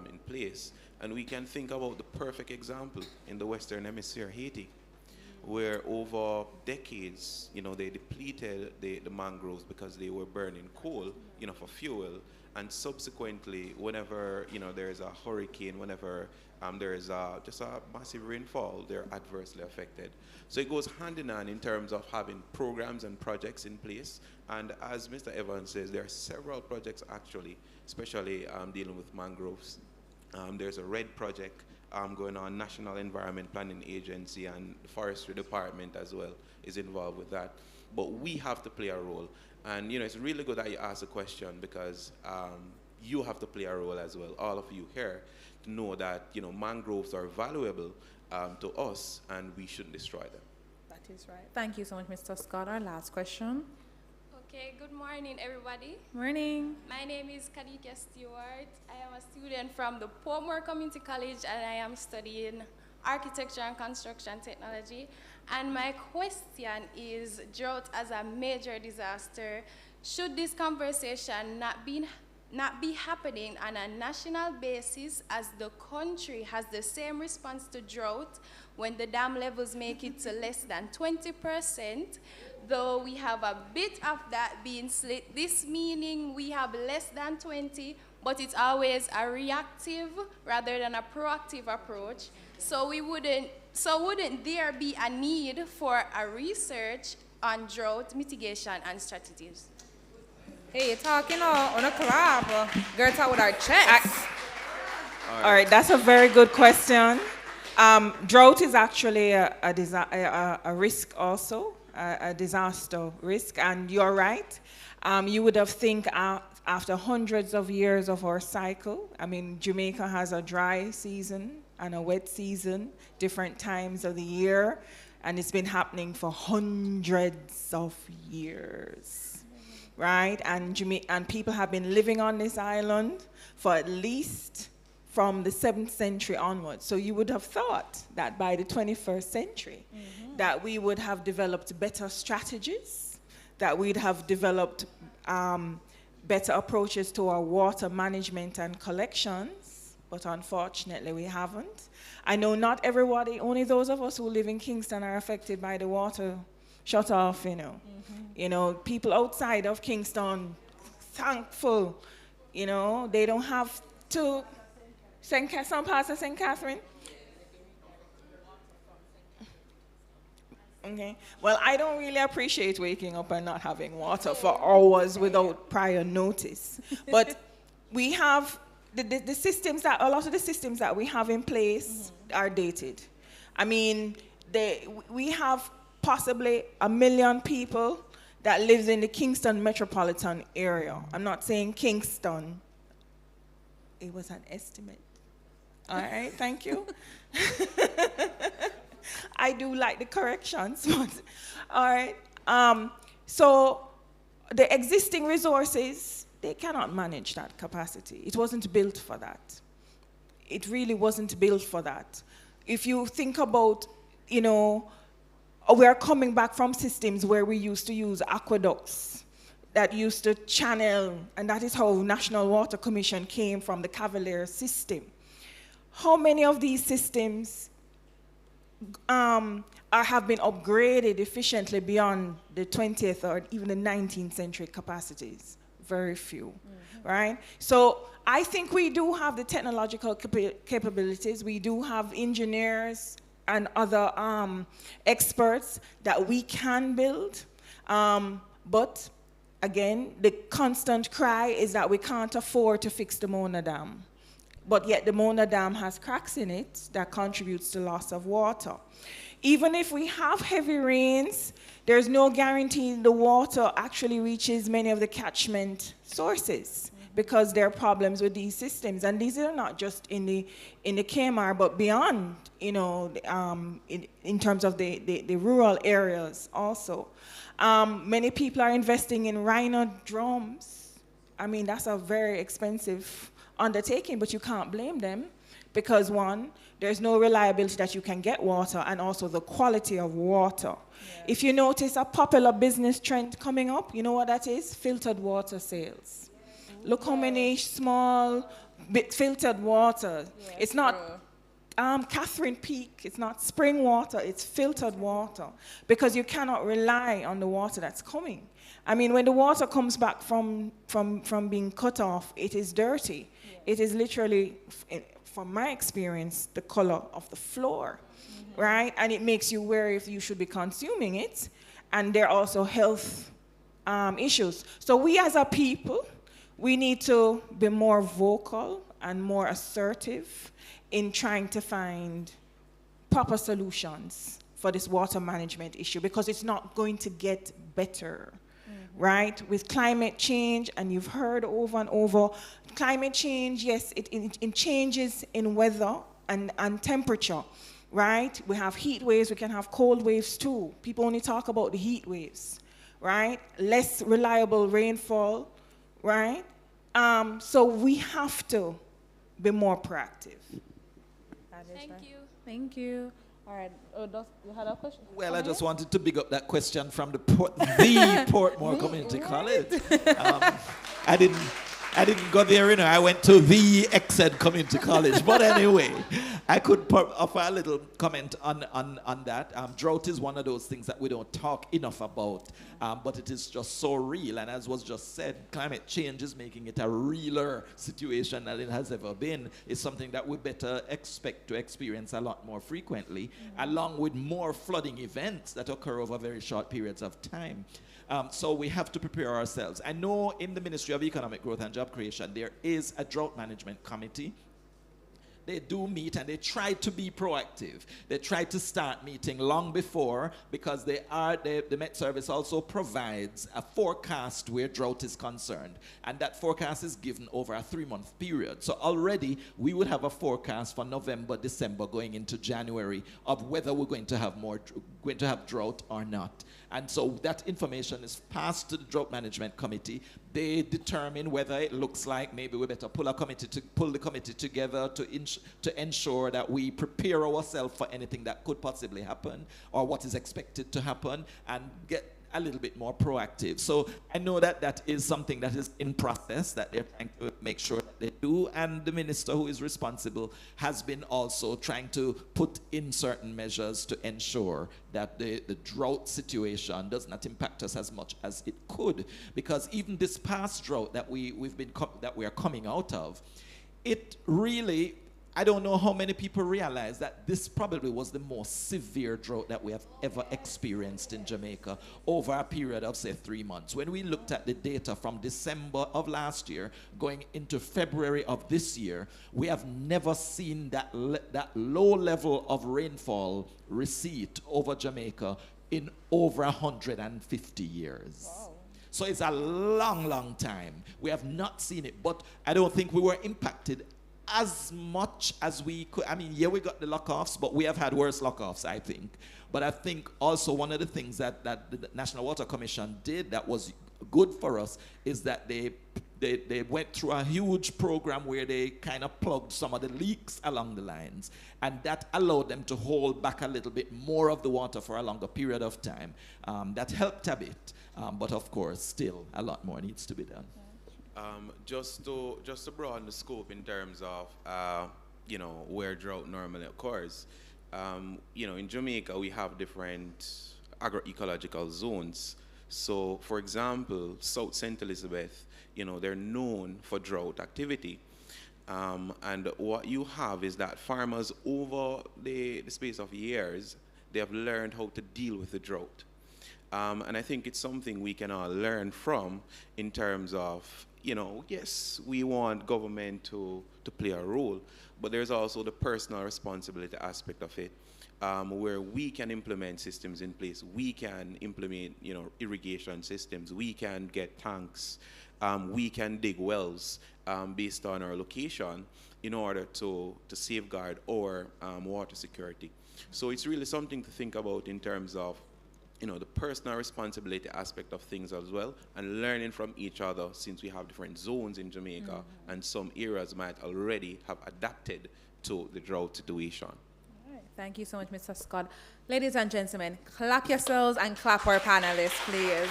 in place. And we can think about the perfect example in the Western Hemisphere, Haiti, where over decades, they depleted the mangroves because they were burning coal, for fuel. And subsequently, whenever there is a hurricane, whenever there is just a massive rainfall, they're adversely affected. So it goes hand in hand in terms of having programs and projects in place. And as Mr. Evans says, there are several projects actually, especially dealing with mangroves. There's a RED project going on, National Environment Planning Agency, and the Forestry Department as well is involved with that. But we have to play a role. And it's really good that you asked the question, because you have to play a role as well, all of you here, to know that mangroves are valuable to us, and we shouldn't destroy them. That is right. Thank you so much, Mr. Scott. Our last question. Okay, good morning, everybody. Morning. My name is Kadika Stewart. I am a student from the Portmore Community College, and I am studying architecture and construction technology. And my question is, drought as a major disaster, should this conversation not be happening on a national basis, as the country has the same response to drought when the dam levels make it to less than 20%, though we have a bit of that being slit, this meaning we have less than 20, but it's always a reactive rather than a proactive approach. So wouldn't there be a need for a research on drought mitigation and strategies? Hey, you're talking on a clap. Girl, talk with our chest. All right, that's a very good question. Drought is actually a risk also, a disaster risk, and you're right. You would have think after hundreds of years of our cycle, Jamaica has a dry season and a wet season, different times of the year, and it's been happening for hundreds of years, right? And people have been living on this island for at least from the 7th century onwards. So you would have thought that by the 21st century, that we would have developed better strategies, that we'd have developed better approaches to our water management and collections, but unfortunately we haven't. I know not everybody, only those of us who live in Kingston are affected by the water shut off, people outside of Kingston, thankful, they don't have to, some parts of St. Catherine. Okay. Well, I don't really appreciate waking up and not having water for hours without prior notice. But we have the systems a lot of the systems that we have in place are dated. We have possibly 1 million people that lives in the Kingston metropolitan area. I'm not saying Kingston. It was an estimate. All right, thank you. I do like the corrections, but all right. So the existing resources, they cannot manage that capacity. It wasn't built for that. it really wasn't built for that. If you think about, you know, we're coming back from systems where we used to use aqueducts that used to channel, and that is how National Water Commission came from the Cavalier system. How many of these systems have been upgraded efficiently beyond the 20th or even the 19th century capacities? Very few, right? So I think we do have the technological capabilities. We do have engineers and other experts that we can build. But again, the constant cry is that we can't afford to fix the Mona Dam. But yet the Mona Dam has cracks in it that contributes to loss of water. Even if we have heavy rains, there's no guarantee the water actually reaches many of the catchment sources because there are problems with these systems. And these are not just in the KMR, but beyond, you know, in terms of the rural areas also. Many people are investing in rhino drums. I mean, that's a very expensive undertaking, but you can't blame them because one, there's no reliability that you can get water, and also the quality of water. Yeah. If you notice a popular business trend coming up, you know what that is? Filtered water sales. Look how many small filtered water. Yeah, it's not Catherine Peak, it's not spring water, it's filtered water, because you cannot rely on the water that's coming. I mean, when the water comes back from being cut off, it is dirty. Yeah. It is literally, from my experience, the color of the floor, right? And it makes you wary if you should be consuming it. And there are also health issues. So we as a people, we need to be more vocal and more assertive in trying to find proper solutions for this water management issue, because it's not going to get better. Right? With climate change, and you've heard over and over, climate change, yes, it changes in weather and temperature, right? We have heat waves, we can have cold waves too. People only talk about the heat waves, right? Less reliable rainfall, right? So we have to be more proactive. Thank you. Thank you. All right. You had a question? Well, I just wanted to big up that question from the Portmore Community College. I didn't go there, you know. I went to the Exed Community College. But anyway, I could offer a little comment on that. Drought is one of those things that we don't talk enough about, but it is just so real. And as was just said, climate change is making it a realer situation than it has ever been. It's something that we better expect to experience a lot more frequently, along with more flooding events that occur over very short periods of time. So we have to prepare ourselves. I know in the Ministry of Economic Growth and Job Creation, there is a drought management committee. They do meet and they try to be proactive. They try to start meeting long before, because the Met Service also provides a forecast where drought is concerned. And that forecast is given over a 3-month period. So already we would have a forecast for November, December, going into January of whether we're going to have drought or not. And so that information is passed to the Drought Management Committee. They determine whether it looks like maybe we better pull the committee together to ensure that we prepare ourselves for anything that could possibly happen or what is expected to happen, and get a little bit more proactive. So I know that that is something that is in process, that they're trying to make sure that they do, and the minister who is responsible has been also trying to put in certain measures to ensure that the drought situation does not impact us as much as it could, because even this past drought that we are coming out of, it really, I don't know how many people realize that this probably was the most severe drought that we have ever experienced in Jamaica over a period of, say, 3 months. When we looked at the data from December of last year going into February of this year, we have never seen that low level of rainfall receipt over Jamaica in over 150 years. Wow. So it's a long, long time. We have not seen it, but I don't think we were impacted as much as we could. I mean, yeah, we got the lock-offs, but we have had worse lock-offs, I think. But I think also one of the things that the National Water Commission did that was good for us is that they They went through a huge program where they kind of plugged some of the leaks along the lines, and that allowed them to hold back a little bit more of the water for a longer period of time. That helped a bit, but of course, still a lot more needs to be done. Just to broaden the scope in terms of where drought normally occurs. In Jamaica we have different agroecological zones. So, for example, South St. Elizabeth, they're known for drought activity. And what you have is that farmers over the space of years, they have learned how to deal with the drought. And I think it's something we can all learn from in terms of, yes, we want government to play a role, but there's also the personal responsibility aspect of it, where we can implement systems in place. We can implement, irrigation systems. We can get tanks. We can dig wells based on our location in order to safeguard our water security. So it's really something to think about in terms of the personal responsibility aspect of things as well, and learning from each other, since we have different zones in Jamaica, and some areas might already have adapted to the drought situation. All right. Thank you so much, Mr. Scott. Ladies and gentlemen, clap yourselves and clap our panelists, please.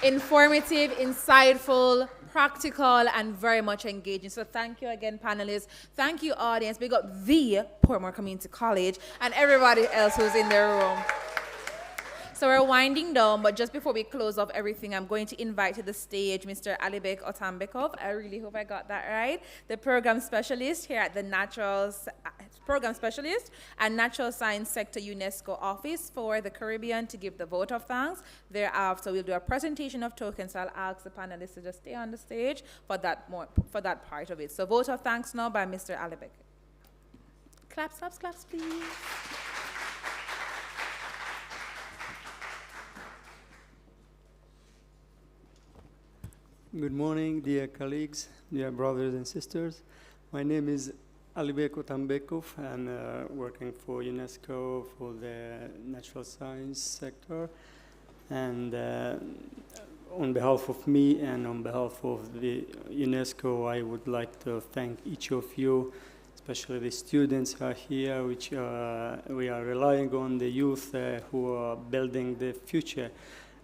Informative, insightful, practical, and very much engaging. So thank you again, panelists. Thank you, audience. Big up the Portmore Community College and everybody else who's in their room. So we're winding down, but just before we close off everything, I'm going to invite to the stage Mr. Alibek Otambekov. I really hope I got that right. The program specialist here at the Program Specialist and Natural Science Sector UNESCO Office for the Caribbean to give the vote of thanks. Thereafter, we'll do a presentation of tokens. So I'll ask the panelists to just stay on the stage for that part of it. So vote of thanks now by Mr. Alibek. Claps, claps, claps, please. Good morning, dear colleagues, dear brothers and sisters. My name is Alibek Otambekov. I'm working for UNESCO for the natural science sector. And on behalf of me and on behalf of the UNESCO, I would like to thank each of you, especially the students who are here, which we are relying on the youth who are building the future.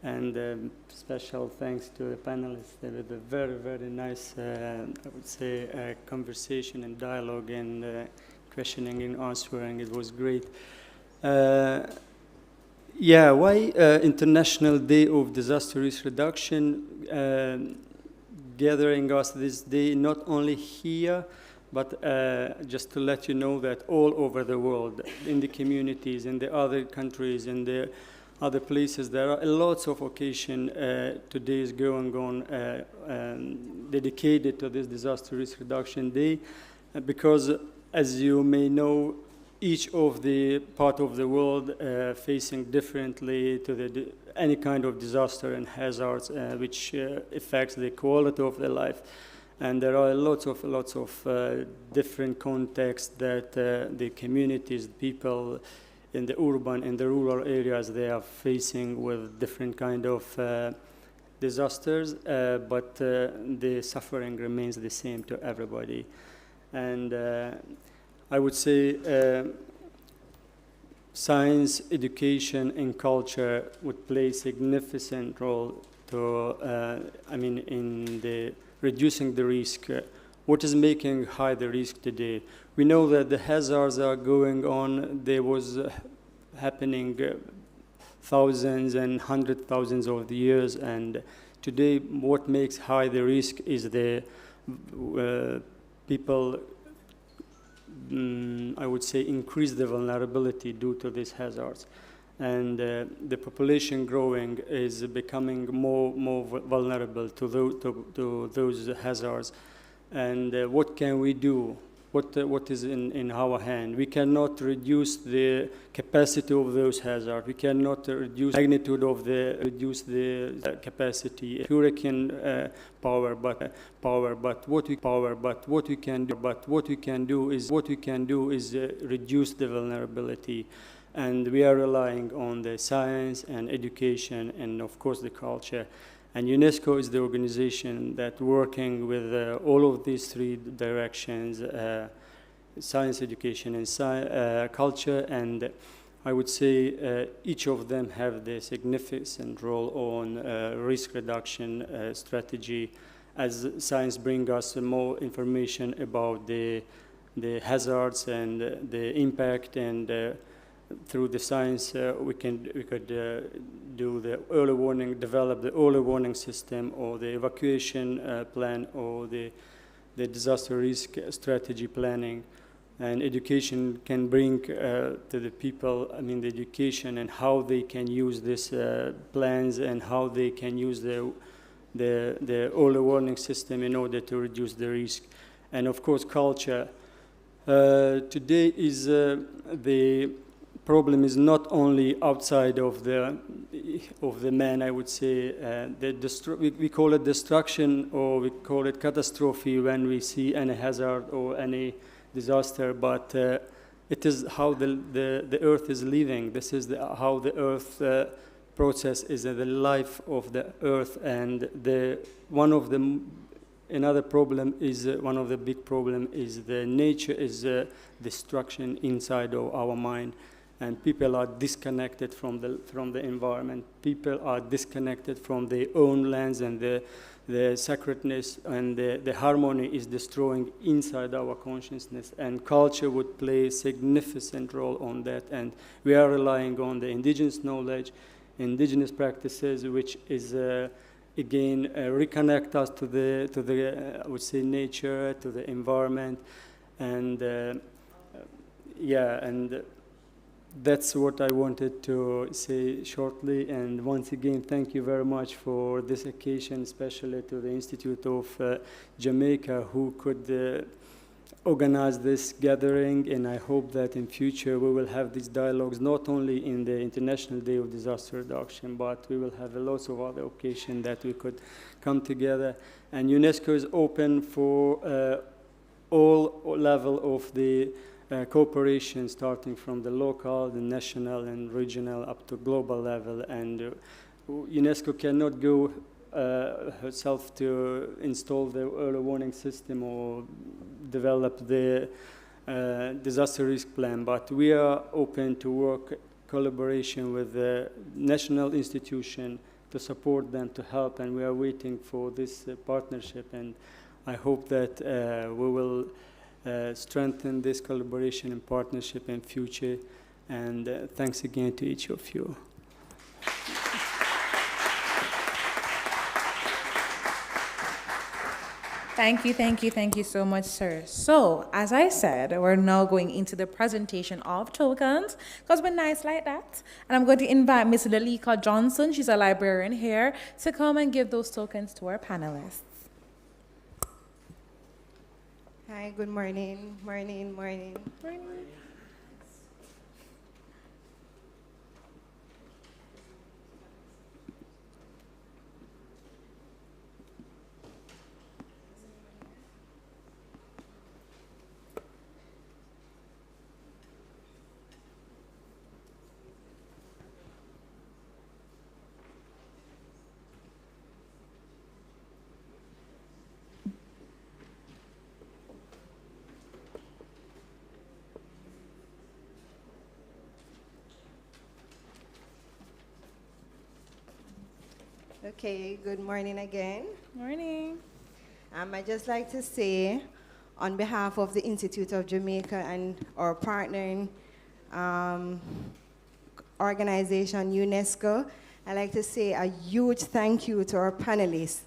And special thanks to the panelists with a very, very nice, I would say, conversation and dialogue and questioning and answering. It was great. Why International Day of Disaster Risk Reduction gathering us this day, not only here, but just to let you know that all over the world, in the communities, in the other countries, in the other places, there are lots of occasions today is going on dedicated to this Disaster Risk Reduction Day, because as you may know, each of the part of the world facing differently to any kind of disaster and hazards which affects the quality of their life. And there are lots of different contexts that the communities, people in the urban and the rural areas, they are facing with different kind of disasters, but the suffering remains the same to everybody. And I would say science, education, and culture would play a significant role to, in the reducing the risk. What is making high the risk today? We know that the hazards are going on. There was happening thousands and hundreds of thousands of years, and today what makes high the risk is the people, I would say, increase the vulnerability due to these hazards. And the population growing is becoming more vulnerable to those hazards. And what can we do? What is in our hand? We cannot reduce the capacity of those hazards. We cannot reduce the magnitude of reduce the capacity, hurricane power. But what we can do is reduce the vulnerability. And we are relying on the science and education and, of course, the culture. And UNESCO is the organization that working with all of these three directions, science education and culture, and I would say each of them have the significant role on risk reduction strategy, as science brings us more information about the hazards and the impact, and through the science we could do the early warning, develop the early warning system, or the evacuation plan, or the disaster risk strategy planning. And education can bring to the people, I mean, the education and how they can use these plans and how they can use the early warning system in order to reduce the risk. And of course, culture. Today is the problem is not only outside of the man, I would say. We call it destruction, or we call it catastrophe when we see any hazard or any disaster, but it is how the earth is living. This is how the earth process is the life of the earth, and another problem is one of the big problem is the nature is destruction inside of our mind, and people are disconnected from the environment. People are disconnected from their own lands, and the sacredness and the harmony is destroying inside our consciousness, and culture would play a significant role on that. And we are relying on the indigenous knowledge, indigenous practices, which is again reconnect us to the I would say nature, to the environment, and and that's what I wanted to say shortly. And once again, thank you very much for this occasion, especially to the Institute of Jamaica, who could organize this gathering. And I hope that in future we will have these dialogues, not only in the International Day of Disaster Reduction, but we will have lots of other occasions that we could come together. And UNESCO is open for all level of the cooperation, starting from the local, the national, and regional up to global level. And UNESCO cannot go herself to install the early warning system or develop the disaster risk plan, but we are open to work collaboration with the national institution to support them, to help, and we are waiting for this partnership. And I hope that we will strengthen this collaboration and partnership in future. And thanks again to each of you. Thank you so much, sir. So, as I said, we're now going into the presentation of tokens, because we're nice like that. And I'm going to invite Miss Lalika Johnson, she's a librarian here, to come and give those tokens to our panelists. Hi, good morning. Morning. Okay, good morning again. Morning. I'd just like to say, on behalf of the Institute of Jamaica and our partnering organization, UNESCO, I'd like to say a huge thank you to our panelists.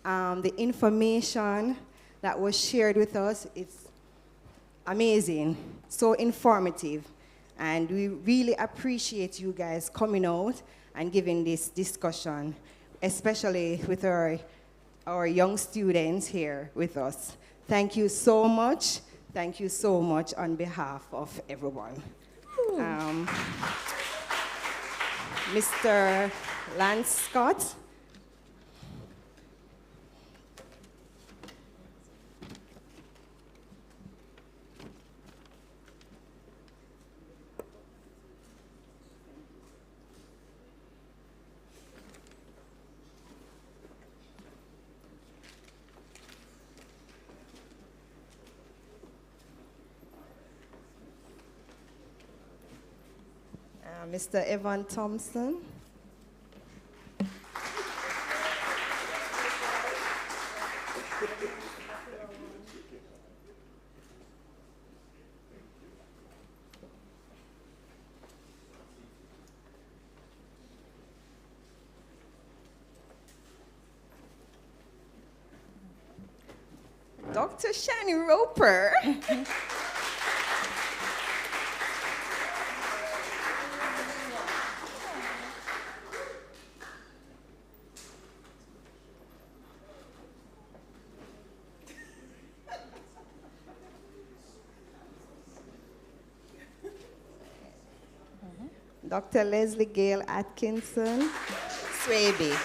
The information that was shared with us, it's amazing, so informative. And we really appreciate you guys coming out and giving this discussion, especially with our young students here with us. Thank you so much. Thank you so much on behalf of everyone. Mr. Lance Scott. Mr. Evan Thompson. Dr. Shani Roper. Dr. Leslie Gale Atkinson. Swaby.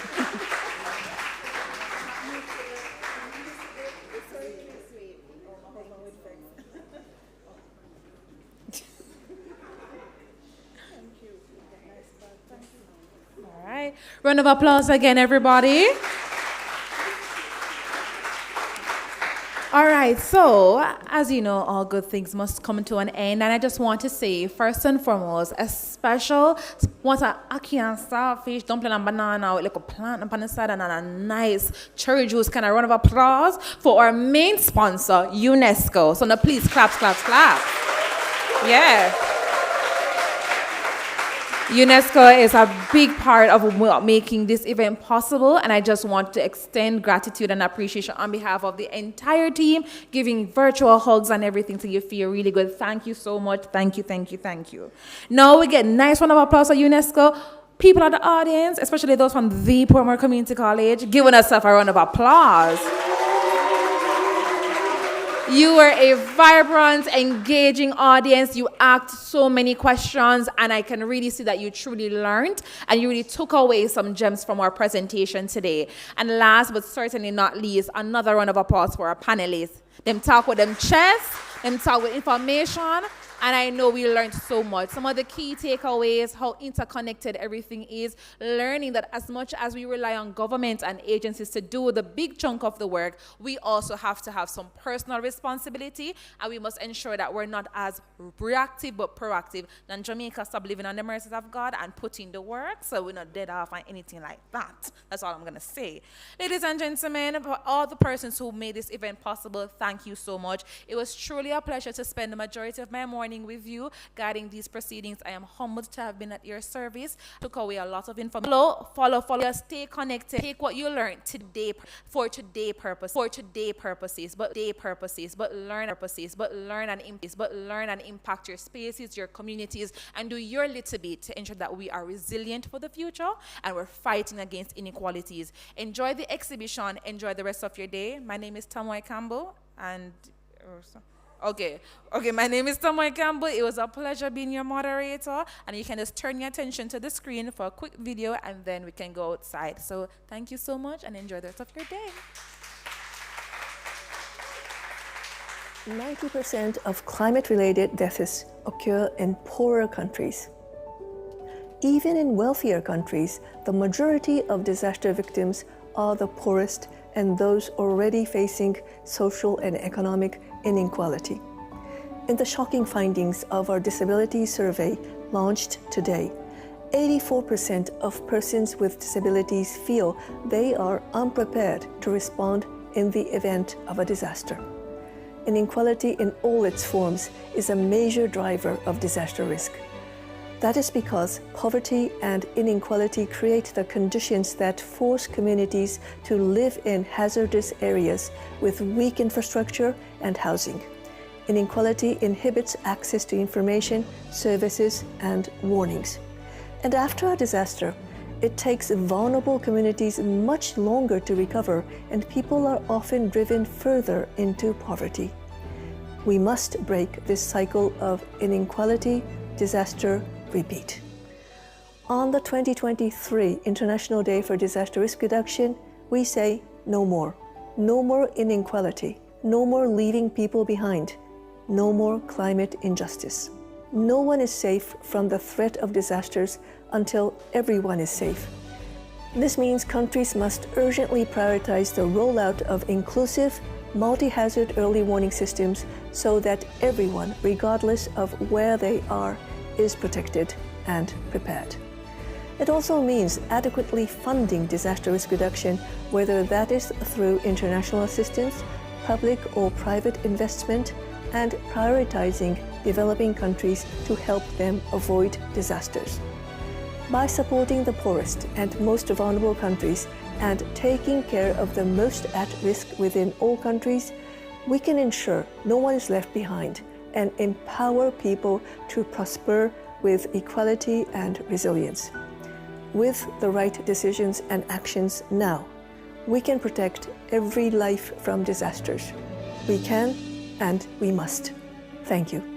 All right. Round of applause again, everybody. All right, so as you know, all good things must come to an end, and I just want to say, first and foremost, a special, want a ackee and starfish, dumpling and banana with like a plant on the side and a nice cherry juice. Kind of round of applause for our main sponsor, UNESCO. So now please clap, clap, clap. Yeah. UNESCO is a big part of making this event possible, and I just want to extend gratitude and appreciation on behalf of the entire team, giving virtual hugs and everything so you feel really good. Thank you so much. Thank you, thank you, thank you. Now we get a nice round of applause for UNESCO. People in the audience, especially those from the Portmore Community College, giving us a round of applause. You were a vibrant, engaging audience. You asked so many questions, and I can really see that you truly learned, and you really took away some gems from our presentation today. And last but certainly not least, another round of applause for our panelists. Them talk with them chest, them talk with information, and I know we learned so much. Some of the key takeaways, how interconnected everything is, learning that as much as we rely on government and agencies to do the big chunk of the work, we also have to have some personal responsibility, and we must ensure that we're not as reactive but proactive. Then Jamaica stop living on the mercies of God and put in the work, so we're not dead off on anything like that. That's all I'm going to say. Ladies and gentlemen, for all the persons who made this event possible, thank you so much. It was truly a pleasure to spend the majority of my morning with you, guiding these proceedings. I am humbled to have been at your service. Took away a lot of information. Follow. Stay connected. Take what you learned today for today purposes, but learn and impact your spaces, your communities, and do your little bit to ensure that we are resilient for the future and we're fighting against inequalities. Enjoy the exhibition. Enjoy the rest of your day. My name is Tamoy Campbell, and Okay, my name is Tamoy Campbell. It was a pleasure being your moderator, and you can just turn your attention to the screen for a quick video, and then we can go outside. So thank you so much, and enjoy the rest of your day. 90% of climate-related deaths occur in poorer countries. Even in wealthier countries, the majority of disaster victims are the poorest and those already facing social and economic inequality. In the shocking findings of our disability survey launched today, 84% of persons with disabilities feel they are unprepared to respond in the event of a disaster. Inequality in all its forms is a major driver of disaster risk. That is because poverty and inequality create the conditions that force communities to live in hazardous areas with weak infrastructure and housing. Inequality inhibits access to information, services, and warnings. And after a disaster, it takes vulnerable communities much longer to recover, and people are often driven further into poverty. We must break this cycle of inequality, disaster, repeat. On the 2023 International Day for Disaster Risk Reduction, we say no more. No more inequality. No more leaving people behind. No more climate injustice. No one is safe from the threat of disasters until everyone is safe. This means countries must urgently prioritize the rollout of inclusive, multi-hazard early warning systems so that everyone, regardless of where they are, is protected and prepared. It also means adequately funding disaster risk reduction, whether that is through international assistance, public or private investment, and prioritizing developing countries to help them avoid disasters. By supporting the poorest and most vulnerable countries and taking care of the most at risk within all countries, we can ensure no one is left behind and empower people to prosper with equality and resilience. With the right decisions and actions now, we can protect every life from disasters. We can and we must. Thank you.